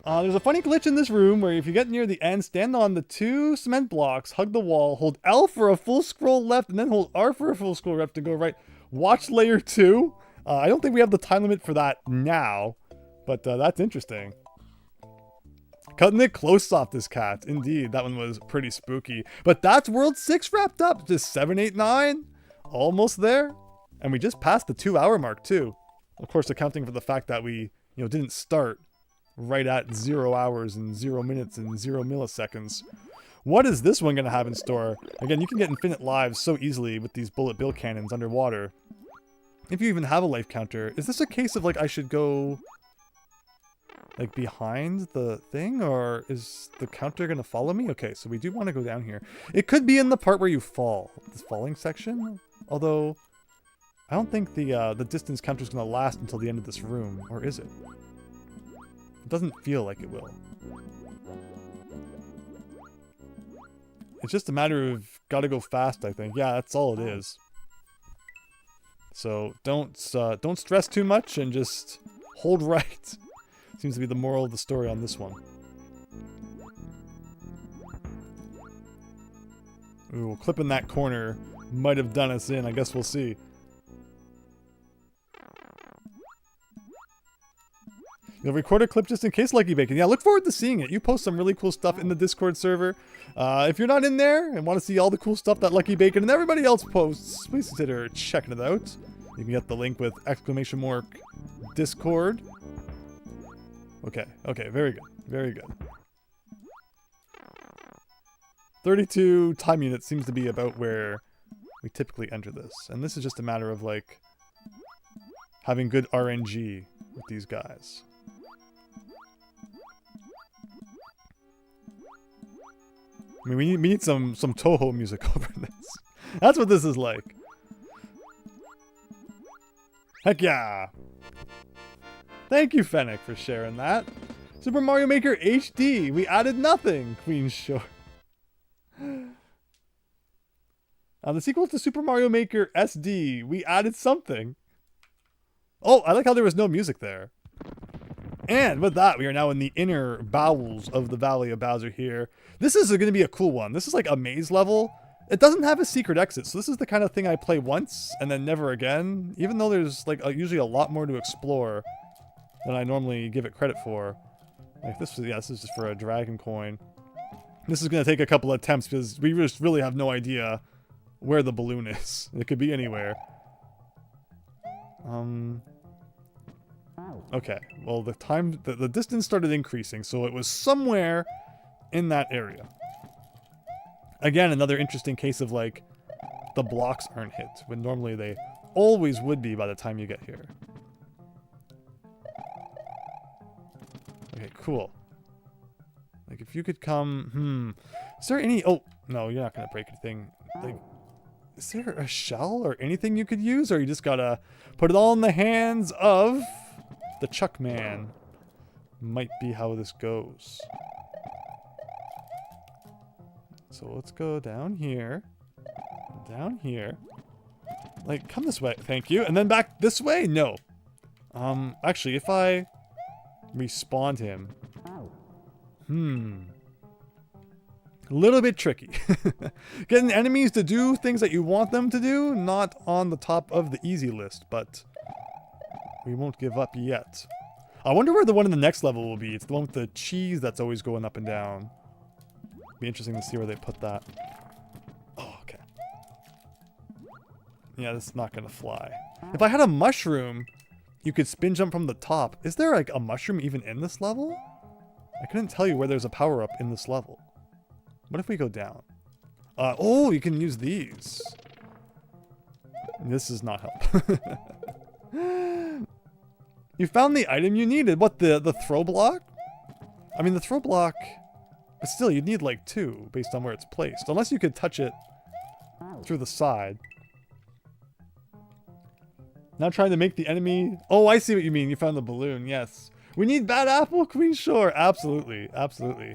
There's a funny glitch in this room where if you get near the end, stand on the 2 cement blocks, hug the wall, hold L for a full scroll left, and then hold R for a full scroll left to go right. Watch layer 2. I don't think we have the time limit for that now, but that's interesting. Cutting it close off this cat. Indeed, that one was pretty spooky. But that's World 6 wrapped up. Just 7, 8, 9. Almost there. And we just passed the 2-hour mark too. Of course, accounting for the fact that we, you know, didn't start right at 0 hours and 0 minutes and 0 milliseconds. What is this one going to have in store? Again, you can get infinite lives so easily with these bullet bill cannons underwater. If you even have a life counter. Is this a case of like I should go... like behind the thing, or is the counter gonna follow me? Okay, so we do want to go down here. It could be in the part where you fall, this falling section. Although, I don't think the distance counter is gonna last until the end of this room, or is it? It doesn't feel like it will. It's just a matter of gotta go fast, I think. Yeah, that's all it is. So don't stress too much and just hold right. Seems to be the moral of the story on this one. Ooh, clipping that corner might have done us in. I guess we'll see. You'll record a clip just in case, Lucky Bacon. Yeah, look forward to seeing it. You post some really cool stuff in the Discord server. If you're not in there and want to see all the cool stuff that Lucky Bacon and everybody else posts, please consider checking it out. You can get the link with !Discord. Okay, okay, very good, very good. 32 time units seems to be about where we typically enter this. And this is just a matter of, like, having good RNG with these guys. I mean, we need some Toho music over this. That's what this is like. Heck yeah! Thank you, Fennec, for sharing that. Super Mario Maker HD. We added nothing, Queen Shore. The sequel to Super Mario Maker SD. We added something. Oh, I like how there was no music there. And with that, we are now in the inner bowels of the Valley of Bowser here. This is going to be a cool one. This is like a maze level. It doesn't have a secret exit, so this is the kind of thing I play once and then never again. Even though there's like usually a lot more to explore than I normally give it credit for. Like this is, yeah, this is just for a dragon coin. This is going to take a couple attempts because we just really have no idea where the balloon is. It could be anywhere. Okay, well the distance started increasing, so it was somewhere in that area. Again, another interesting case of like, the blocks aren't hit, when normally they always would be by the time you get here. Okay, cool. Like, if you could come... Is there any... Oh, no, you're not going to break anything. Like, is there a shell or anything you could use? Or you just gotta put it all in the hands of the Chuck Man? Might be how this goes. So let's go down here. Down here. Like, come this way. Thank you. And then back this way? No. Actually, if I respawned him... A little bit tricky. Getting enemies to do things that you want them to do, not on the top of the easy list, but we won't give up yet. I wonder where the one in the next level will be. It's the one with the cheese that's always going up and down. Be interesting to see where they put that. Oh, okay. Yeah, this is not gonna fly. If I had a mushroom, you could spin jump from the top. Is there like a mushroom even in this level? I couldn't tell you where there's a power-up in this level. What if we go down? Oh, you can use these. This does not help. You found the item you needed. What, the throw block? I mean, the throw block... But still, you'd need like 2 based on where it's placed. Unless you could touch it through the side. Now trying to make the enemy... Oh, I see what you mean. You found the balloon. Yes. We need Bad Apple, Queen Shore. Absolutely. Absolutely.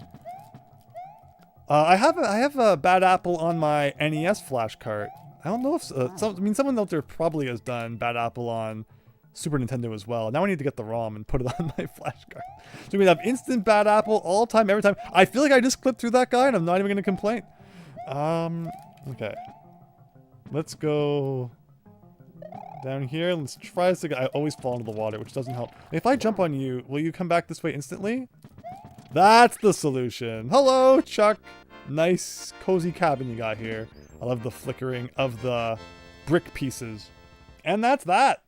I have a Bad Apple on my NES flash cart. I don't know if... someone out there probably has done Bad Apple on Super Nintendo as well. Now I need to get the ROM and put it on my flash cart. So we have instant Bad Apple all time, every time. I feel like I just clipped through that guy and I'm not even going to complain. Okay. Let's go... down here. Let's try this again. I always fall into the water, which doesn't help. If I jump on you, will you come back this way instantly? That's the solution. Hello, Chuck. Nice, cozy cabin you got here. I love the flickering of the brick pieces. And that's that.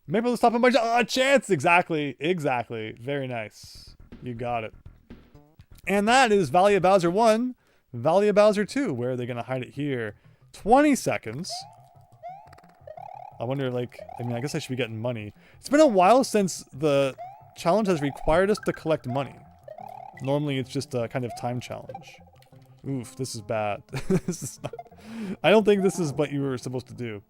Maybe we'll stop on my chance. Exactly. Exactly. Very nice. You got it. And that is Valley of Bowser 1, Valley of Bowser 2. Where are they going to hide it here? 20 seconds. I wonder, like, I mean, I guess I should be getting money. It's been a while since the challenge has required us to collect money. Normally, it's just a kind of time challenge. Oof, this is bad. This is not... I don't think this is what you were supposed to do.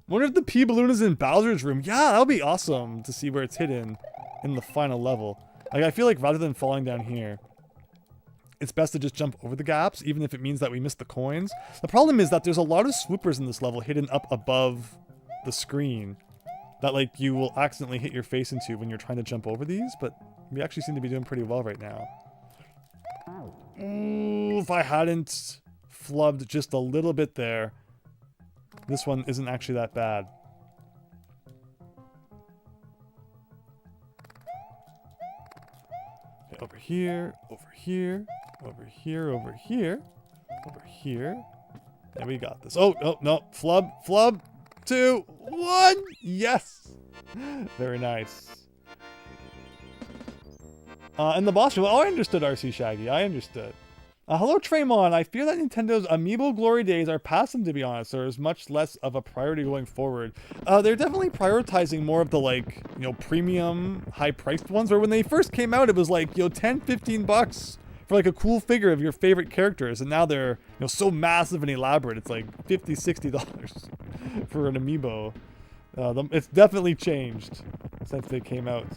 Wonder if the P balloon is in Bowser's room. Yeah, that'll be awesome to see where it's hidden in the final level. Like, I feel like rather than falling down here, it's best to just jump over the gaps, even if it means that we miss the coins. The problem is that there's a lot of swoopers in this level hidden up above the screen that, like, you will accidentally hit your face into when you're trying to jump over these, but we actually seem to be doing pretty well right now. Ooh, if I hadn't flubbed just a little bit there, this one isn't actually that bad. Okay, over here, over here. Over here, over here, over here. And we got this. Oh, oh, no. Flub, flub. 2, 1. Yes. Very nice. And the boss room. Oh, I understood, RC Shaggy. I understood. Hello, Traymon. I fear that Nintendo's Amiibo glory days are past them, to be honest. There is much less of a priority going forward. They're definitely prioritizing more of the, like, you know, premium, high-priced ones. Where when they first came out, it was like, you know, 10, 15 bucks for like a cool figure of your favorite characters. And now they're, you know, so massive and elaborate. It's like $50, $60 for an Amiibo. It's definitely changed since they came out.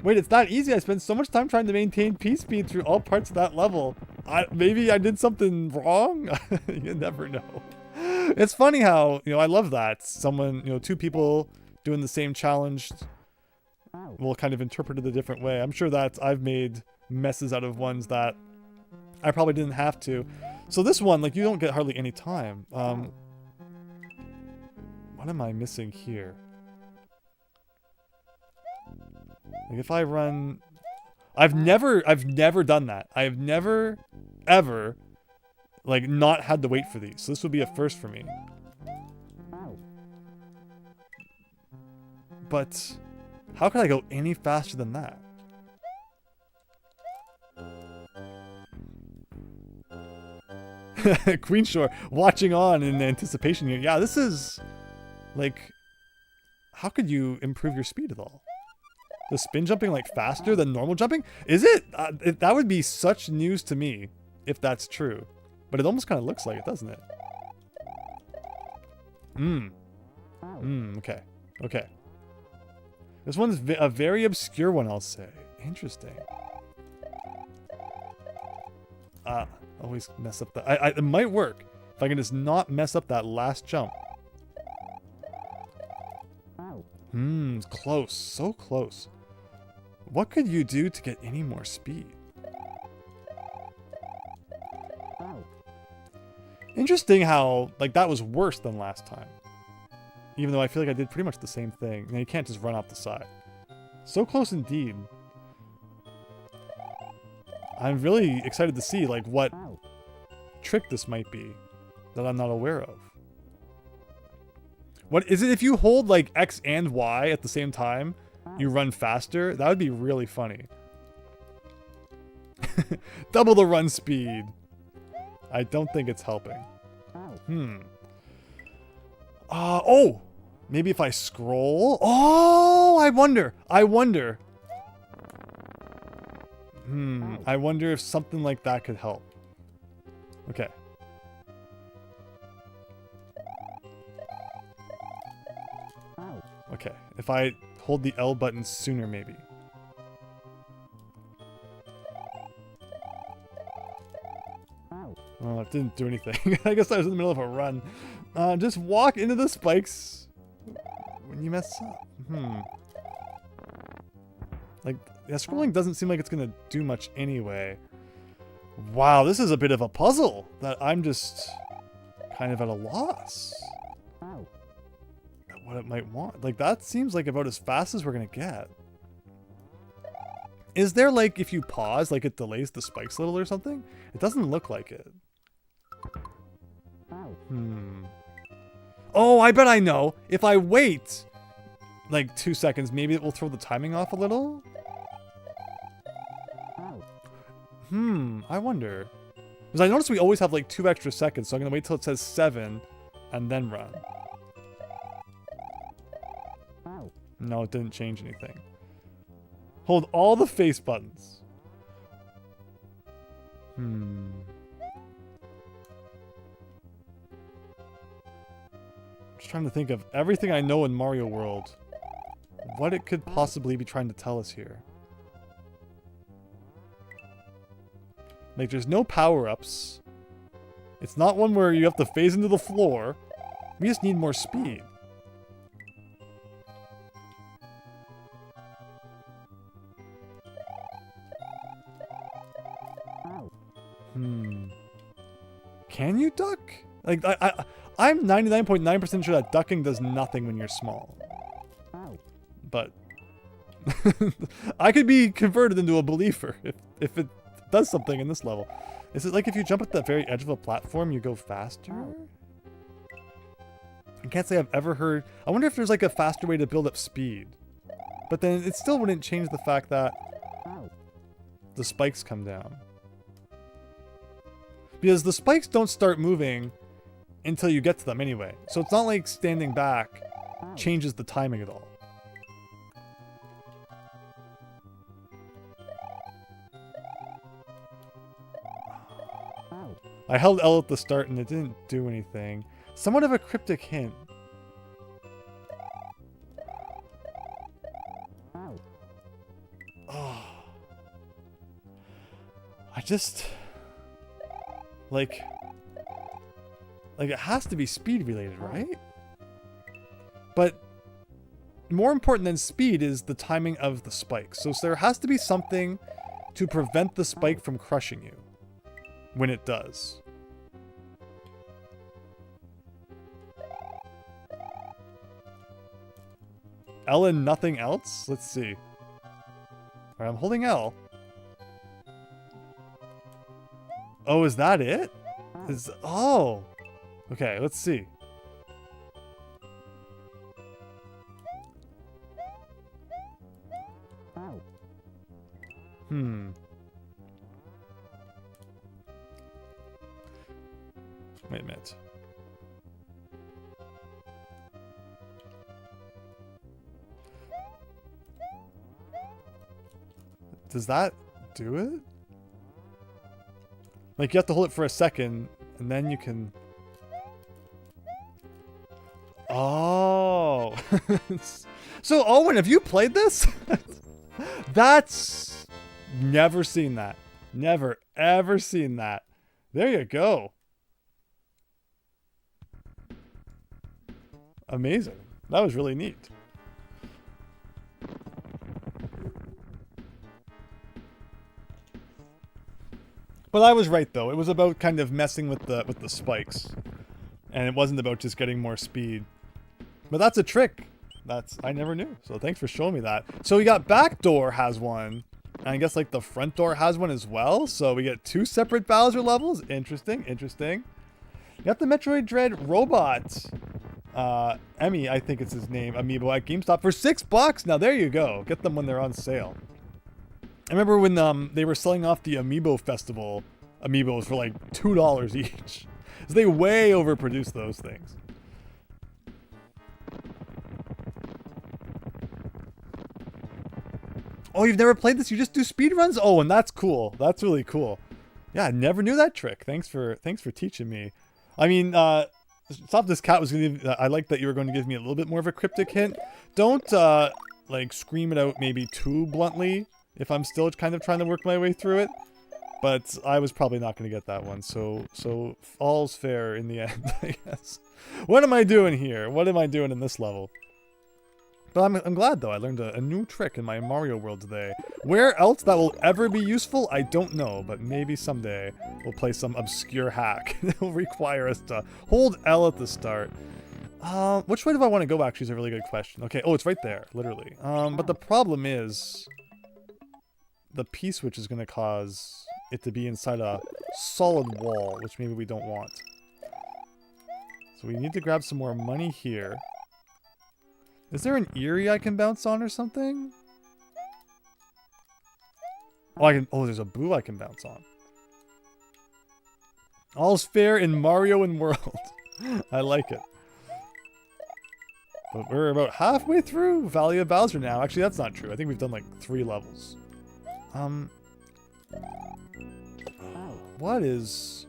Wait, it's not easy. I spent so much time trying to maintain P-speed through all parts of that level. Maybe I did something wrong? You never know. It's funny how, you know, I love that. Someone, you know, 2 people doing the same challenge will kind of interpret it a different way. I'm sure that I've made messes out of ones that I probably didn't have to. So this one, like, you don't get hardly any time. What am I missing here? Like, if I run... I've never done that. I've never, ever, like, not had to wait for these. So this would be a first for me. But how could I go any faster than that? Queen Shore watching on in anticipation here. Yeah, this is, like, how could you improve your speed at all? The spin jumping like faster than normal jumping? Is it? That would be such news to me if that's true. But it almost kind of looks like it, doesn't it? Okay. Okay. This one's a very obscure one, I'll say. Interesting. Always mess up that. It might work if I can just not mess up that last jump. It's close. So close. What could you do to get any more speed? Interesting how, like, that was worse than last time. Even though I feel like I did pretty much the same thing. And you can't just run off the side. So close indeed. I'm really excited to see, like, what trick this might be that I'm not aware of. What is it if you hold, like, X and Y at the same time, you run faster? That would be really funny. Double the run speed. I don't think it's helping. Oh! Maybe if I scroll? Oh! I wonder. I wonder if something like that could help. Okay. Okay. If I hold the L button sooner, maybe. Oh, it didn't do anything. I guess I was in the middle of a run. Just walk into the spikes when you mess up. Like, yeah, scrolling doesn't seem like it's gonna do much anyway. Wow, this is a bit of a puzzle that I'm just kind of at a loss at what it might want. Like, that seems like about as fast as we're gonna get. Is there, like, if you pause, like, it delays the spikes a little or something? It doesn't look like it. Oh, I bet I know. If I wait, like, 2 seconds, maybe it will throw the timing off a little? I wonder. Because I noticed we always have, like, 2 extra seconds, so I'm gonna wait till it says 7, and then run. No, it didn't change anything. Hold all the face buttons. Just trying to think of everything I know in Mario World. What it could possibly be trying to tell us here. Like, there's no power-ups. It's not one where you have to phase into the floor. We just need more speed. Can you duck? Like, I'm 99.9% sure that ducking does nothing when you're small. But I could be converted into a believer if it does something in this level. Is it like if you jump at the very edge of a platform, you go faster? I can't say I've ever heard... I wonder if there's like a faster way to build up speed. But then it still wouldn't change the fact that the spikes come down. Because the spikes don't start moving until you get to them anyway. So it's not like standing back changes the timing at all. I held L at the start and it didn't do anything. Somewhat of a cryptic hint. Oh. I just... Like it has to be speed related, right? But more important than speed is the timing of the spike. So there has to be something to prevent the spike from crushing you when it does. L and nothing else? Let's see. Alright, I'm holding L. Oh, is that it? Oh. Okay, let's see. Wait a minute. Does that do it? Like, you have to hold it for a second, and then you can... Oh! So, Owen, have you played this? That's... Never seen that. Never, ever seen that. There you go. Amazing. That was really neat. But I was right though. It was about kind of messing with the spikes, and it wasn't about just getting more speed. But that's a trick. I never knew. So thanks for showing me that. So we got back door has one, and I guess like the front door has one as well. So we get 2 separate Bowser levels. Interesting, interesting. You got the Metroid Dread robot. Emmy, I think it's his name, amiibo at GameStop for $6. Now there you go. Get them when they're on sale. I remember when they were selling off the Amiibo Festival amiibos for like $2 each. So they way overproduced those things. Oh, you've never played this? You just do speedruns? Oh, and that's cool. That's really cool. Yeah, I never knew that trick. Thanks for teaching me. I mean, Stop This Cat was going to... I like that you were going to give me a little bit more of a cryptic hint. Don't, like, scream it out maybe too bluntly if I'm still kind of trying to work my way through it. But I was probably not going to get that one. So all's fair in the end, I guess. What am I doing here? What am I doing in this level? But I'm glad, though. I learned a new trick in my Mario world today. Where else that will ever be useful, I don't know. But maybe someday we'll play some obscure hack that will require us to hold L at the start. Which way do I want to go, actually, is a really good question. Okay, oh, it's right there, literally. But the problem is... the P-switch is going to cause it to be inside a solid wall, which maybe we don't want. So we need to grab some more money here. Is there an Eerie I can bounce on or something? Oh, there's a Boo I can bounce on. All's fair in Mario and World. I like it. But we're about halfway through Valley of Bowser now. Actually, that's not true. I think we've done like 3 levels. What is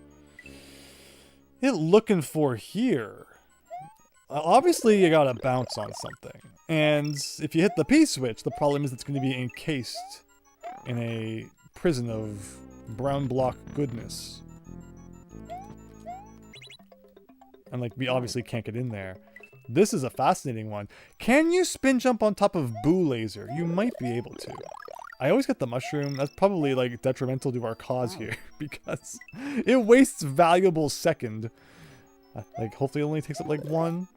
it looking for here? Obviously, you gotta bounce on something. And if you hit the P-switch, the problem is it's going to be encased in a prison of brown block goodness. And, like, we obviously can't get in there. This is a fascinating one. Can you spin jump on top of Boo Laser? You might be able to. I always get the mushroom. That's probably, like, detrimental to our cause here. Because it wastes valuable second. Like, hopefully it only takes up, like, 1.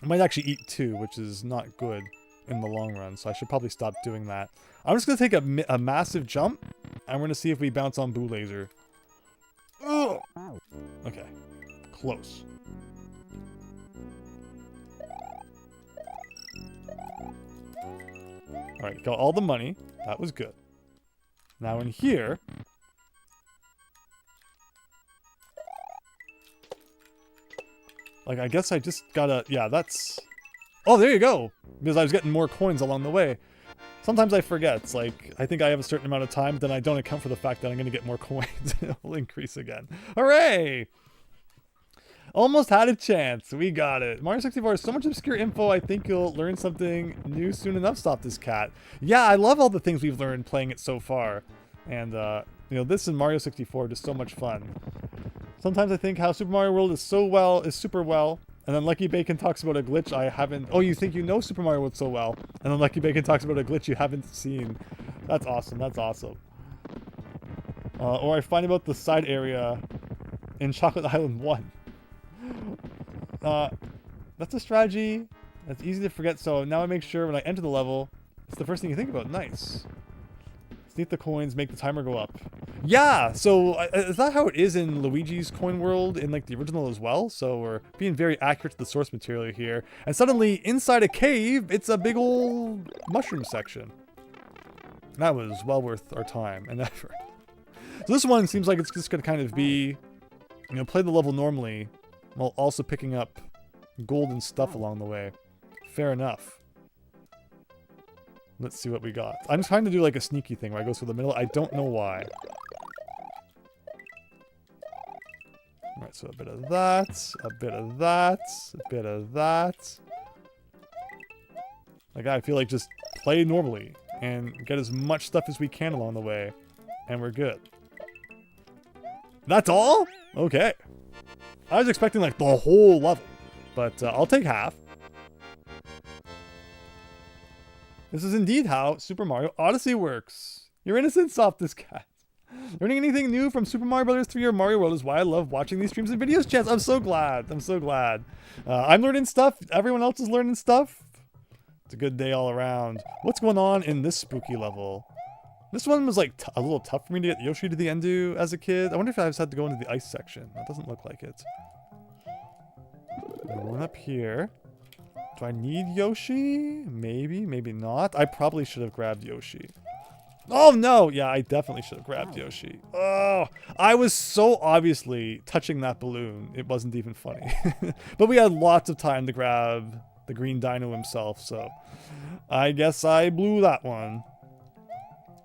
I might actually eat 2, which is not good in the long run. So I should probably stop doing that. I'm just going to take a massive jump. And we're going to see if we bounce on Boo Laser. Ugh. Okay. Close. Alright, got all the money. That was good. Now in here... like, I guess I just gotta... yeah, that's... oh, there you go! Because I was getting more coins along the way. Sometimes I forget. It's like, I think I have a certain amount of time, but then I don't account for the fact that I'm gonna get more coins. It will increase again. Hooray! Almost had a chance. We got it. Mario 64 is so much obscure info. I think you'll learn something new soon enough, Stop This Cat. Yeah, I love all the things we've learned playing it so far. And, you know, this and Mario 64 are just so much fun. Sometimes I think how Super Mario World is super well. And then Lucky Bacon talks about a glitch I haven't... oh, you think you know Super Mario World so well. And then Lucky Bacon talks about a glitch you haven't seen. That's awesome. That's awesome. Or I find about the side area in Chocolate Island 1. That's a strategy that's easy to forget, so now I make sure when I enter the level, it's the first thing you think about. Nice. Sneak the coins, make the timer go up. Yeah, so is that how it is in Luigi's Coin World in like the original as well? So we're being very accurate to the source material here. And suddenly, inside a cave, it's a big old mushroom section. That was well worth our time and effort. So this one seems like it's just going to kind of be, you know, play the level normally, while also picking up golden stuff along the way. Fair enough. Let's see what we got. I'm trying to do like a sneaky thing where I go through the middle. I don't know why. Alright, so a bit of that, a bit of that, a bit of that. Like, I feel like just play normally and get as much stuff as we can along the way, and we're good. That's all? Okay. I was expecting like the whole level, but I'll take half. This is indeed how Super Mario Odyssey works. You're innocent, Softest Cat. Learning anything new from Super Mario Bros. 3 or Mario World is why I love watching these streams and videos, Chess. I'm so glad. I'm so glad. I'm learning stuff. Everyone else is learning stuff. It's a good day all around. What's going on in this spooky level? This one was like a little tough for me to get Yoshi to the end as a kid. I wonder if I just had to go into the ice section. That doesn't look like it. Going up here. Do I need Yoshi? Maybe, maybe not. I probably should have grabbed Yoshi. Oh no! Yeah, I definitely should have grabbed Yoshi. Oh, I was so obviously touching that balloon. It wasn't even funny. But we had lots of time to grab the green dino himself, so I guess I blew that one.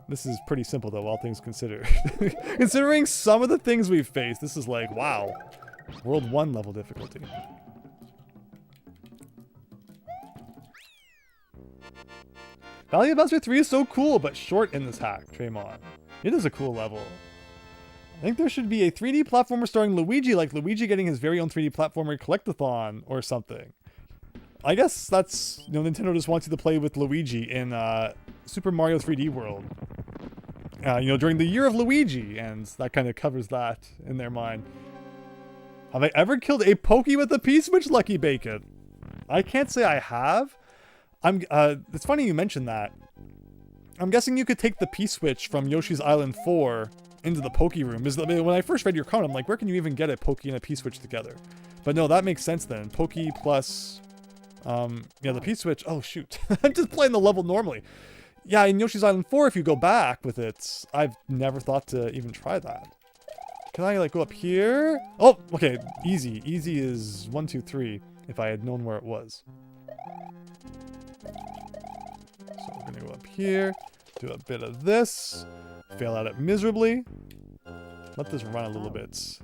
This is pretty simple though, all things considered. Considering some of the things we've faced, this is like, wow. World 1 level difficulty. Valley of Buster 3 is so cool, but short in this hack, Draymond. It is a cool level. I think there should be a 3D platformer starring Luigi, like Luigi getting his very own 3D platformer collectathon or something. I guess that's, you know, Nintendo just wants you to play with Luigi in Super Mario 3D World. You know, during the year of Luigi, and that kind of covers that in their mind. Have I ever killed a Pokey with a P-switch, Lucky Bacon? I can't say I have. It's funny you mentioned that. I'm guessing you could take the P-switch from Yoshi's Island 4 into the Pokey room. When I first read your comment, I'm like, where can you even get a Pokey and a P-switch together? But no, that makes sense then. Pokey plus... yeah, the P-switch. Oh, shoot. I'm just playing the level normally. Yeah, in Yoshi's Island 4, if you go back with it, I've never thought to even try that. Can I, like, go up here? Oh, okay. Easy. Easy is 1, 2, 3, if I had known where it was. So we're gonna go up here, do a bit of this, fail at it miserably. Let this run a little bit.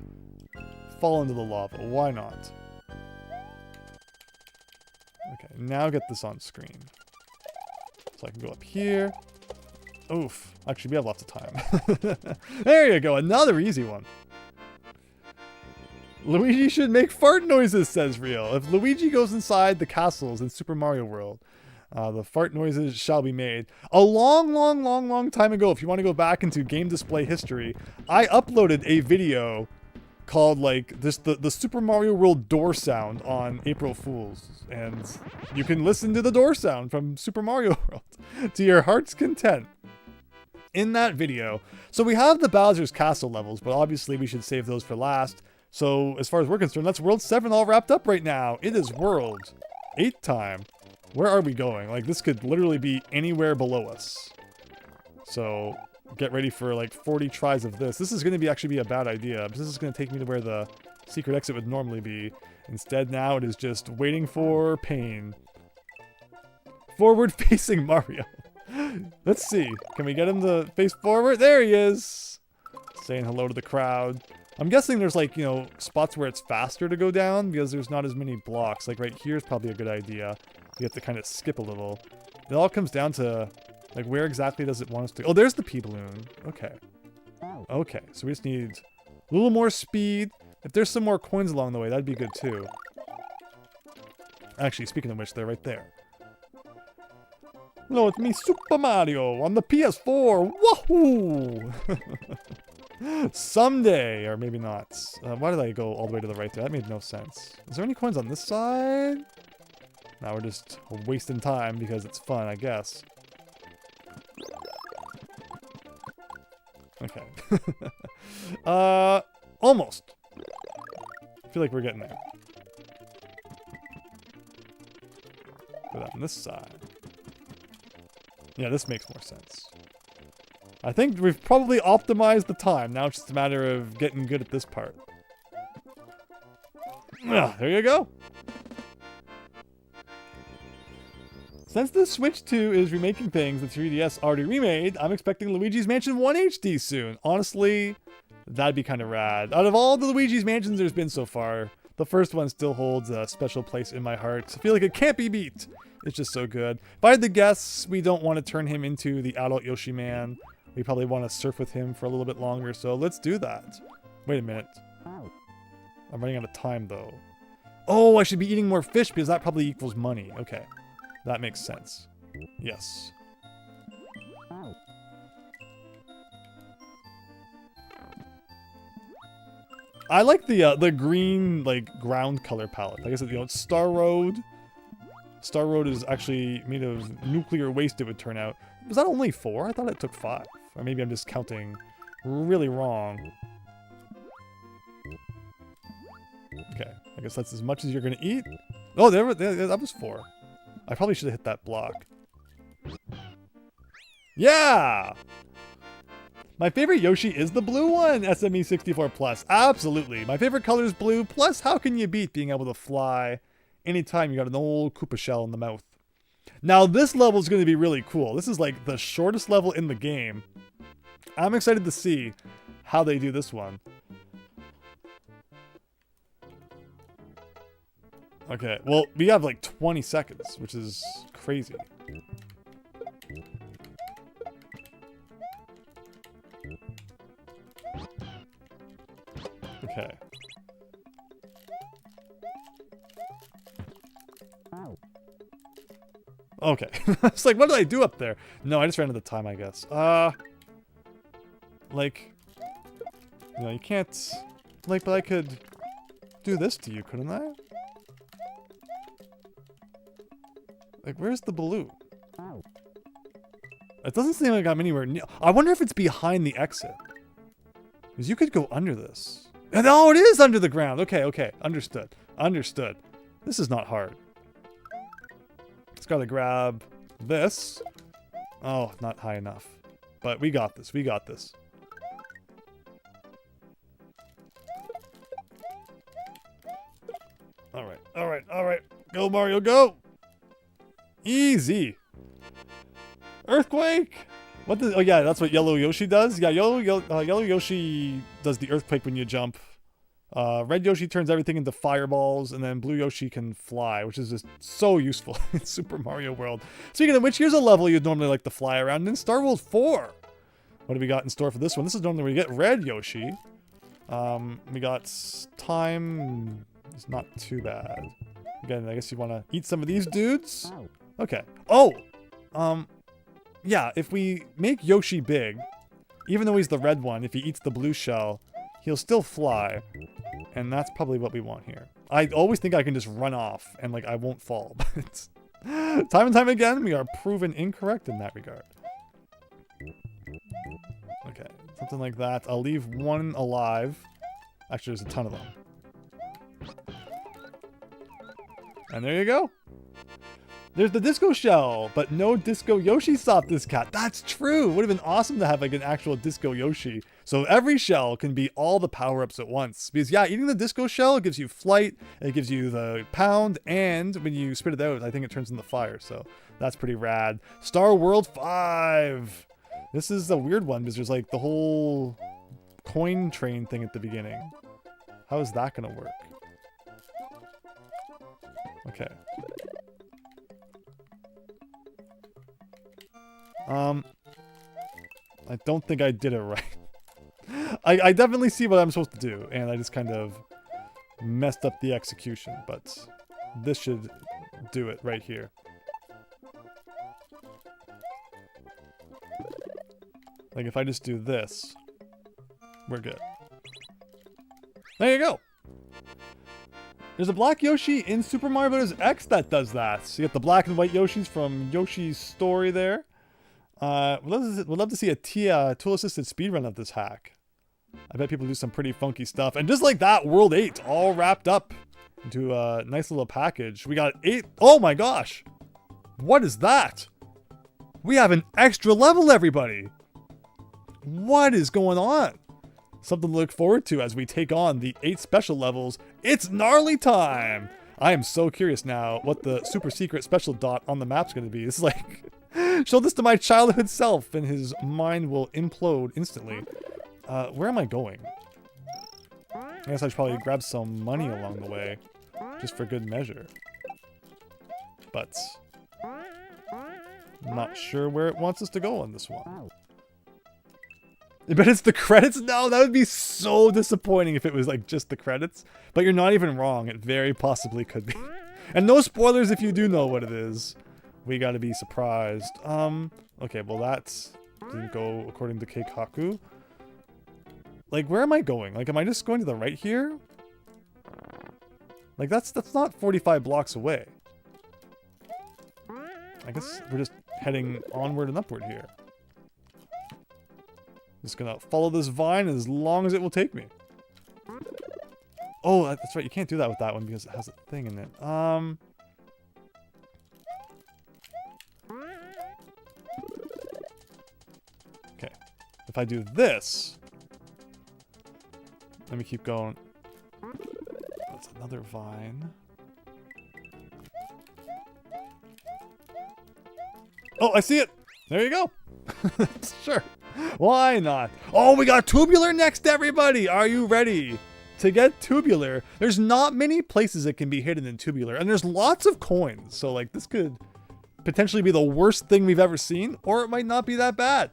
Fall into the lava. Why not? Okay, now get this on screen. So I can go up here. Oof. Actually, we have lots of time. There you go. Another easy one. Luigi should make fart noises, says Real. If Luigi goes inside the castles in Super Mario World, the fart noises shall be made. A long time ago, if you want to go back into game display history, I uploaded a video called like this the Super Mario World door sound on April Fools, and you can listen to the door sound from Super Mario World to your heart's content in that video. So we have the Bowser's Castle levels, but obviously we should save those for last. So as far as we're concerned, that's World 7 all wrapped up right now. It is World 8 time. Where are we going? Like, this could literally be anywhere below us. So get ready for like 40 tries of this. This is going to actually be a bad idea. This is going to take me to where the secret exit would normally be. Instead, now it is just waiting for pain. Forward facing Mario. Let's see. Can we get him to face forward? There he is. Saying hello to the crowd. I'm guessing there's like, you know, spots where it's faster to go down because there's not as many blocks. Like right here is probably a good idea. You have to kind of skip a little. It all comes down to like where exactly does it want us to? Oh, there's the P-balloon. Okay. Okay, so we just need a little more speed. If there's some more coins along the way, that'd be good too. Actually, speaking of which, they're right there. Hello, it's me, Super Mario, on the PS4. Wahoo! Someday, or maybe not. Why did I go all the way to the right there? That made no sense. Is there any coins on this side? Now we're just wasting time because it's fun, I guess. Okay. Almost. I feel like we're getting there. Put that on this side. Yeah, this makes more sense. I think we've probably optimized the time. Now it's just a matter of getting good at this part. There you go. Since the Switch 2 is remaking things the 3DS already remade, I'm expecting Luigi's Mansion 1 HD soon. Honestly, that'd be kind of rad. Out of all the Luigi's Mansions there's been so far, the first one still holds a special place in my heart. I feel like it can't be beat. It's just so good. If I had to guess, we don't want to turn him into the adult Yoshi man. We probably want to surf with him for a little bit longer, so let's do that. Wait a minute. I'm running out of time, though. Oh, I should be eating more fish because that probably equals money. Okay. That makes sense. Yes. I like the green, like, ground color palette. Like I said, you know, it's Star Road. Star Road is actually made of nuclear waste, it would turn out. Was that only 4? I thought it took 5. Or maybe I'm just counting really wrong. Okay, I guess that's as much as you're gonna eat. Oh, there, that was 4. I probably should have hit that block. Yeah! My favorite Yoshi is the blue one, SME64 Plus. Absolutely. My favorite color is blue. Plus, how can you beat being able to fly anytime you got an old Koopa shell in the mouth? Now, this level is going to be really cool. This is like the shortest level in the game. I'm excited to see how they do this one. Okay, well, we have like 20 seconds, which is crazy. Okay. Okay. It's like, what did I do up there? No, I just ran out of time, I guess. Like, you know, you can't, like, but I could do this to you, couldn't I? Like, where's the balloon? It doesn't seem like I'm anywhere near. I wonder if it's behind the exit. Because you could go under this. And oh, it is under the ground. Okay, okay. Understood. Understood. This is not hard. Just gotta grab this. Oh, not high enough. But we got this. We got this. Alright, alright, alright. Go, Mario, go! Easy. Earthquake! What does... Oh, yeah, that's what Yellow Yoshi does? Yeah, Yellow Yoshi does the earthquake when you jump. Red Yoshi turns everything into fireballs, and then Blue Yoshi can fly, which is just so useful in Super Mario World. Speaking of which, here's a level you'd normally like to fly around in Star World 4. What do we got in store for this one? This is normally where you get Red Yoshi. We got time. It's not too bad. Again, I guess you want to eat some of these dudes. Okay. Oh! Yeah, if we make Yoshi big, even though he's the red one, if he eats the blue shell, he'll still fly. And that's probably what we want here. I always think I can just run off and, like, I won't fall. But time and time again, we are proven incorrect in that regard. Okay, something like that. I'll leave one alive. Actually, there's a ton of them. And there you go. There's the disco shell, but no disco Yoshi stopped this cat. That's true. Would have been awesome to have like an actual disco Yoshi. So every shell can be all the power-ups at once. Because yeah, eating the disco shell gives you flight, it gives you the pound, and when you spit it out, I think it turns into fire. So that's pretty rad. Star World 5. This is a weird one because there's like the whole coin train thing at the beginning. How is that gonna work? Okay. I don't think I did it right. I definitely see what I'm supposed to do, and I just kind of messed up the execution, but this should do it right here. Like, if I just do this, we're good. There you go! There's a black Yoshi in Super Mario Bros. X that does that. So you get the black and white Yoshis from Yoshi's Story there. We'd love to see a tool-assisted speedrun of this hack. I bet people do some pretty funky stuff. And just like that, World 8 all wrapped up into a nice little package. We got 8... Oh my gosh! What is that? We have an extra level, everybody! What is going on? Something to look forward to as we take on the 8 special levels. It's gnarly time! I am so curious now what the super secret special dot on the map's going to be. It's like, show this to my childhood self and his mind will implode instantly. Where am I going? I guess I should probably grab some money along the way, just for good measure. But I'm not sure where it wants us to go on this one. But it's the credits? No, that would be so disappointing if it was like just the credits. But you're not even wrong. It very possibly could be. And no spoilers if you do know what it is. We gotta be surprised. Okay, well that didn't go according to Keikaku. Like, where am I going? Like, am I just going to the right here? Like, that's not 45 blocks away. I guess we're just heading onward and upward here. Just gonna follow this vine as long as it will take me. Oh, that's right. You can't do that with that one because it has a thing in it. Okay. If I do this, let me keep going. That's another vine. Oh, I see it. There you go. Sure. Why not? Oh, we got tubular next, everybody. Are you ready to get tubular? There's not many places that can be hidden in tubular, and there's lots of coins. So, like, this could potentially be the worst thing we've ever seen, or it might not be that bad.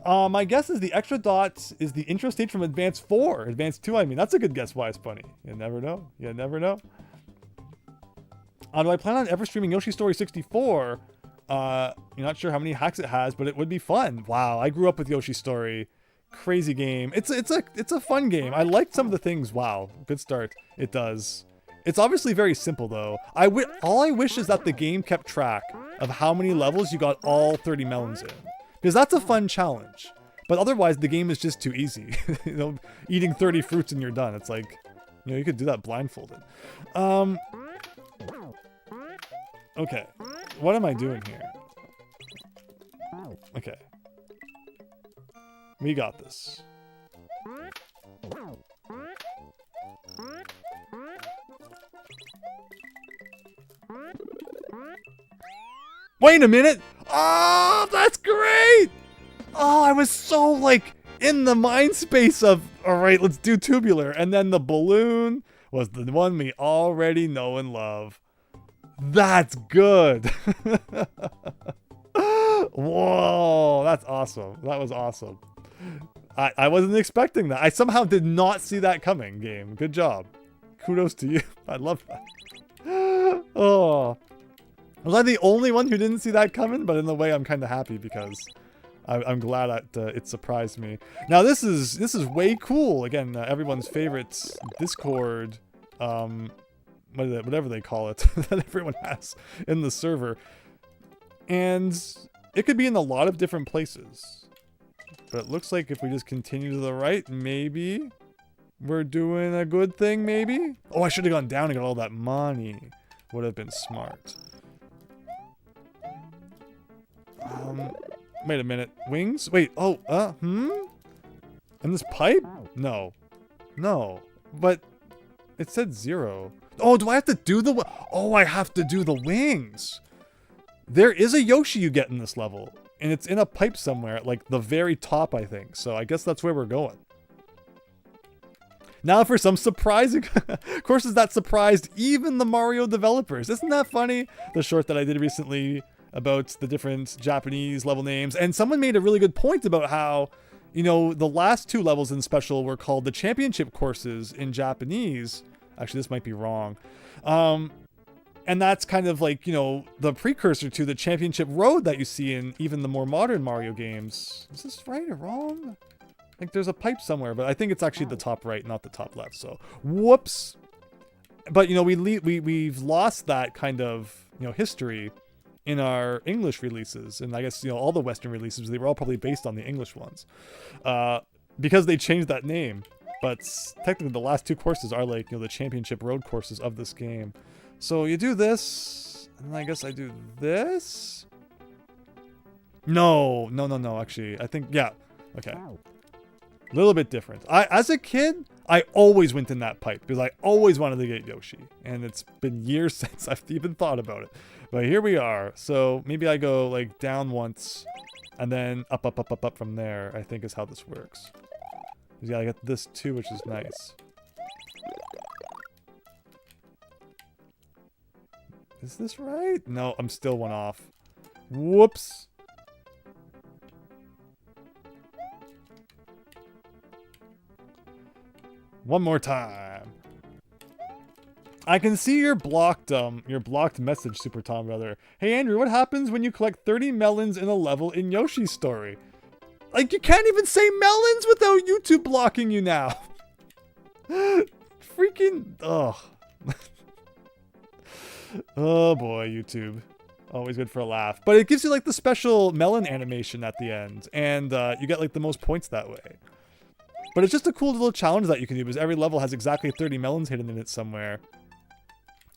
My guess is the extra dots is the intro stage from Advance 4. Advance 2, I mean. That's a good guess, Wise Bunny. You never know. You never know. Do I plan on ever streaming Yoshi Story 64? You're not sure how many hacks it has, but it would be fun. Wow, I grew up with Yoshi Story. Crazy game. It's a fun game. I liked some of the things. Wow, good start. It does. It's obviously very simple though. All I wish is that the game kept track of how many levels you got all 30 melons in. Because that's a fun challenge. But otherwise the game is just too easy. You know, eating 30 fruits and you're done. It's like, you know, you could do that blindfolded. Okay. What am I doing here? Okay. We got this. Wait a minute! Oh, that's great! Oh, I was so, like, in the mind space of, alright, let's do tubular. And then the balloon was the one we already know and love. That's good! Whoa, that's awesome. That was awesome. I wasn't expecting that. I somehow did not see that coming, game. Good job. Kudos to you. I love that. Oh. Was I the only one who didn't see that coming? But in a way, I'm kind of happy because I'm glad that it surprised me. Now, this is way cool. Again, everyone's favorite Discord, whatever they call it, that everyone has in the server. And it could be in a lot of different places. But it looks like if we just continue to the right, maybe we're doing a good thing, maybe? Oh, I should have gone down and got all that money. Would have been smart. Wait a minute. Wings? Wait, oh, And this pipe? No. No. But it said 0. Oh, do I have to do the... Oh, I have to do the wings. There is a Yoshi you get in this level. And it's in a pipe somewhere at, like, the very top, I think. So I guess that's where we're going. Now for some surprising courses that surprised even the Mario developers. Isn't that funny? The short that I did recently about the different Japanese level names. And someone made a really good point about how, you know, the last 2 levels in Special were called the championship courses in Japanese. Actually, this might be wrong. And that's kind of like, you know, the precursor to the championship road that you see in even the more modern Mario games. Is this right or wrong? Like, there's a pipe somewhere, but I think it's actually the top right, not the top left. So, whoops. But, you know, we've lost that kind of, you know, history in our English releases. And I guess, you know, all the Western releases, they were all probably based on the English ones. Because they changed that name. But technically, the last 2 courses are like, you know, the championship road courses of this game. So you do this, and I guess I do this? No, actually, I think, yeah, okay. A little bit different. As a kid, I always went in that pipe because I always wanted to get Yoshi. And it's been years since I've even thought about it. But here we are. So maybe I go like down once and then up, up, up, up, up from there, I think is how this works. You gotta get this too, which is nice. Is this right? No, I'm still one off. Whoops. One more time. I can see your blocked message, Super Tom Brother. Hey Andrew, what happens when you collect 30 melons in a level in Yoshi's story? Like, you can't even say melons without YouTube blocking you now. Freaking, ugh. Oh boy, YouTube. Always good for a laugh. But it gives you like the special melon animation at the end. And you get like the most points that way. But it's just a cool little challenge that you can do because every level has exactly 30 melons hidden in it somewhere.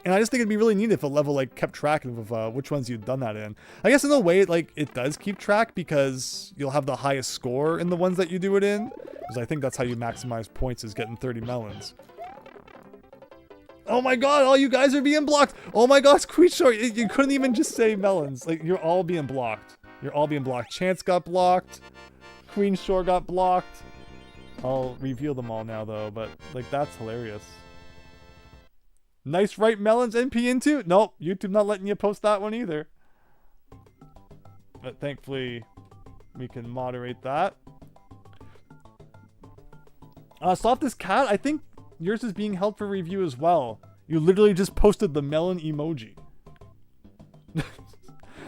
And I just think it'd be really neat if a level like kept track of which ones you'd done that in. I guess in a way, like it does keep track because you'll have the highest score in the ones that you do it in. Because I think that's how you maximize points, is getting 30 melons. Oh my god, all you guys are being blocked. Oh my gosh, Queen Shore, you couldn't even just say melons. Like, you're all being blocked. You're all being blocked. Chance got blocked. Queen Shore got blocked. I'll reveal them all now though, but like that's hilarious. Nice right melons NP into? Nope, YouTube not letting you post that one either. But thankfully we can moderate that. Softest Cat, I think yours is being held for review as well. You literally just posted the melon emoji.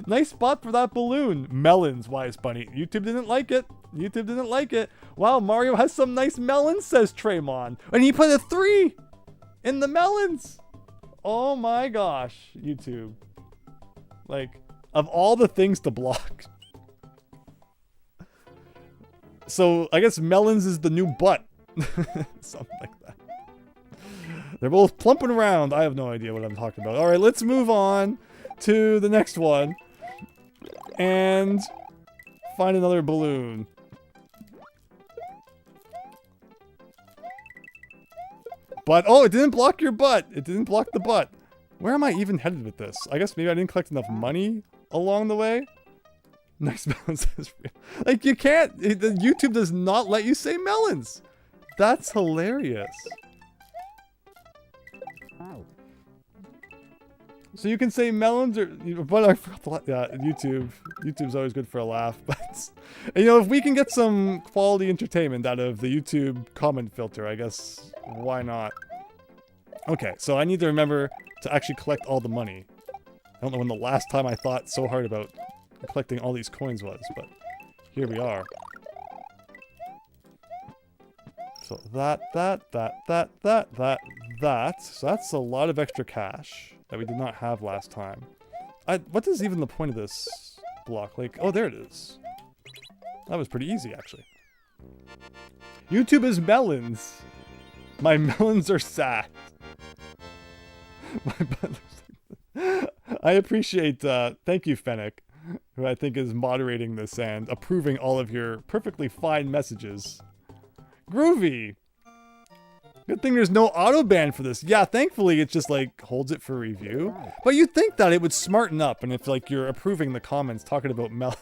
Nice spot for that balloon. Melons, Wise Bunny. YouTube didn't like it. YouTube didn't like it. Wow, Mario has some nice melons, says Traymon. And he put a 3 in the melons. Oh my gosh, YouTube. Like, of all the things to block. So, I guess melons is the new butt. Something like that. They're both plumping around. I have no idea what I'm talking about. Alright, let's move on to the next one. And find another balloon. But, oh, it didn't block your butt. It didn't block the butt. Where am I even headed with this? I guess maybe I didn't collect enough money along the way. Nice melons. Like, you can't. YouTube does not let you say melons. That's hilarious. So you can say melons or, but I forgot the, yeah, YouTube's always good for a laugh, but, you know, if we can get some quality entertainment out of the YouTube comment filter, I guess, why not? Okay, so I need to remember to actually collect all the money. I don't know when the last time I thought so hard about collecting all these coins was, but here we are. So that. So that's a lot of extra cash that we did not have last time. What is even the point of this block? Like, oh, there it is. That was pretty easy, actually. YouTube is melons. My melons are sad. I appreciate, thank you, Fennec, who I think is moderating this and approving all of your perfectly fine messages. Groovy! Good thing there's no auto ban for this. Yeah, thankfully it just like holds it for review. But you'd think that it would smarten up, and if like you're approving the comments talking about melons.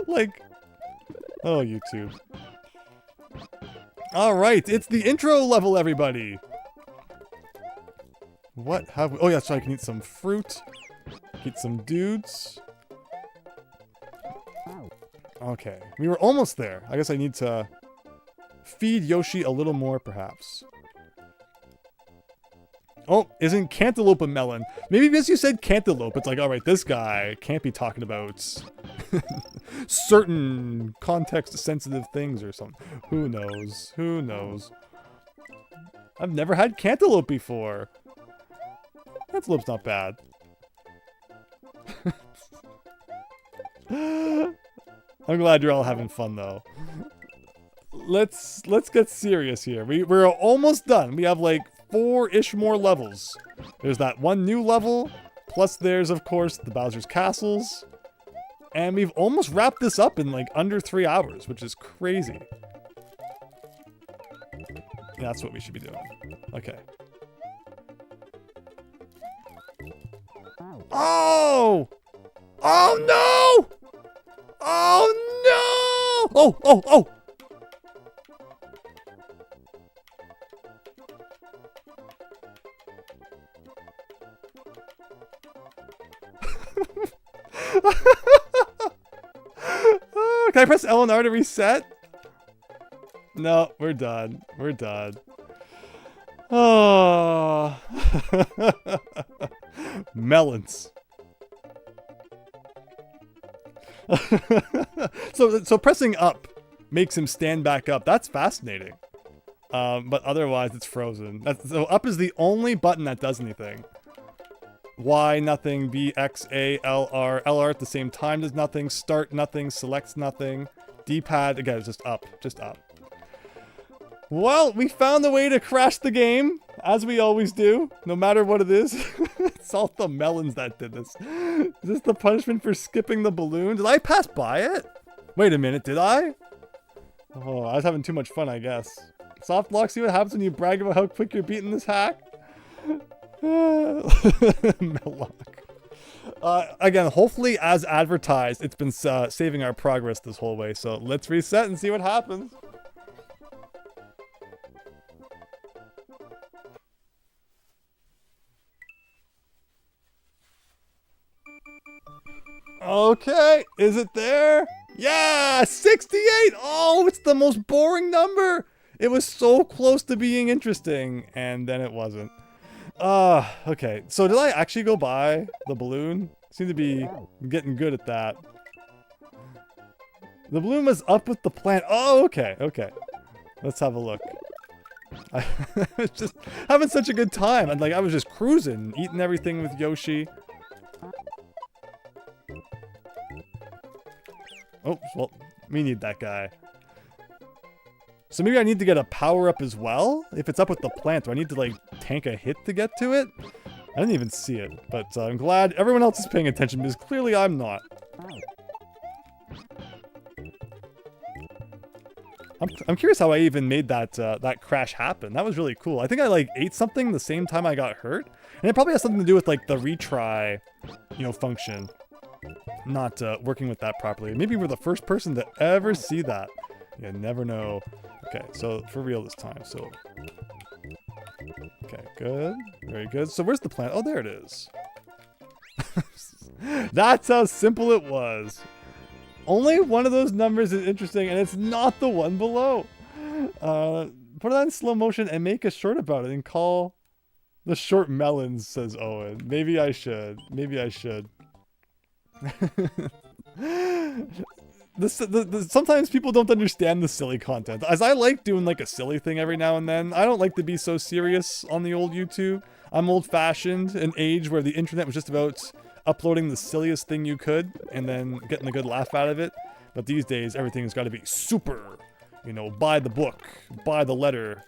Like, oh, YouTube. Alright, it's the intro level, everybody! What have we? Oh yeah, so I can eat some fruit. Eat some dudes. Okay, we were almost there. I guess I need to feed Yoshi a little more, perhaps. Oh, isn't cantaloupe a melon? Maybe because you said cantaloupe, it's like, alright, this guy can't be talking about certain context-sensitive things or something. Who knows? Who knows? I've never had cantaloupe before. Cantaloupe's not bad. I'm glad you're all having fun, though. Let's get serious here. We're almost done. We have like 4-ish more levels. There's that one new level, plus there's of course the Bowser's Castles, and we've almost wrapped this up in like under 3 hours, which is crazy. That's what we should be doing. Okay. Oh! Oh no! Oh no! Oh, oh, oh! Oh, can I press L and R to reset? No, we're done. We're done. Oh. Melons. So pressing up makes him stand back up. That's fascinating. But otherwise it's frozen. So up is the only button that does anything. Y, nothing. B, X, A, L, R. L, R at the same time does nothing. Start, nothing. Selects nothing. D-pad, again, it's just up. Just up. Well, we found a way to crash the game, as we always do, no matter what it is. It's all the melons that did this. Is this the punishment for skipping the balloon? Did I pass by it? Wait a minute, did I? Oh, I was having too much fun, I guess. Soft lock, see what happens when you brag about how quick you're beating this hack? Mellock. Again, hopefully as advertised, it's been saving our progress this whole way. So let's reset and see what happens. Okay, is it there? Yeah, 68! Oh, it's the most boring number! It was so close to being interesting, and then it wasn't. Okay. So did I actually go by the balloon? Seem to be getting good at that. The balloon was up with the plant. Oh, okay. Okay. Let's have a look. I was just having such a good time. And like, I was just cruising, eating everything with Yoshi. Oh, well, we need that guy. So maybe I need to get a power up as well? If it's up with the plant, do I need to like tank a hit to get to it? I didn't even see it, but I'm glad everyone else is paying attention because clearly I'm not. I'm curious how I even made that that crash happen. That was really cool. I think I like ate something the same time I got hurt, and it probably has something to do with like the retry, function. Not working with that properly. Maybe we're the first person to ever see that. You never know. Okay, so for real this time. So, okay, good, very good. So where's the plant? Oh, there it is. That's how simple it was. Only one of those numbers is interesting, and it's not the one below. Put it on slow motion and make a short about it and call the short melons, says Owen. Maybe I should. Maybe I should. Sometimes people don't understand the silly content. As I like doing like a silly thing every now and then, I don't like to be so serious on the old YouTube. I'm old-fashioned, an age where the internet was just about uploading the silliest thing you could and then getting a good laugh out of it. But these days, everything's got to be super, buy the book, buy the letter,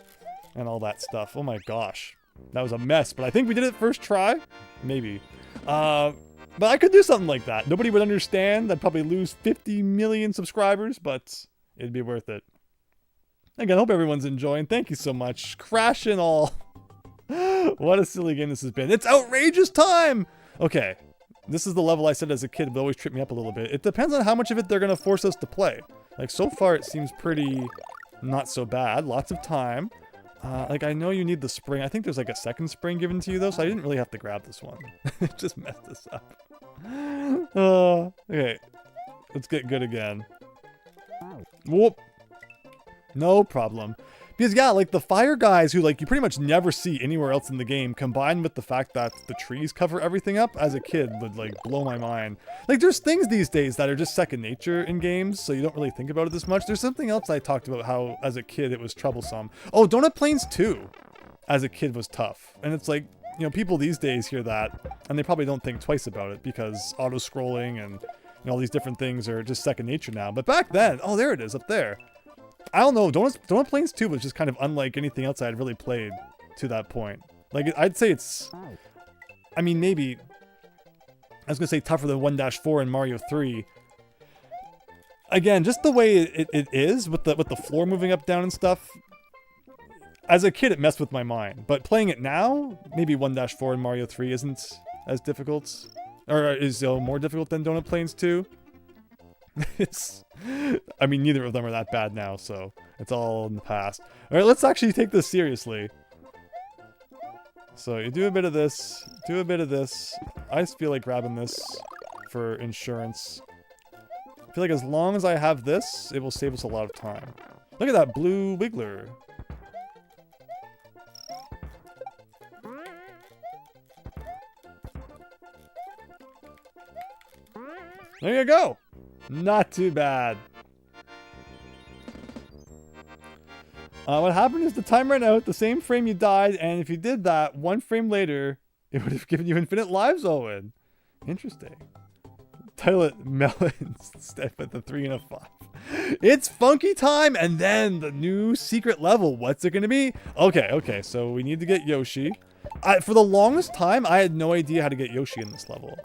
and all that stuff. Oh my gosh. That was a mess, but I think we did it first try. Maybe. But I could do something like that. Nobody would understand. I'd probably lose 50 million subscribers, but it'd be worth it. Again, I hope everyone's enjoying. Thank you so much. Crash and all. What a silly game this has been. It's outrageous time! Okay. This is the level I said as a kid would always trip me up a little bit. It depends on how much of it they're going to force us to play. Like, so far it seems pretty not so bad. Lots of time. Like, I know you need the spring. I think there's like a second spring given to you, though, so I didn't really have to grab this one. It just messed this up. Okay. Let's get good again. Whoop. No problem. Because, yeah, like, the fire guys who, like, you pretty much never see anywhere else in the game, combined with the fact that the trees cover everything up, as a kid, would, like, blow my mind. Like, there's things these days that are just second nature in games, so you don't really think about it this much. There's something else I talked about how, as a kid, it was troublesome. Oh, Donut Plains 2, as a kid, was tough. And it's like, people these days hear that, and they probably don't think twice about it, because auto-scrolling and all these different things are just second nature now. But back then, oh, there it is, up there. I don't know, Donut Plains 2 was just kind of unlike anything else I had really played to that point. Like, I'd say it's... I mean, maybe... I was gonna say tougher than 1-4 and Mario 3. Again, just the way it is, with the floor moving up, down, and stuff. as a kid, it messed with my mind. But playing it now, maybe 1-4 in Mario 3 isn't as difficult. Or is more difficult than Donut Plains 2. I mean, neither of them are that bad now, so it's all in the past. Alright, let's actually take this seriously. So you do a bit of this, do a bit of this. I just feel like grabbing this for insurance. I feel like as long as I have this, it will save us a lot of time. Look at that blue wiggler. There you go. Not too bad. What happened is the time ran out, the same frame you died, and if you did that, 1 frame later, it would have given you infinite lives, Owen. Interesting. Title it Melons instead with the 3 and a 5. It's funky time, and then the new secret level. What's it going to be? Okay, so we need to get Yoshi. For the longest time, I had no idea how to get Yoshi in this level.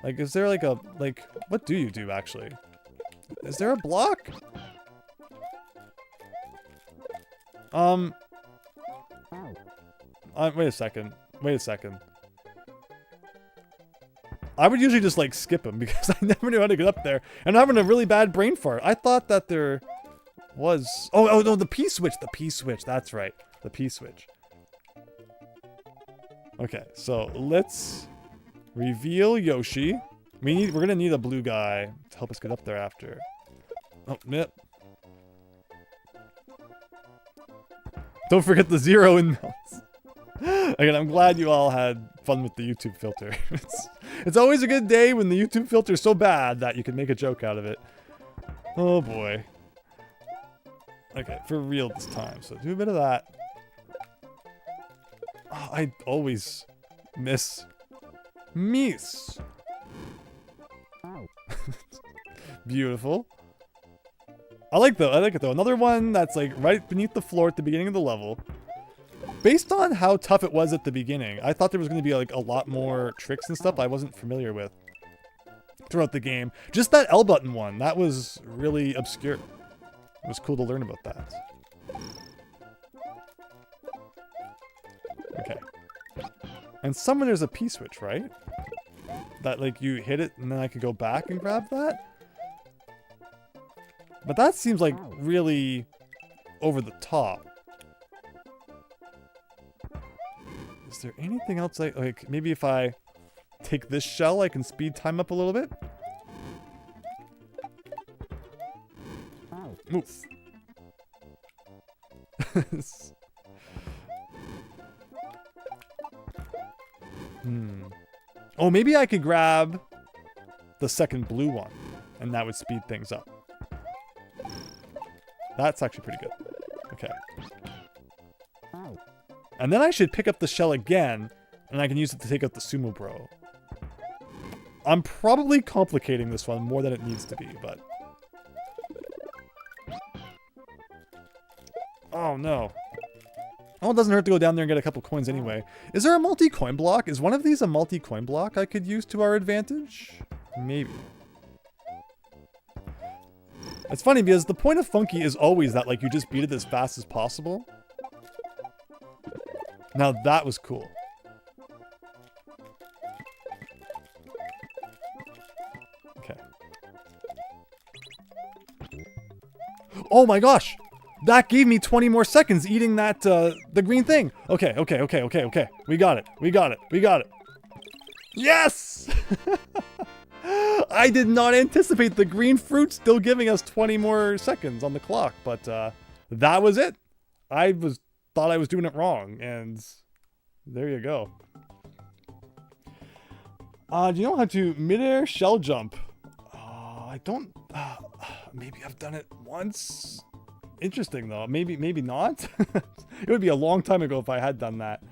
Like, is there like a, like, what do you do actually? Is there a block? Wait a second. I would usually just like skip him because I never knew how to get up there. And I'm having a really bad brain fart. I thought that there was... Oh no, the P-switch. The P-switch. That's right. The P-switch. Okay, so let's reveal Yoshi. We're gonna need a blue guy to help us get up there after. Oh, yep. Don't forget the 0 in melts. Again, I'm glad you all had fun with the YouTube filter. It's always a good day when the YouTube filter is so bad that you can make a joke out of it. Oh boy. Okay, for real this time. So do a bit of that. Oh, I always miss. Beautiful. I like it though. Another one that's like right beneath the floor at the beginning of the level. Based on how tough it was at the beginning, I thought there was going to be like a lot more tricks and stuff I wasn't familiar with throughout the game. Just that L button one, that was really obscure. It was cool to learn about that. Okay. And somewhere there's a P-switch, right? That like you hit it and then I could go back and grab that? But that seems like really over the top. Is there anything else like maybe if I take this shell I can speed time up a little bit? Move. Oh, maybe I could grab the second blue one and that would speed things up. That's actually pretty good. Okay. And then I should pick up the shell again, and I can use it to take out the Sumo Bro. I'm probably complicating this one more than it needs to be, but... Oh, no. Oh, it doesn't hurt to go down there and get a couple coins anyway. Is there a multi-coin block? Is one of these a multi-coin block I could use to our advantage? Maybe. It's funny because the point of Funky is always that like you just beat it as fast as possible. Now that was cool. Okay. Oh my gosh! That gave me 20 more seconds eating that, the green thing. Okay. We got it. Yes! I did not anticipate the green fruit still giving us 20 more seconds on the clock, but, that was it. Thought I was doing it wrong, and there you go. Do you know how to midair shell jump? I don't, maybe I've done it once. Interesting though, maybe not. It would be a long time ago if I had done that.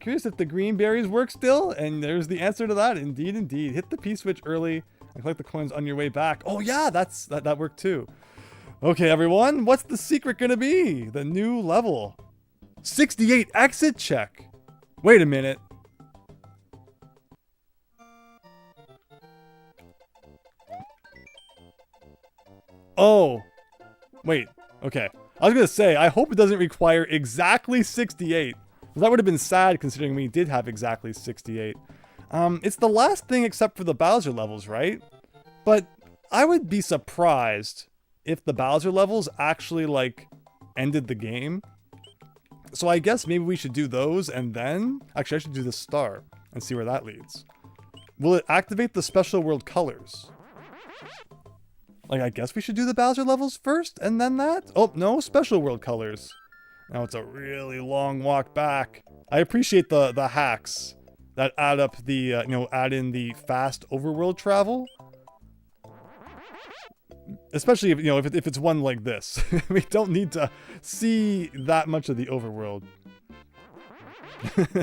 Curious if the green berries work still, and there's the answer to that. Indeed. Hit the P-switch early and collect the coins on your way back. Oh yeah, that worked too. Okay, everyone, what's the secret gonna be? The new level. 68 exit check. Wait a minute. Oh. Wait. Okay. I was gonna say, I hope it doesn't require exactly 68. That would have been sad considering we did have exactly 68. It's the last thing except for the Bowser levels, right? But I would be surprised if the Bowser levels actually, like, ended the game. So I guess maybe we should do those and then... Actually, I should do the star and see where that leads. Will it activate the special world colors? Like, I guess we should do the Bowser levels first and then that? Oh, no, special world colors. Now it's a really long walk back. I appreciate the hacks that add up the, add in the fast overworld travel. Especially if, if it's one like this. We don't need to see that much of the overworld.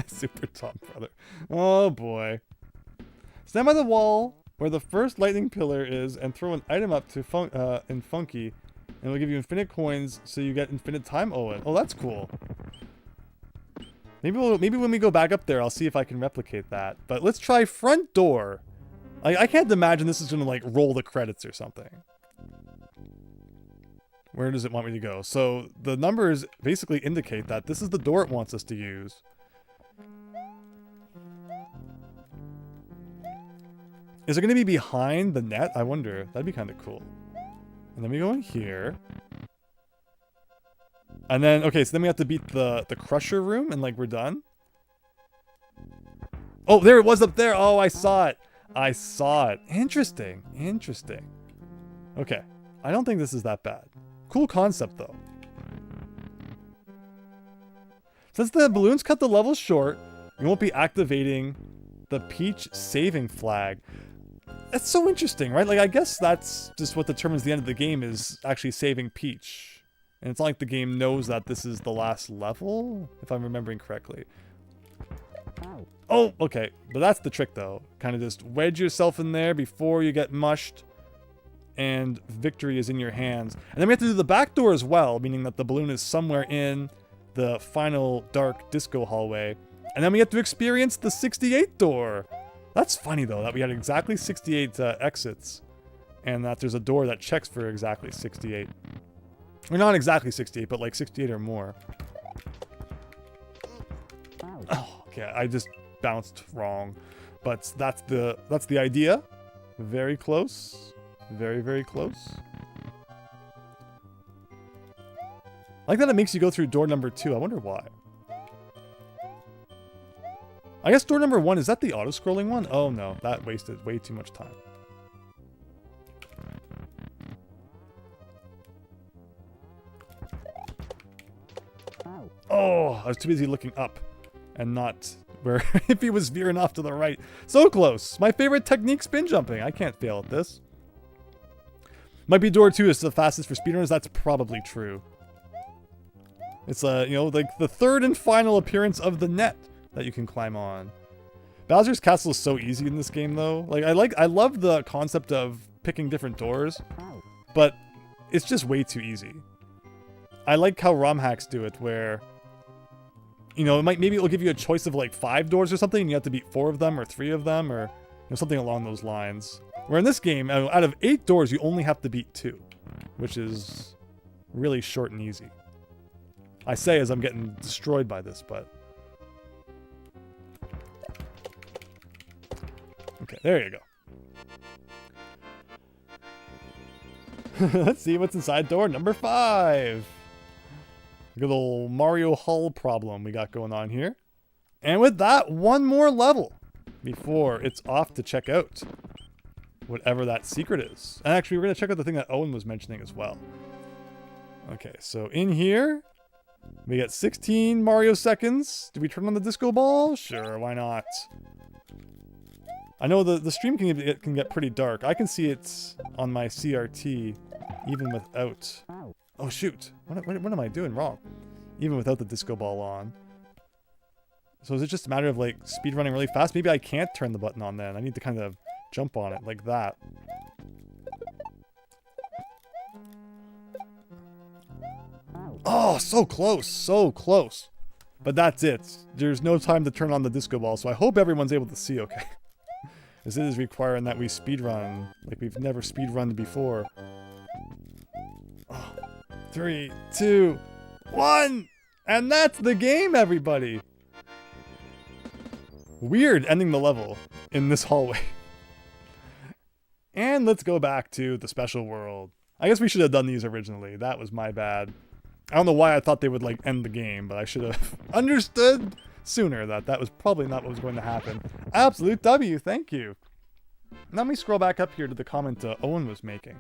Super top brother. Oh boy. Stand by the wall where the first lightning pillar is and throw an item up to in Funky. And it'll give you infinite coins so you get infinite time Owen. Oh, that's cool. Maybe when we go back up there, I'll see if I can replicate that. But let's try front door. I can't imagine this is going to, like, roll the credits or something. Where does it want me to go? So the numbers basically indicate that this is the door it wants us to use. Is it going to be behind the net? I wonder. That'd be kind of cool. And then we go in here. And then, okay, so then we have to beat the crusher room and, like, we're done. Oh, there it was up there. Oh, I saw it. I saw it. Interesting. Interesting. Okay. I don't think this is that bad. Cool concept, though. Since the balloons cut the level short, we won't be activating the Peach saving flag. That's so interesting, right? Like, I guess that's just what determines the end of the game is actually saving Peach. And it's not like the game knows that this is the last level, if I'm remembering correctly. Oh, okay. But that's the trick, though. Kind of just wedge yourself in there before you get mushed. And victory is in your hands. And then we have to do the back door as well, meaning that the balloon is somewhere in the final dark disco hallway. And then we have to experience the 68 door. That's funny, though, that we had exactly 68 exits. And that there's a door that checks for exactly 68. Or not exactly 68, but like 68 or more. Oh, okay, I just bounced wrong. But that's the idea. Very close. Very, very close. I like that it makes you go through door number 2. I wonder why. I guess door number 1, is that the auto-scrolling one? Oh no, that wasted way too much time. Oh, I was too busy looking up and not where if he was veering off to the right. So close. My favorite technique, spin jumping. I can't fail at this. Might be door 2 is the fastest for speedrunners. That's probably true. It's like the third and final appearance of the net that you can climb on. Bowser's Castle is so easy in this game, though. Like I love the concept of picking different doors, but it's just way too easy. I like how ROM hacks do it, where maybe it'll give you a choice of like 5 doors or something, and you have to beat 4 of them or 3 of them, or something along those lines. Where in this game, out of 8 doors, you only have to beat 2, which is really short and easy. I say as I'm getting destroyed by this, but... Okay, there you go. Let's see what's inside door number 5. Good old Mario Hull problem we got going on here. And with that, one more level before it's off to check out whatever that secret is. And actually, we're going to check out the thing that Owen was mentioning as well. Okay, so in here, we get 16 Mario seconds. Do we turn on the disco ball? Sure, why not? I know the stream can get pretty dark. I can see it on my CRT, even without... Oh, shoot. What am I doing wrong? Even without the disco ball on. So is it just a matter of, like, speedrunning really fast? Maybe I can't turn the button on then. I need to kind of jump on it like that. Oh, so close, so close. But that's it. There's no time to turn on the disco ball, so I hope everyone's able to see okay. This is requiring that we speedrun like we've never speedrunned before. Oh. 3, 2, 1. And that's the game, everybody. Weird ending the level in this hallway. And let's go back to the special world. I guess we should have done these originally. That was my bad. I don't know why I thought they would like end the game, but I should have understood sooner that that was probably not what was going to happen. Absolute W, thank you. Now let me scroll back up here to the comment Owen was making.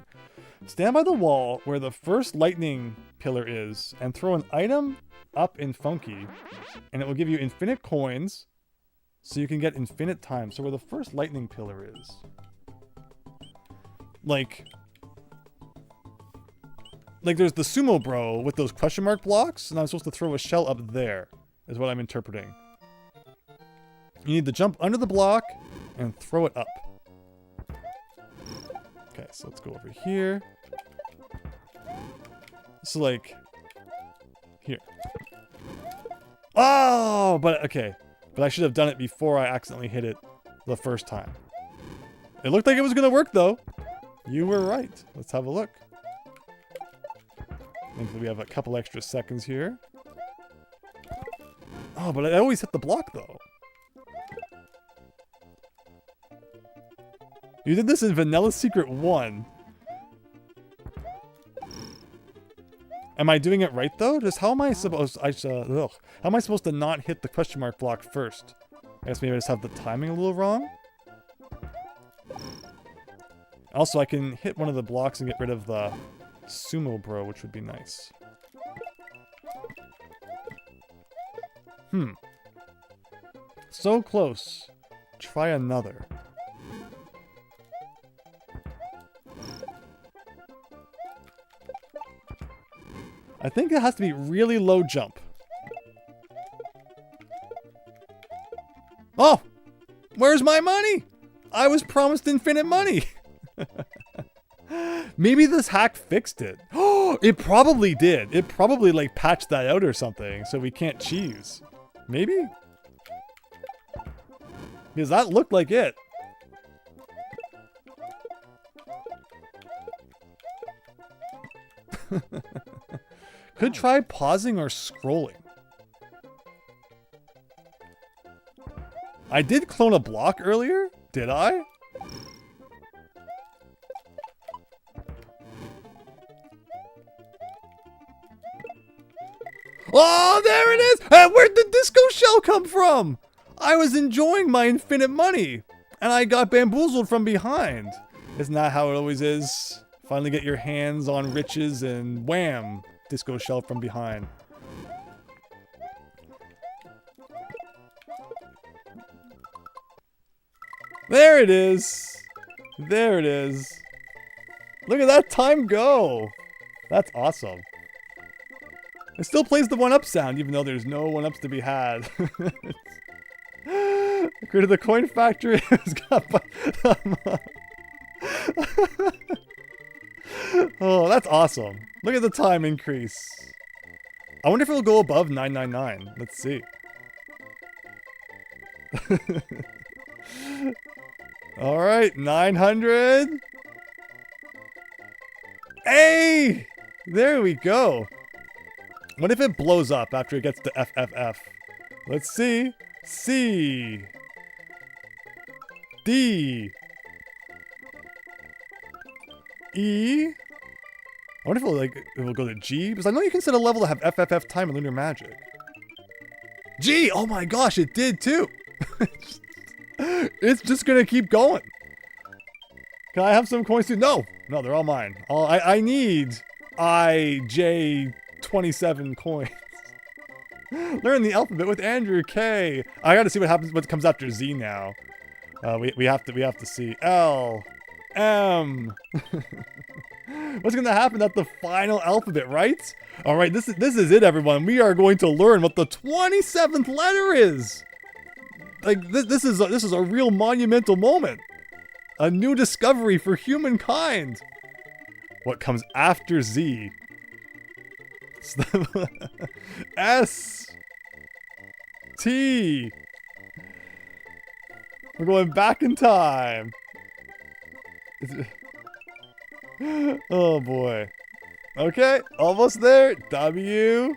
Stand by the wall where the first lightning pillar is and throw an item up in Funky, and it will give you infinite coins so you can get infinite time. So where the first lightning pillar is. Like there's the sumo bro with those question mark blocks, and I'm supposed to throw a shell up there, is what I'm interpreting. You need to jump under the block and throw it up. Okay, so let's go over here. So like, here. Oh, but okay. But I should have done it before I accidentally hit it the first time. It looked like it was gonna work though. You were right. Let's have a look. Thankfully we have a couple extra seconds here. Oh, but I always hit the block though. You did this in Vanilla Secret 1. Am I doing it right though? Just how am I supposed how am I supposed to not hit the question mark block first? I guess maybe I just have the timing a little wrong. Also, I can hit one of the blocks and get rid of the sumo bro, which would be nice. So close. Try another. I think it has to be really low jump. Oh! Where's my money? I was promised infinite money. Maybe this hack fixed it. Oh, it probably did. It probably like patched that out or something so we can't cheese. Maybe? Because that looked like it. Could try pausing or scrolling. I did clone a block earlier? Did I? Oh, there it is! Hey, where'd the disco shell come from? I was enjoying my infinite money, and I got bamboozled from behind. Isn't that how it always is? Finally get your hands on riches and wham! Disco shell from behind. There it is! There it is. Look at that time go! That's awesome. It still plays the 1-up sound, even though there's no 1-ups to be had. Created the coin factory. It's got oh, that's awesome. Look at the time increase. I wonder if it'll go above 999. Let's see. Alright, 900. Hey! There we go. What if it blows up after it gets to FFF? Let's see. C. D. E. I wonder if it'll go to G, because I know you can set a level to have FFF time and Lunar Magic. G! Oh my gosh, it did too! It's just gonna keep going. Can I have some coins too? No! No, they're all mine. I need J27 coins. Learn the alphabet with Andrew K. I gotta see what happens, what comes after Z now. We have to see L, M. What's gonna happen at the final alphabet, right? All right, this is it, everyone. We are going to learn what the 27th letter is. Like this is a real monumental moment. A new discovery for humankind. What comes after Z? S. T. We're going back in time. Oh boy. Okay, almost there. W.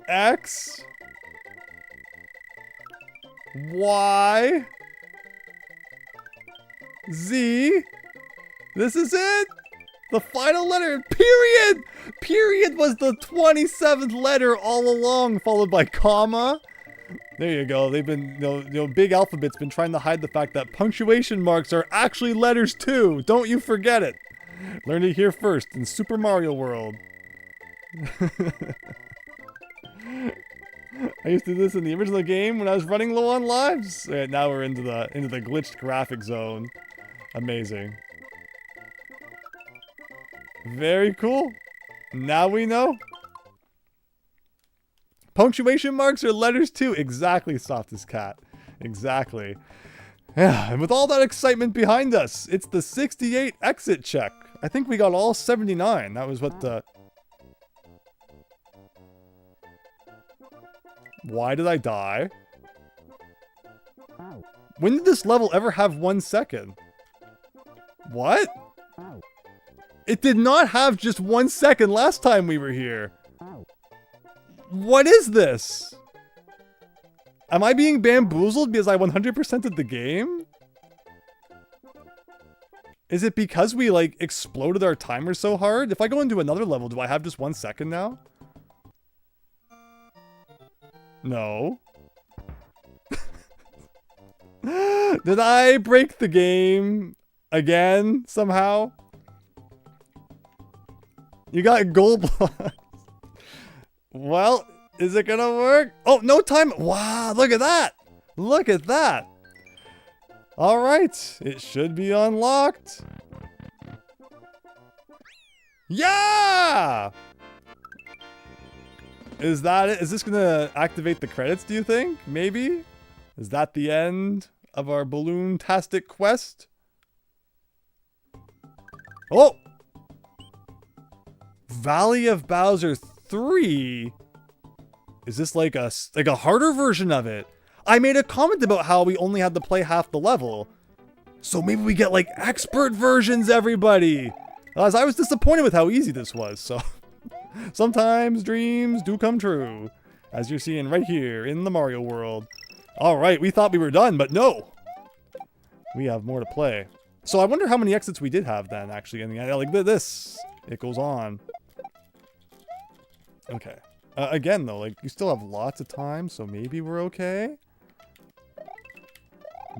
X. Y. Z. This is it. The final letter. Period. Period was the 27th letter all along, followed by comma. There you go. They've been, Big Alphabet's been trying to hide the fact that punctuation marks are actually letters too. Don't you forget it. Learn it here first in Super Mario World. I used to do this in the original game when I was running low on lives. Right, now we're into the glitched graphic zone. Amazing. Very cool. Now we know. Punctuation marks are letters too. Exactly, Softest Cat. Exactly. Yeah, and with all that excitement behind us, it's the 68 exit check. I think we got all 79. That was what the... Why did I die? When did this level ever have 1 second? What? It did not have just 1 second last time we were here. What is this? Am I being bamboozled because I 100%'d the game? Is it because we, like, exploded our timer so hard? If I go into another level, do I have just 1 second now? No. Did I break the game again somehow? You got gold blocks. Well, is it gonna work? Oh, no time. Wow, look at that. Look at that. All right, it should be unlocked. Yeah! Is that it? Is this gonna activate the credits, do you think? Maybe? Is that the end of our balloon-tastic quest? Oh! Valley of Bowser 3? Is this like a harder version of it? I made a comment about how we only had to play half the level. So maybe we get like expert versions, everybody! As I was disappointed with how easy this was, so... Sometimes dreams do come true. As you're seeing right here in the Mario world. Alright, we thought we were done, but no! We have more to play. So I wonder how many exits we did have then, actually. In the end, like this, it goes on. Okay. Again, though, like, you still have lots of time, so maybe we're okay?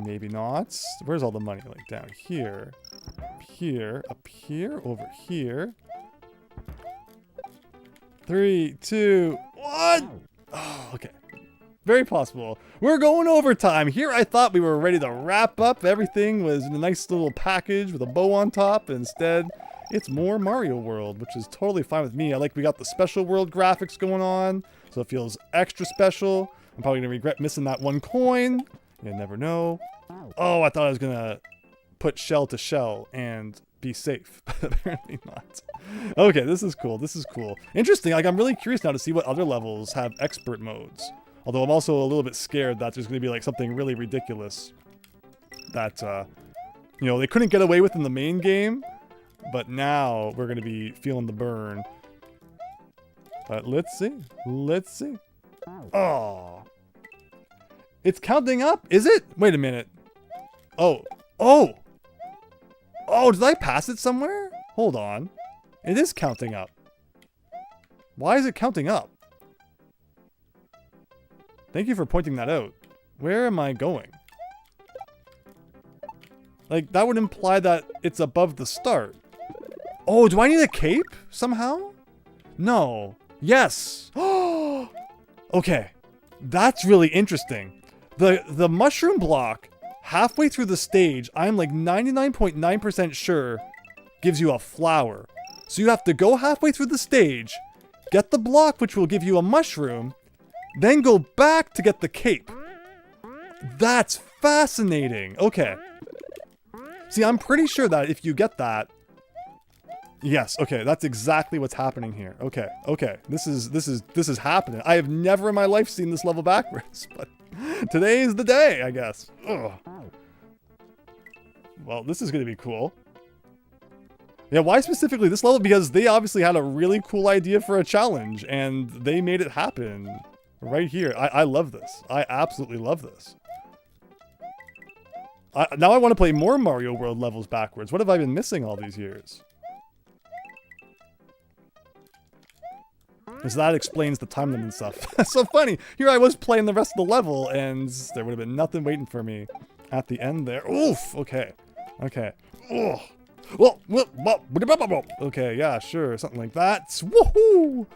Maybe not. Where's all the money? Like, down here. Up here. Up here. Over here. 3, 2, 1! Oh, okay. Very possible. We're going overtime. Here I thought we were ready to wrap up. Everything was in a nice little package with a bow on top. Instead, it's more Mario World, which is totally fine with me. I like we got the special world graphics going on, so it feels extra special. I'm probably going to regret missing that 1 coin. You never know. Oh, I thought I was going to put shell to shell and be safe, but apparently not. Okay, this is cool. This is cool. Interesting. Like, I'm really curious now to see what other levels have expert modes. Although I'm also a little bit scared that there's going to be like something really ridiculous that, you know, they couldn't get away with in the main game, but now we're going to be feeling the burn. But let's see. Let's see. Oh. It's counting up, is it? Wait a minute. Oh. Oh! Oh, did I pass it somewhere? Hold on. It is counting up. Why is it counting up? Thank you for pointing that out. Where am I going? Like, that would imply that it's above the start. Oh, do I need a cape somehow? No. Yes. Okay. That's really interesting. The mushroom block, halfway through the stage, I'm like 99.9% sure, gives you a flower. So you have to go halfway through the stage, get the block which will give you a mushroom, then go back to get the cape. That's fascinating. Okay. See, I'm pretty sure that if you get that... Yes, okay, that's exactly what's happening here. Okay, okay. This is happening. I have never in my life seen this level backwards, but today's the day, I guess. Ugh. Well, this is gonna be cool. Yeah, why specifically this level? Because they obviously had a really cool idea for a challenge, and they made it happen right here. I love this. I absolutely love this. Now I want to play more Mario World levels backwards. What have I been missing all these years? Because that explains the time limit and stuff. That's so funny. Here I was playing the rest of the level, and there would have been nothing waiting for me at the end there. Oof! Okay. Okay. Ugh. Okay, yeah, sure. Something like that. Woohoo!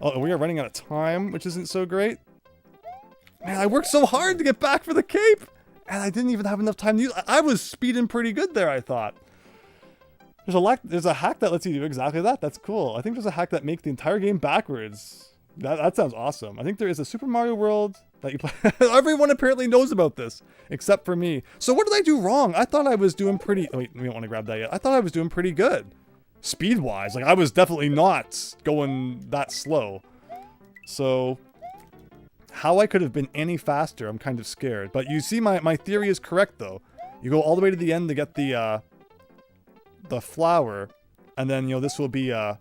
Oh, we are running out of time, which isn't so great. Man, I worked so hard to get back for the cape! And I didn't even have enough time to use it. I was speeding pretty good there, I thought. There's a hack that lets you do exactly that. That's cool. I think there's a hack that makes the entire game backwards. That sounds awesome. I think there is a Super Mario World that you play. Everyone apparently knows about this, except for me. So what did I do wrong? I thought I was doing pretty... Oh, wait, we don't want to grab that yet. I thought I was doing pretty good. Speed-wise. Like, I was definitely not going that slow. So... how I could have been any faster, I'm kind of scared. But you see my theory is correct, though. You go all the way to the end to get the flower, and then, you know, this will be a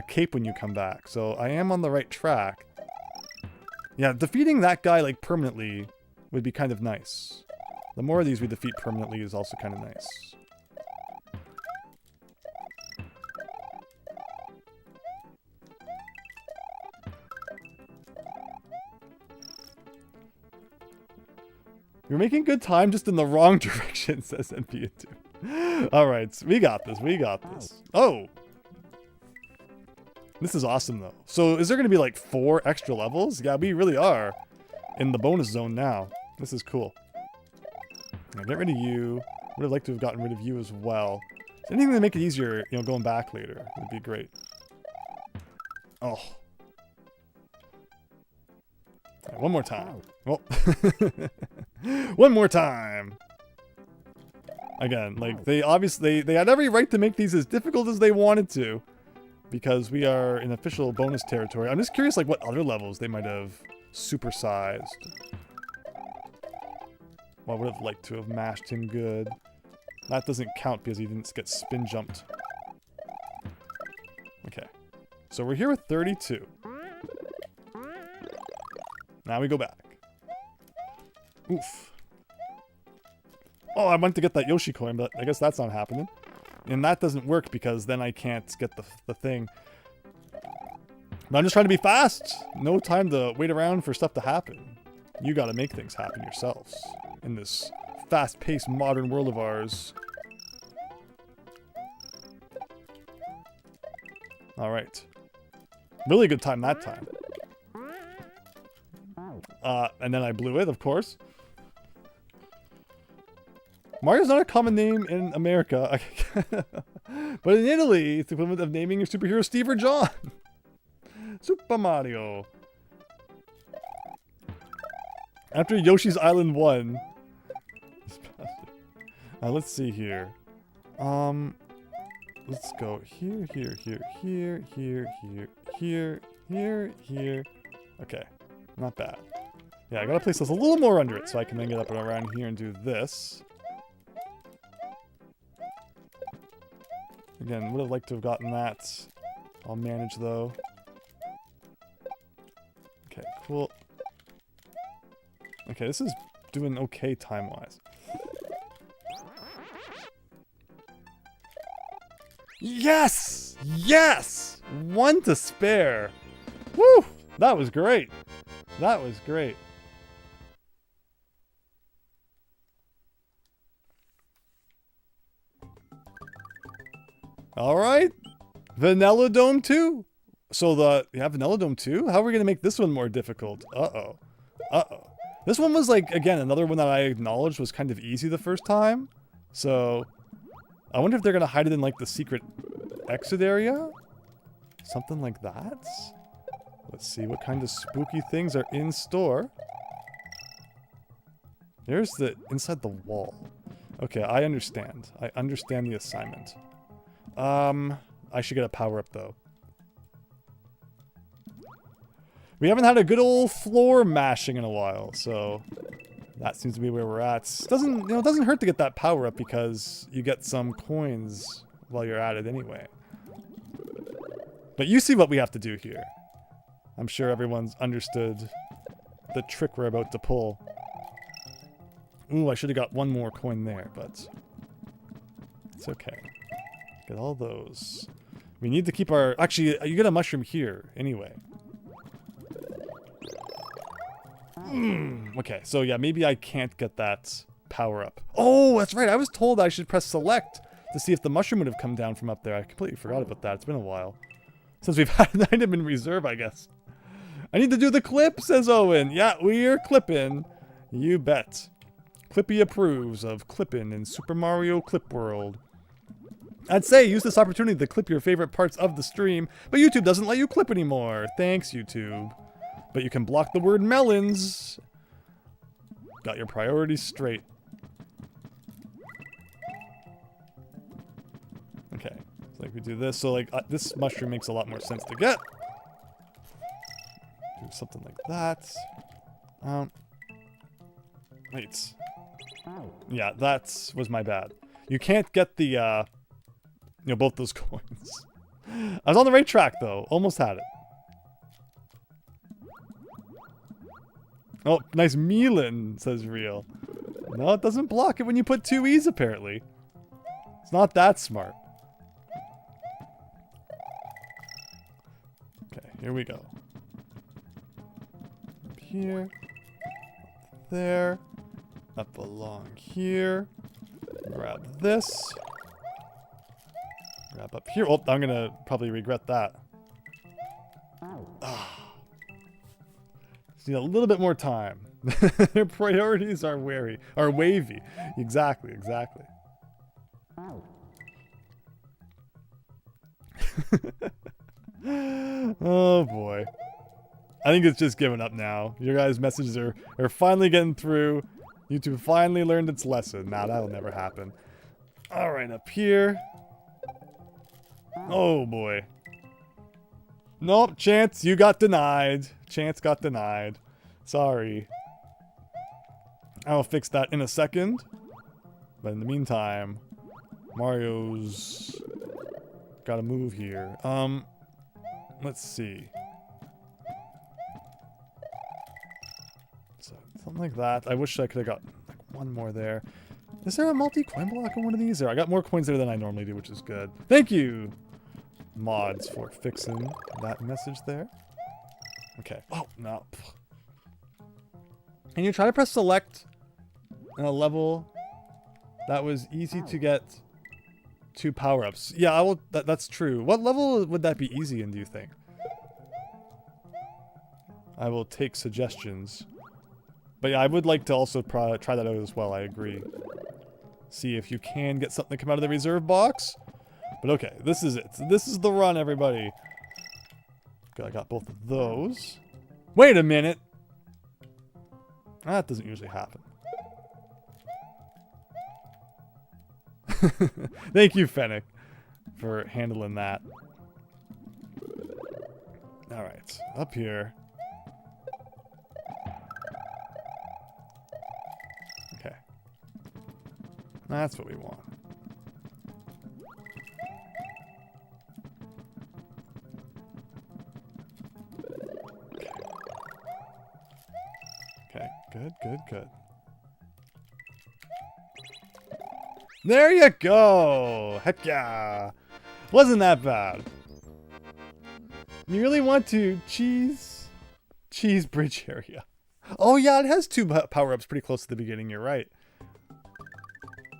cape when you come back. So I am on the right track. Yeah, defeating that guy, like, permanently would be kind of nice. The more of these we defeat permanently is also kind of nice. You're making good time, just in the wrong direction, says NPA2. Alright, we got this, we got this. Oh! This is awesome, though. So, is there going to be, like, 4 extra levels? Yeah, we really are in the bonus zone now. This is cool. Now, get rid of you. Would have liked to have gotten rid of you as well. So anything to make it easier, you know, going back later would be great. Oh. Right, one more time. Oh. One more time. Again, like, they obviously, they had every right to make these as difficult as they wanted to, because we are in official bonus territory. I'm just curious, like, what other levels they might have supersized. Well, I would have liked to have mashed him good. That doesn't count because he didn't get spin jumped. Okay. So we're here with 32. Now we go back. Oof. Oh, I went to get that Yoshi coin, but I guess that's not happening. And that doesn't work because then I can't get the thing. But I'm just trying to be fast. No time to wait around for stuff to happen. You gotta make things happen yourselves in this fast-paced modern world of ours. Alright. Really good time that time. And then I blew it, of course. Mario's not a common name in America. But in Italy, it's the equivalent of naming your superhero Steve or John. Super Mario. After Yoshi's Island 1. Let's see here. Let's go here, here, here, here, here, here, here, here, here. Okay, not bad. Yeah, I gotta place this a little more under it so I can then get up and around here and do this. Again, would have liked to have gotten that. I'll manage though. Okay, cool. Okay, this is doing okay time-wise. Yes! Yes! 1 to spare. Woo! That was great. That was great. Alright. Vanilla Dome 2. So you have Vanilla Dome 2? How are we going to make this one more difficult? Uh-oh. Uh-oh. This one was like, again, another one that I acknowledged was kind of easy the first time. So, I wonder if they're going to hide it in like the secret exit area? Something like that? Let's see what kind of spooky things are in store. There's the inside the wall. Okay, I understand. I understand the assignment. I should get a power-up, though. We haven't had a good old floor mashing in a while, so That seems to be where we're at. It doesn't hurt to get that power up because you get some coins while you're at it anyway. But you see what we have to do here. I'm sure everyone's understood the trick we're about to pull. Ooh, I should have got one more coin there, but it's okay. Get all those. We need to keep our... Actually, you get a mushroom here anyway. Okay, so yeah, maybe I can't get that power up. Oh, that's right. I was told I should press select to see if the mushroom would have come down from up there. I completely forgot about that. It's been a while since we've had an item in reserve, I guess. I need to do the clip, says Owen. Yeah, we're clipping. You bet. Clippy approves of clipping in Super Mario Clip World. I'd say use this opportunity to clip your favorite parts of the stream, but YouTube doesn't let you clip anymore. Thanks, YouTube. But you can block the word melons. Got your priorities straight. Okay, so like we do this. So like this mushroom makes a lot more sense to get. Do something like that. Wait. Yeah, that was my bad. You can't get the, both those coins. I was on the right track though. Almost had it. Oh, nice Milan, says Real. No, it doesn't block it when you put two E's, apparently. It's not that smart. Okay, here we go. Up here. Up there. Up along here. Grab this. Grab up here. Oh, I'm gonna probably regret that. Ah. Just need a little bit more time. Their priorities are wavy. Exactly. Oh boy. I think it's just giving up now. Your guys' messages are finally getting through. YouTube finally learned its lesson. Nah, that'll never happen. Alright, up here. Oh boy. Nope, Chance, you got denied. Chance got denied. Sorry. I'll fix that in a second. But in the meantime, Mario's gotta move here. Let's see. So, something like that. I wish I could have got like one more there. Is there a multi-coin block on one of these? There, I got more coins there than I normally do, which is good. Thank you, mods, for fixing that message there. Okay. Oh, no. Can you try to press select in a level that was easy to get 2 power-ups? Yeah, I will. That's true. What level would that be easy in, do you think? I will take suggestions. But yeah, I would like to also try that out as well. I agree. See if you can get something to come out of the reserve box. But okay, this is it. This is the run, everybody. Good, I got both of those. Wait a minute. That doesn't usually happen. Thank you, Fennec, for handling that. Alright, up here. Okay. That's what we want. Okay, good. There you go! Heck yeah! Wasn't that bad. You really want to cheese bridge area. Oh yeah, it has 2 power-ups pretty close to the beginning, you're right.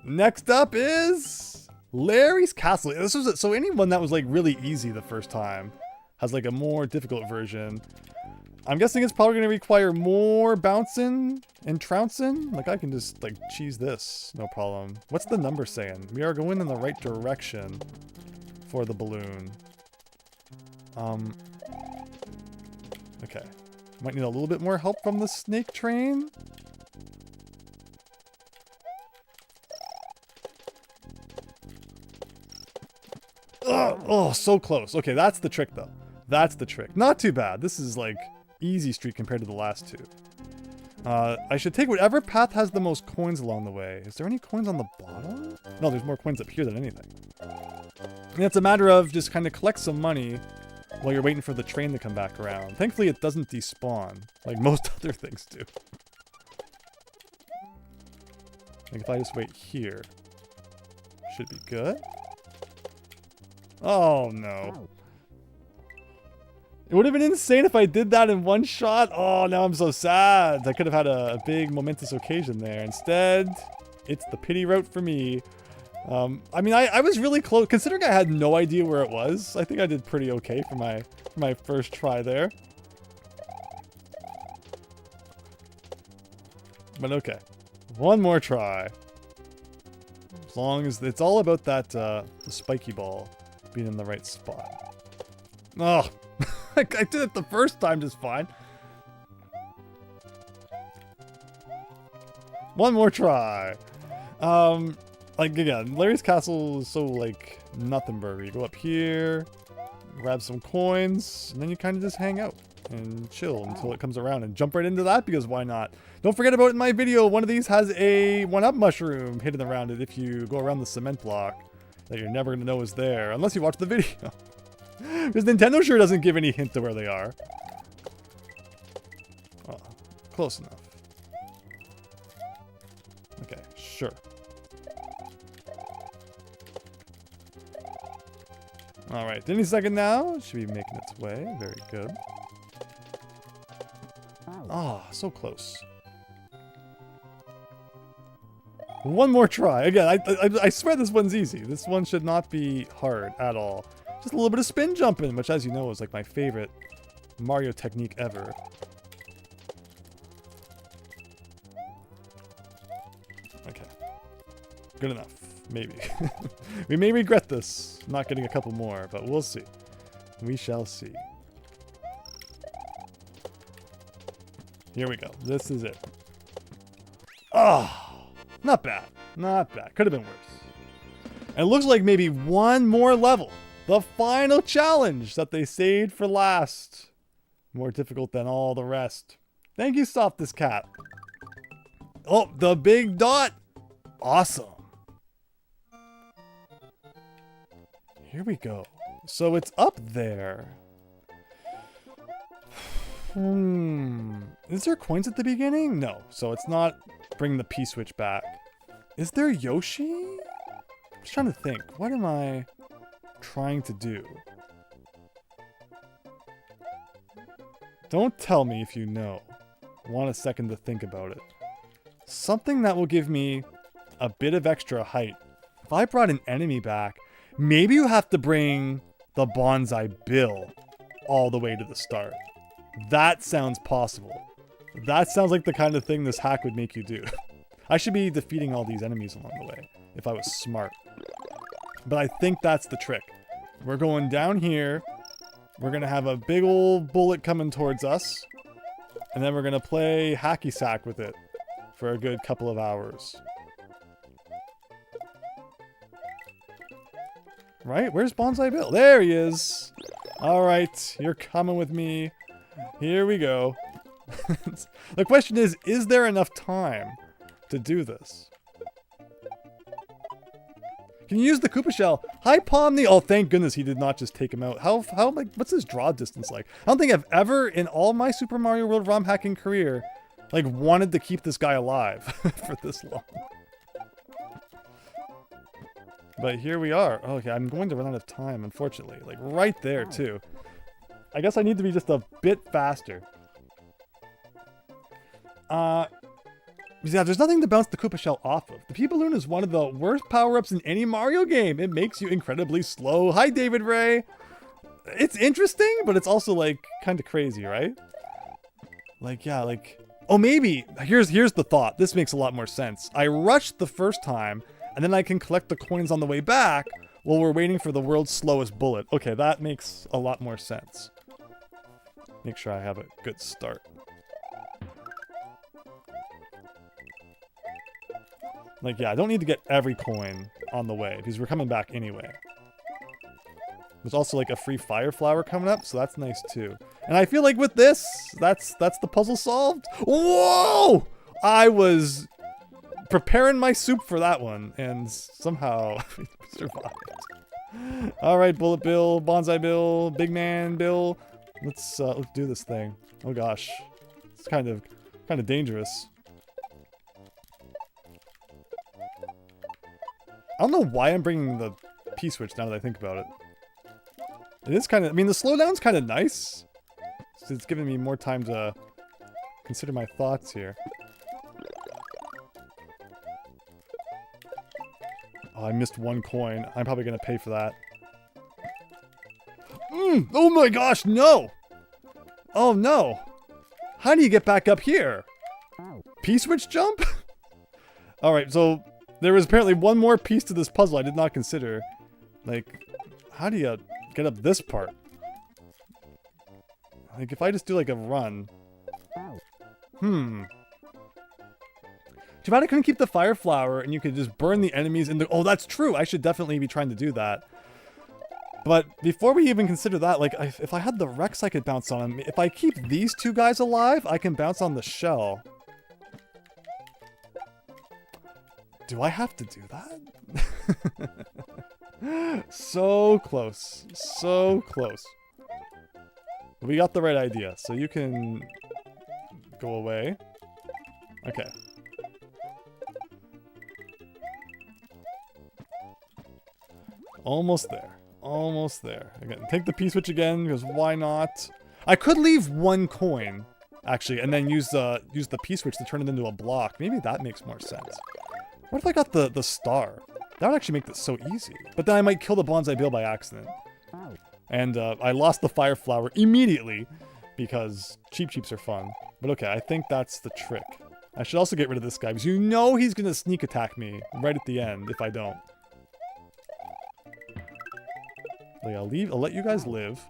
Next up is Larry's Castle. This was so anyone that was like really easy the first time has like a more difficult version. I'm guessing it's probably going to require more bouncing and trouncing. Like I can just like cheese this, no problem. What's the number saying? We are going in the right direction for the balloon. Okay. Might need a little bit more help from the snake train. Ugh, oh, so close. Okay, that's the trick though. That's the trick. Not too bad. This is like easy street compared to the last 2. I should take whatever path has the most coins along the way. Is there any coins on the bottom? No, there's more coins up here than anything. And it's a matter of just kind of collect some money while you're waiting for the train to come back around. Thankfully, it doesn't despawn, like most other things do. Like if I just wait here, should be good. Oh no. It would have been insane if I did that in one shot. Oh, now I'm so sad. I could have had a big momentous occasion there. Instead, it's the pity route for me. I mean, I was really close. Considering I had no idea where it was, I think I did pretty okay for my first try there. But okay. One more try. As long as it's all about that the spiky ball being in the right spot. Oh, I did it the first time just fine. One more try. Like again, Larry's Castle is so like nothing burger. You go up here, grab some coins, and then you kind of just hang out and chill until it comes around and jump right into that because why not? Don't forget about in my video, one of these has a 1-up mushroom hidden around it if you go around the cement block that you're never gonna know is there unless you watch the video. Because Nintendo sure doesn't give any hint to where they are. Oh, close enough. Okay, sure. Alright, any second now. Should be making its way. Very good. Ah, so close. One more try. Again, I swear this one's easy. This one should not be hard at all. Just a little bit of spin jumping, which as you know is like my favorite Mario technique ever. Okay. Good enough. Maybe. We may regret this, not getting a couple more, but we'll see. We shall see. Here we go. This is it. Ah, oh, not bad. Not bad. Could have been worse. And it looks like maybe one more level. The final challenge that they saved for last. More difficult than all the rest. Thank you, Softest Cat. Oh, the big dot. Awesome. Here we go. So it's up there. Is there coins at the beginning? No. So it's not bring the P-switch back. Is there Yoshi? I'm just trying to think. What am I trying to do? Don't tell me if you know. Want a second to think about it. Something that will give me a bit of extra height. If I brought an enemy back, maybe you have to bring the Bonsai Bill all the way to the start. That sounds possible. That sounds like the kind of thing this hack would make you do. I should be defeating all these enemies along the way if I was smart. But I think that's the trick. We're going down here. We're going to have a big old bullet coming towards us. And then we're going to play hacky sack with it for a good couple of hours. Right? Where's Bonsai Bill? There he is. All right. You're coming with me. Here we go. The question is there enough time to do this? Can you use the Koopa Shell? Hi, Pomni. Oh, thank goodness he did not just take him out. How, like, what's his draw distance like? I don't think I've ever, in all my Super Mario World ROM hacking career, like, wanted to keep this guy alive for this long. But here we are. Okay, I'm going to run out of time, unfortunately. Like, right there, too. I guess I need to be just a bit faster. Yeah, there's nothing to bounce the Koopa Shell off of. The P-Balloon is one of the worst power-ups in any Mario game. It makes you incredibly slow. Hi, David Ray. It's interesting, but it's also, like, kind of crazy, right? Like, yeah, like... Oh, maybe. Here's the thought. This makes a lot more sense. I rushed the first time, and then I can collect the coins on the way back while we're waiting for the world's slowest bullet. Okay, that makes a lot more sense. Make sure I have a good start. Like, yeah, I don't need to get every coin on the way, because we're coming back anyway. There's also like a free fire flower coming up, so that's nice too. And I feel like with this, that's the puzzle solved. Whoa! I was preparing my soup for that one, and somehow survived. All right, Bullet Bill, Bonsai Bill, Big Man Bill. Let's do this thing. Oh gosh, it's kind of dangerous. I don't know why I'm bringing the P-switch now that I think about it. It is kind of, I mean, the slowdown's kind of nice. So it's giving me more time to consider my thoughts here. Oh, I missed one coin. I'm probably going to pay for that. Oh my gosh, no! Oh no! How do you get back up here? P-switch jump? Alright, so there was apparently one more piece to this puzzle I did not consider. Like, how do you get up this part? Like, if I just do like a run. Too bad I couldn't keep the fire flower and you could just burn the enemies in the... Oh, that's true! I should definitely be trying to do that. But before we even consider that, like, if I had the Rex I could bounce on him. If I keep these two guys alive, I can bounce on the shell. Do I have to do that? So close. So close. We got the right idea, so you can go away. Okay. Almost there. Almost there. Again, take the P-switch again, because why not? I could leave one coin, actually, and then use the P-switch to turn it into a block. Maybe that makes more sense. What if I got the star? That would actually make this so easy. But then I might kill the Bonsai Bill by accident. And I lost the fire flower immediately, because cheeps are fun. But okay, I think that's the trick. I should also get rid of this guy, because you know he's going to sneak attack me right at the end if I don't. Like, I'll let you guys live.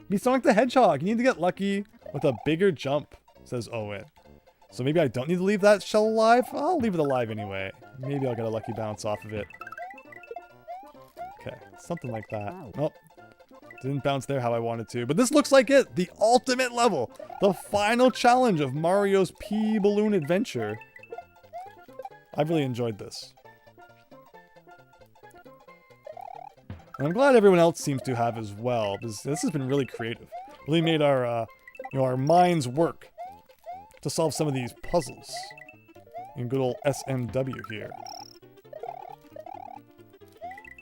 Be Sonic the Hedgehog. You need to get lucky with a bigger jump, says Owen. So maybe I don't need to leave that shell alive? I'll leave it alive anyway. Maybe I'll get a lucky bounce off of it. Okay, something like that. Nope. Didn't bounce there how I wanted to. But this looks like it. The ultimate level. The final challenge of Mario's P-Balloon Adventure. I've really enjoyed this. And I'm glad everyone else seems to have as well, because this has been really creative. Really made our, our minds work to solve some of these puzzles in good old SMW here.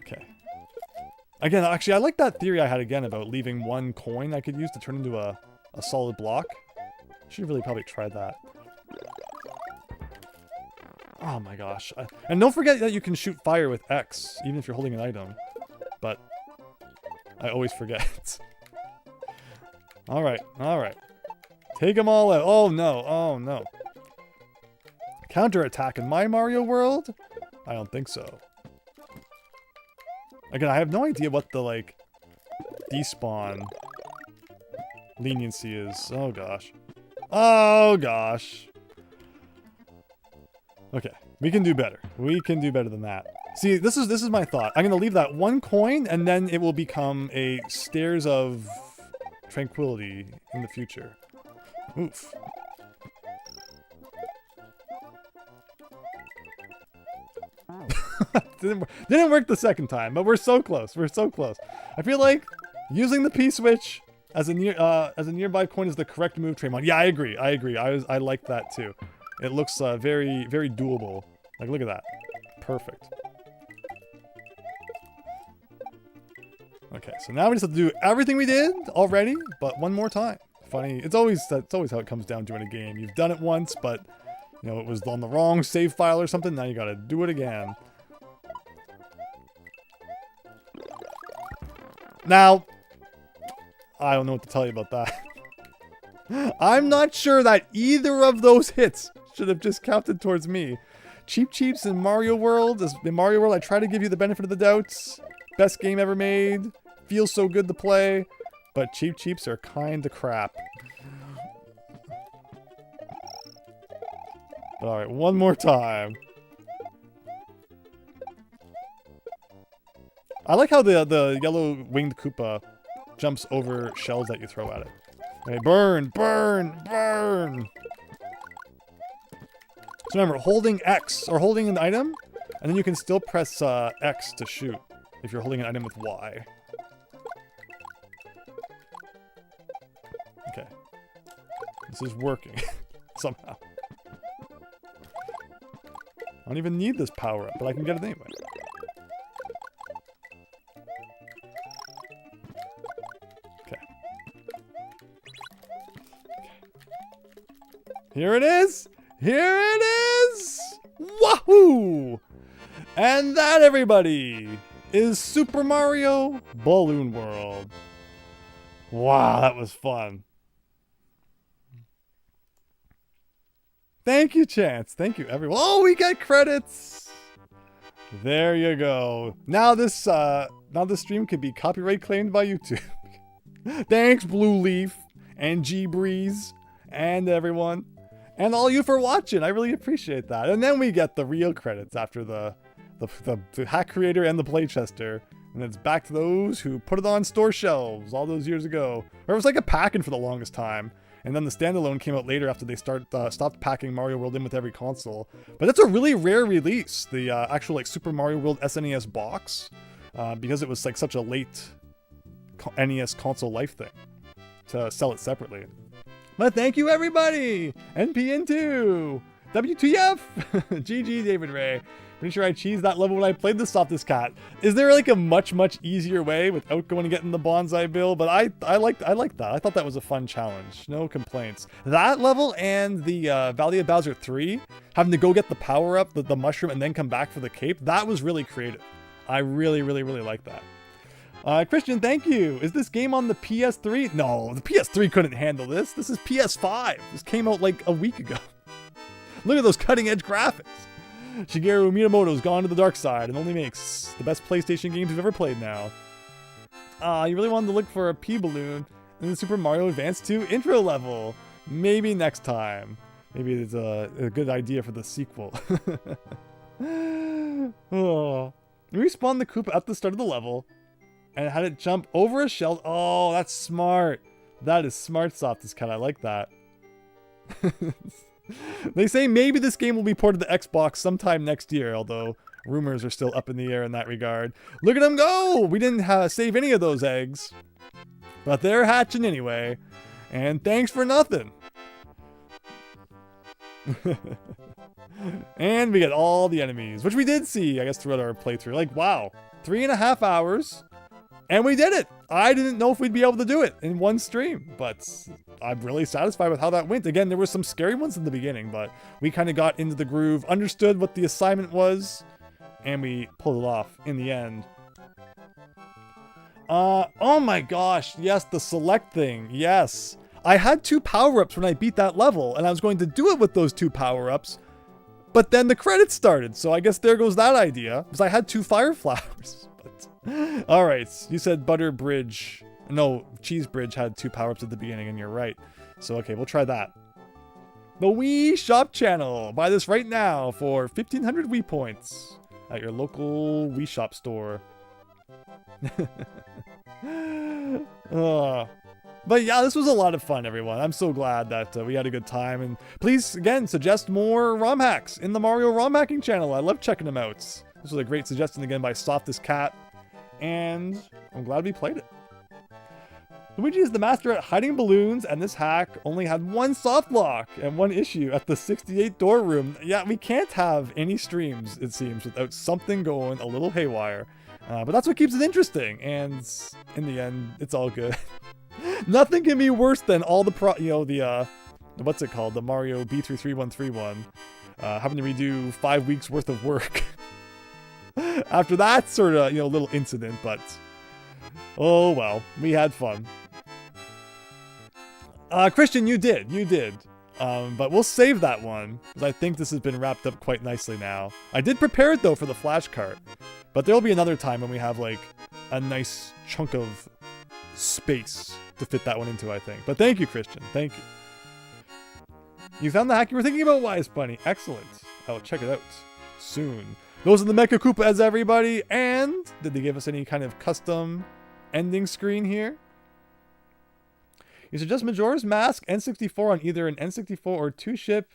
Okay. Again, actually, I like that theory I had again about leaving one coin I could use to turn into a solid block. Should really probably try that. Oh my gosh. And don't forget that you can shoot fire with X, even if you're holding an item. But I always forget. Alright, alright. Take them all out. Oh no, oh no. Counterattack in my Mario world? I don't think so. Again, I have no idea what the, like, despawn leniency is. Oh gosh. Oh gosh. Okay, we can do better. We can do better than that. See, this is my thought. I'm gonna leave that one coin, and then it will become a Stairs of Tranquility in the future. Oof. Didn't work the second time, but we're so close. We're so close. I feel like using the P-switch as a nearby coin is the correct move, Traymon. Yeah, I agree. I agree. I like that too. It looks very, very doable. Like, look at that. Perfect. Okay, so now we just have to do everything we did already, but one more time. Funny, that's always how it comes down to in a game. You've done it once, but you know it was on the wrong save file or something. Now you gotta do it again. Now, I don't know what to tell you about that. I'm not sure that either of those hits should have just counted towards me. Cheeps in Mario World. In Mario World, I try to give you the benefit of the doubts. Best game ever made. Feels so good to play. But cheeps are kinda crap. Alright, one more time. I like how the yellow winged Koopa jumps over shells that you throw at it. Okay, burn, burn, burn! So remember, holding X, or holding an item, and then you can still press X to shoot if you're holding an item with Y. Okay. This is working. Somehow. I don't even need this power-up, but I can get it anyway. Okay. Here it is! Here it is! Wahoo! And that, everybody, is Super Mario Balloon World. Wow, that was fun. Thank you, Chance. Thank you, everyone. Oh, we get credits! There you go. Now this stream could be copyright claimed by YouTube. Thanks, Blue Leaf and G Breeze and everyone. And all you for watching. I really appreciate that. And then we get the real credits after the hack creator and the playtester. And it's back to those who put it on store shelves all those years ago. Or it was like a packing for the longest time. And then the standalone came out later after they stopped packing Mario World in with every console. But that's a really rare release, the actual like Super Mario World SNES box, because it was like such a late NES console life thing to sell it separately. But thank you, everybody! NPN2! WTF! GG, David Ray. Pretty sure I cheesed that level when I played the Softest Cat. Is there like a much easier way without going and getting the Bonsai Bill? But I liked that. I thought that was a fun challenge. No complaints. That level and the Valley of Bowser 3, having to go get the power-up, the mushroom, and then come back for the cape, that was really creative. I really like that. Christian, thank you. Is this game on the PS3? No, the PS3 couldn't handle this. This is PS5. This came out like a week ago. Look at those cutting-edge graphics. Shigeru Miyamoto's gone to the dark side and only makes the best PlayStation games we've ever played now. You really wanted to look for a P-Balloon in the Super Mario Advance 2 intro level. Maybe next time. Maybe it's a good idea for the sequel. Oh. We respawned the Koopa at the start of the level and had it jump over a shell. Oh, that's smart. That is smart, Softest Cat. I like that. They say maybe this game will be ported to Xbox sometime next year, although rumors are still up in the air in that regard. Look at them go! We didn't save any of those eggs, but they're hatching anyway. And thanks for nothing. And we get all the enemies, which we did see, I guess, throughout our playthrough. Like, wow, 3.5 hours, and we did it! I didn't know if we'd be able to do it in one stream, but I'm really satisfied with how that went. Again, there were some scary ones in the beginning, but we kind of got into the groove, understood what the assignment was, and we pulled it off in the end. Oh my gosh, yes, the select thing, yes. I had 2 power-ups when I beat that level, and I was going to do it with those 2 power-ups, but then the credits started, so I guess there goes that idea, because I had 2 fire flowers. Alright, you said Butter Bridge. No, Cheese Bridge had 2 power-ups at the beginning, and you're right. So, okay, we'll try that. The Wii Shop channel. Buy this right now for 1,500 Wii points at your local Wii Shop store. But yeah, this was a lot of fun, everyone. I'm so glad that we had a good time. And please, again, suggest more ROM hacks in the Mario ROM hacking channel. I love checking them out. This was a great suggestion again by Softest Cat. And I'm glad we played it. Luigi is the master at hiding balloons, and this hack only had 1 soft lock and 1 issue at the 68 door room. Yeah, we can't have any streams, it seems, without something going a little haywire. But that's what keeps it interesting, and in the end, it's all good. Nothing can be worse than all the what's it called? The Mario B33131. Having to redo 5 weeks worth of work. After that sort of, little incident, but oh well, we had fun. Christian, you did. But we'll save that one, because I think this has been wrapped up quite nicely now. I did prepare it, though, for the flash cart, but there'll be another time when we have, like, a nice chunk of space to fit that one into, I think. But thank you, Christian. Thank you. You found the hack you were thinking about, Wise Bunny. Excellent. I'll check it out soon. Those are the Mecha Koopas, everybody. And did they give us any kind of custom ending screen here? You suggest Majora's Mask N64 on either an N64 or 2-ship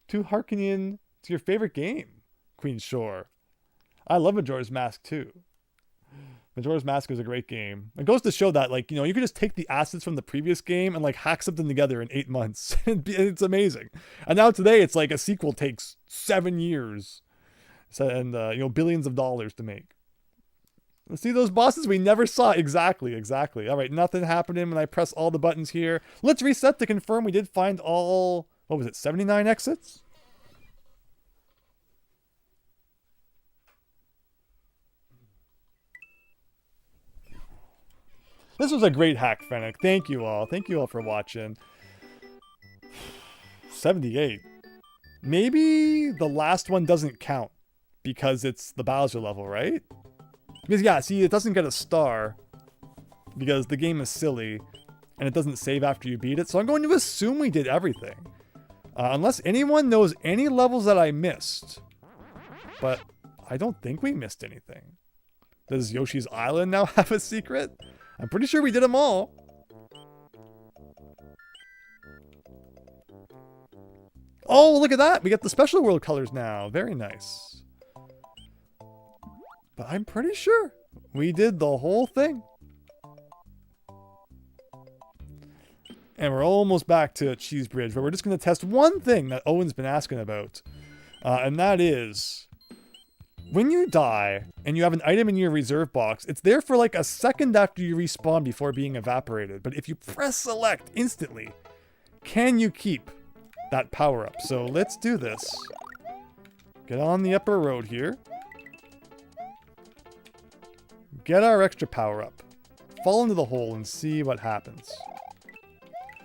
to Harkinian to your favorite game, Queen Shore. I love Majora's Mask too. Majora's Mask is a great game. It goes to show that, like, you know, you can just take the assets from the previous game and like hack something together in 8 months. It's amazing. And now today it's like a sequel takes 7 years. So, and you know, billions of dollars to make. Let's see those bosses we never saw. Exactly. All right, nothing happening when I press all the buttons here. Let's reset to confirm we did find all, what was it, 79 exits? This was a great hack, Fennec. Thank you all. Thank you all for watching. 78. Maybe the last one doesn't count because it's the Bowser level, right? Because, yeah, see, it doesn't get a star because the game is silly and it doesn't save after you beat it. So I'm going to assume we did everything. Unless anyone knows any levels that I missed. But I don't think we missed anything. Does Yoshi's Island now have a secret? I'm pretty sure we did them all. Oh, look at that. We get the special world colors now. Very nice. But I'm pretty sure we did the whole thing. And we're almost back to Cheese Bridge, where we're just going to test one thing that Owen's been asking about. And that is, when you die and you have an item in your reserve box, it's there for like a second after you respawn before being evaporated. But if you press select instantly, can you keep that power up? So let's do this. Get on the upper road here. Get our extra power up. Fall into the hole and see what happens.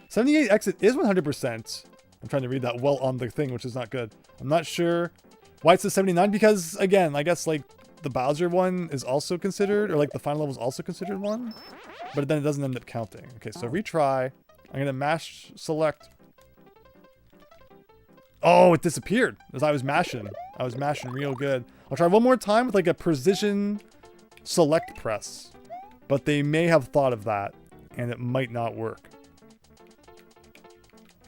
78 exit is 100%. I'm trying to read that well on the thing, which is not good. I'm not sure why it's a 79, because, again, I guess, like, the Bowser one is also considered, or, like, the final level is also considered one, but then it doesn't end up counting. Okay, so retry. I'm going to mash select. Oh, it disappeared as I was mashing. I was mashing real good. I'll try one more time with, like, a precision select press, but they may have thought of that, and it might not work.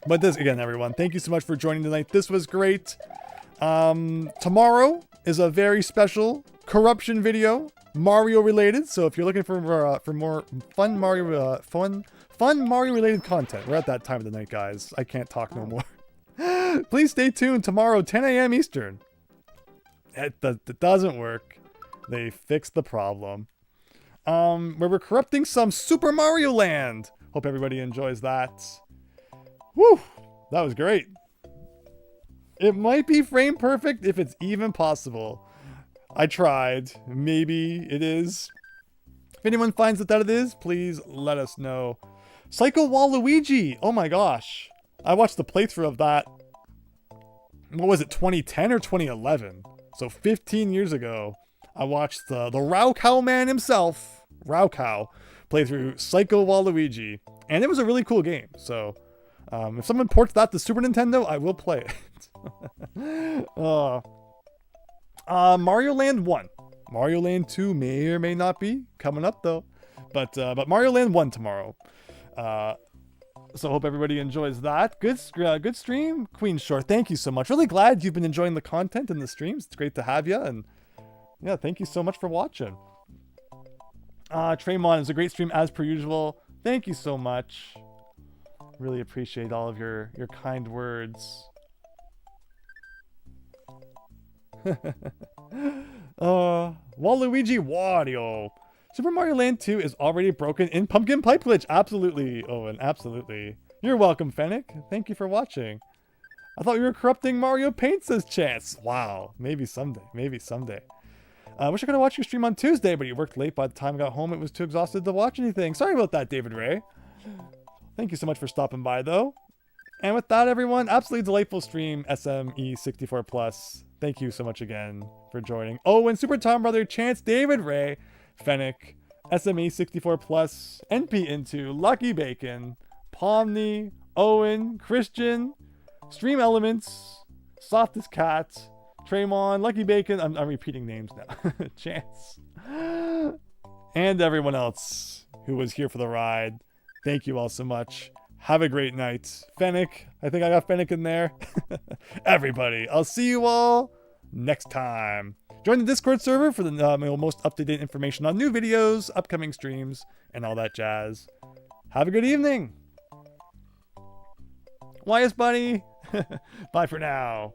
But this, again, everyone, thank you so much for joining tonight. This was great. Tomorrow is a very special corruption video, Mario related. So if you're looking for more fun Mario, fun Mario related content, we're at that time of the night, guys. I can't talk no more. Please stay tuned tomorrow, 10 a.m. Eastern. It doesn't work. They fixed the problem. Where we're corrupting some Super Mario Land. Hope everybody enjoys that. Woo! That was great. It might be frame perfect if it's even possible. I tried. Maybe it is. If anyone finds that it is, please let us know. Psycho Waluigi! Oh my gosh. I watched the playthrough of that. What was it, 2010 or 2011? So 15 years ago. I watched the Raocow man himself, Raocow, play through Psycho Waluigi. And it was a really cool game. So if someone ports that to Super Nintendo, I will play it. Mario Land 1. Mario Land 2 may or may not be coming up though. But Mario Land 1 tomorrow. So hope everybody enjoys that. Good stream, Queen Shore. Thank you so much. Really glad you've been enjoying the content and the streams. It's great to have you. And yeah, thank you so much for watching. Traymon, is a great stream as per usual. Thank you so much. Really appreciate all of your kind words. Waluigi Wario. Super Mario Land 2 is already broken in Pumpkin Pipe Glitch. Absolutely, Owen. Absolutely. You're welcome, Fennec. Thank you for watching. I thought we were corrupting Mario Paint, says Chance. Wow. Maybe someday. Maybe someday. I wish I could have watched your stream on Tuesday, but you worked late. By the time I got home, it was too exhausted to watch anything. Sorry about that, David Ray. Thank you so much for stopping by, though. And with that, everyone, absolutely delightful stream, SME64+. Thank you so much again for joining. Oh, and Super Tom Brother, Chance, David Ray, Fennec, SME64+, NP Into, Lucky Bacon, Pomni, Owen, Christian, Stream Elements, Softest Cat, Traymon, Lucky Bacon, I'm repeating names now, Chance, and everyone else who was here for the ride. Thank you all so much. Have a great night. Fennec, I think I got Fennec in there. Everybody, I'll see you all next time. Join the Discord server for the most up-to-date information on new videos, upcoming streams, and all that jazz. Have a good evening. YS Bunny. Bye for now.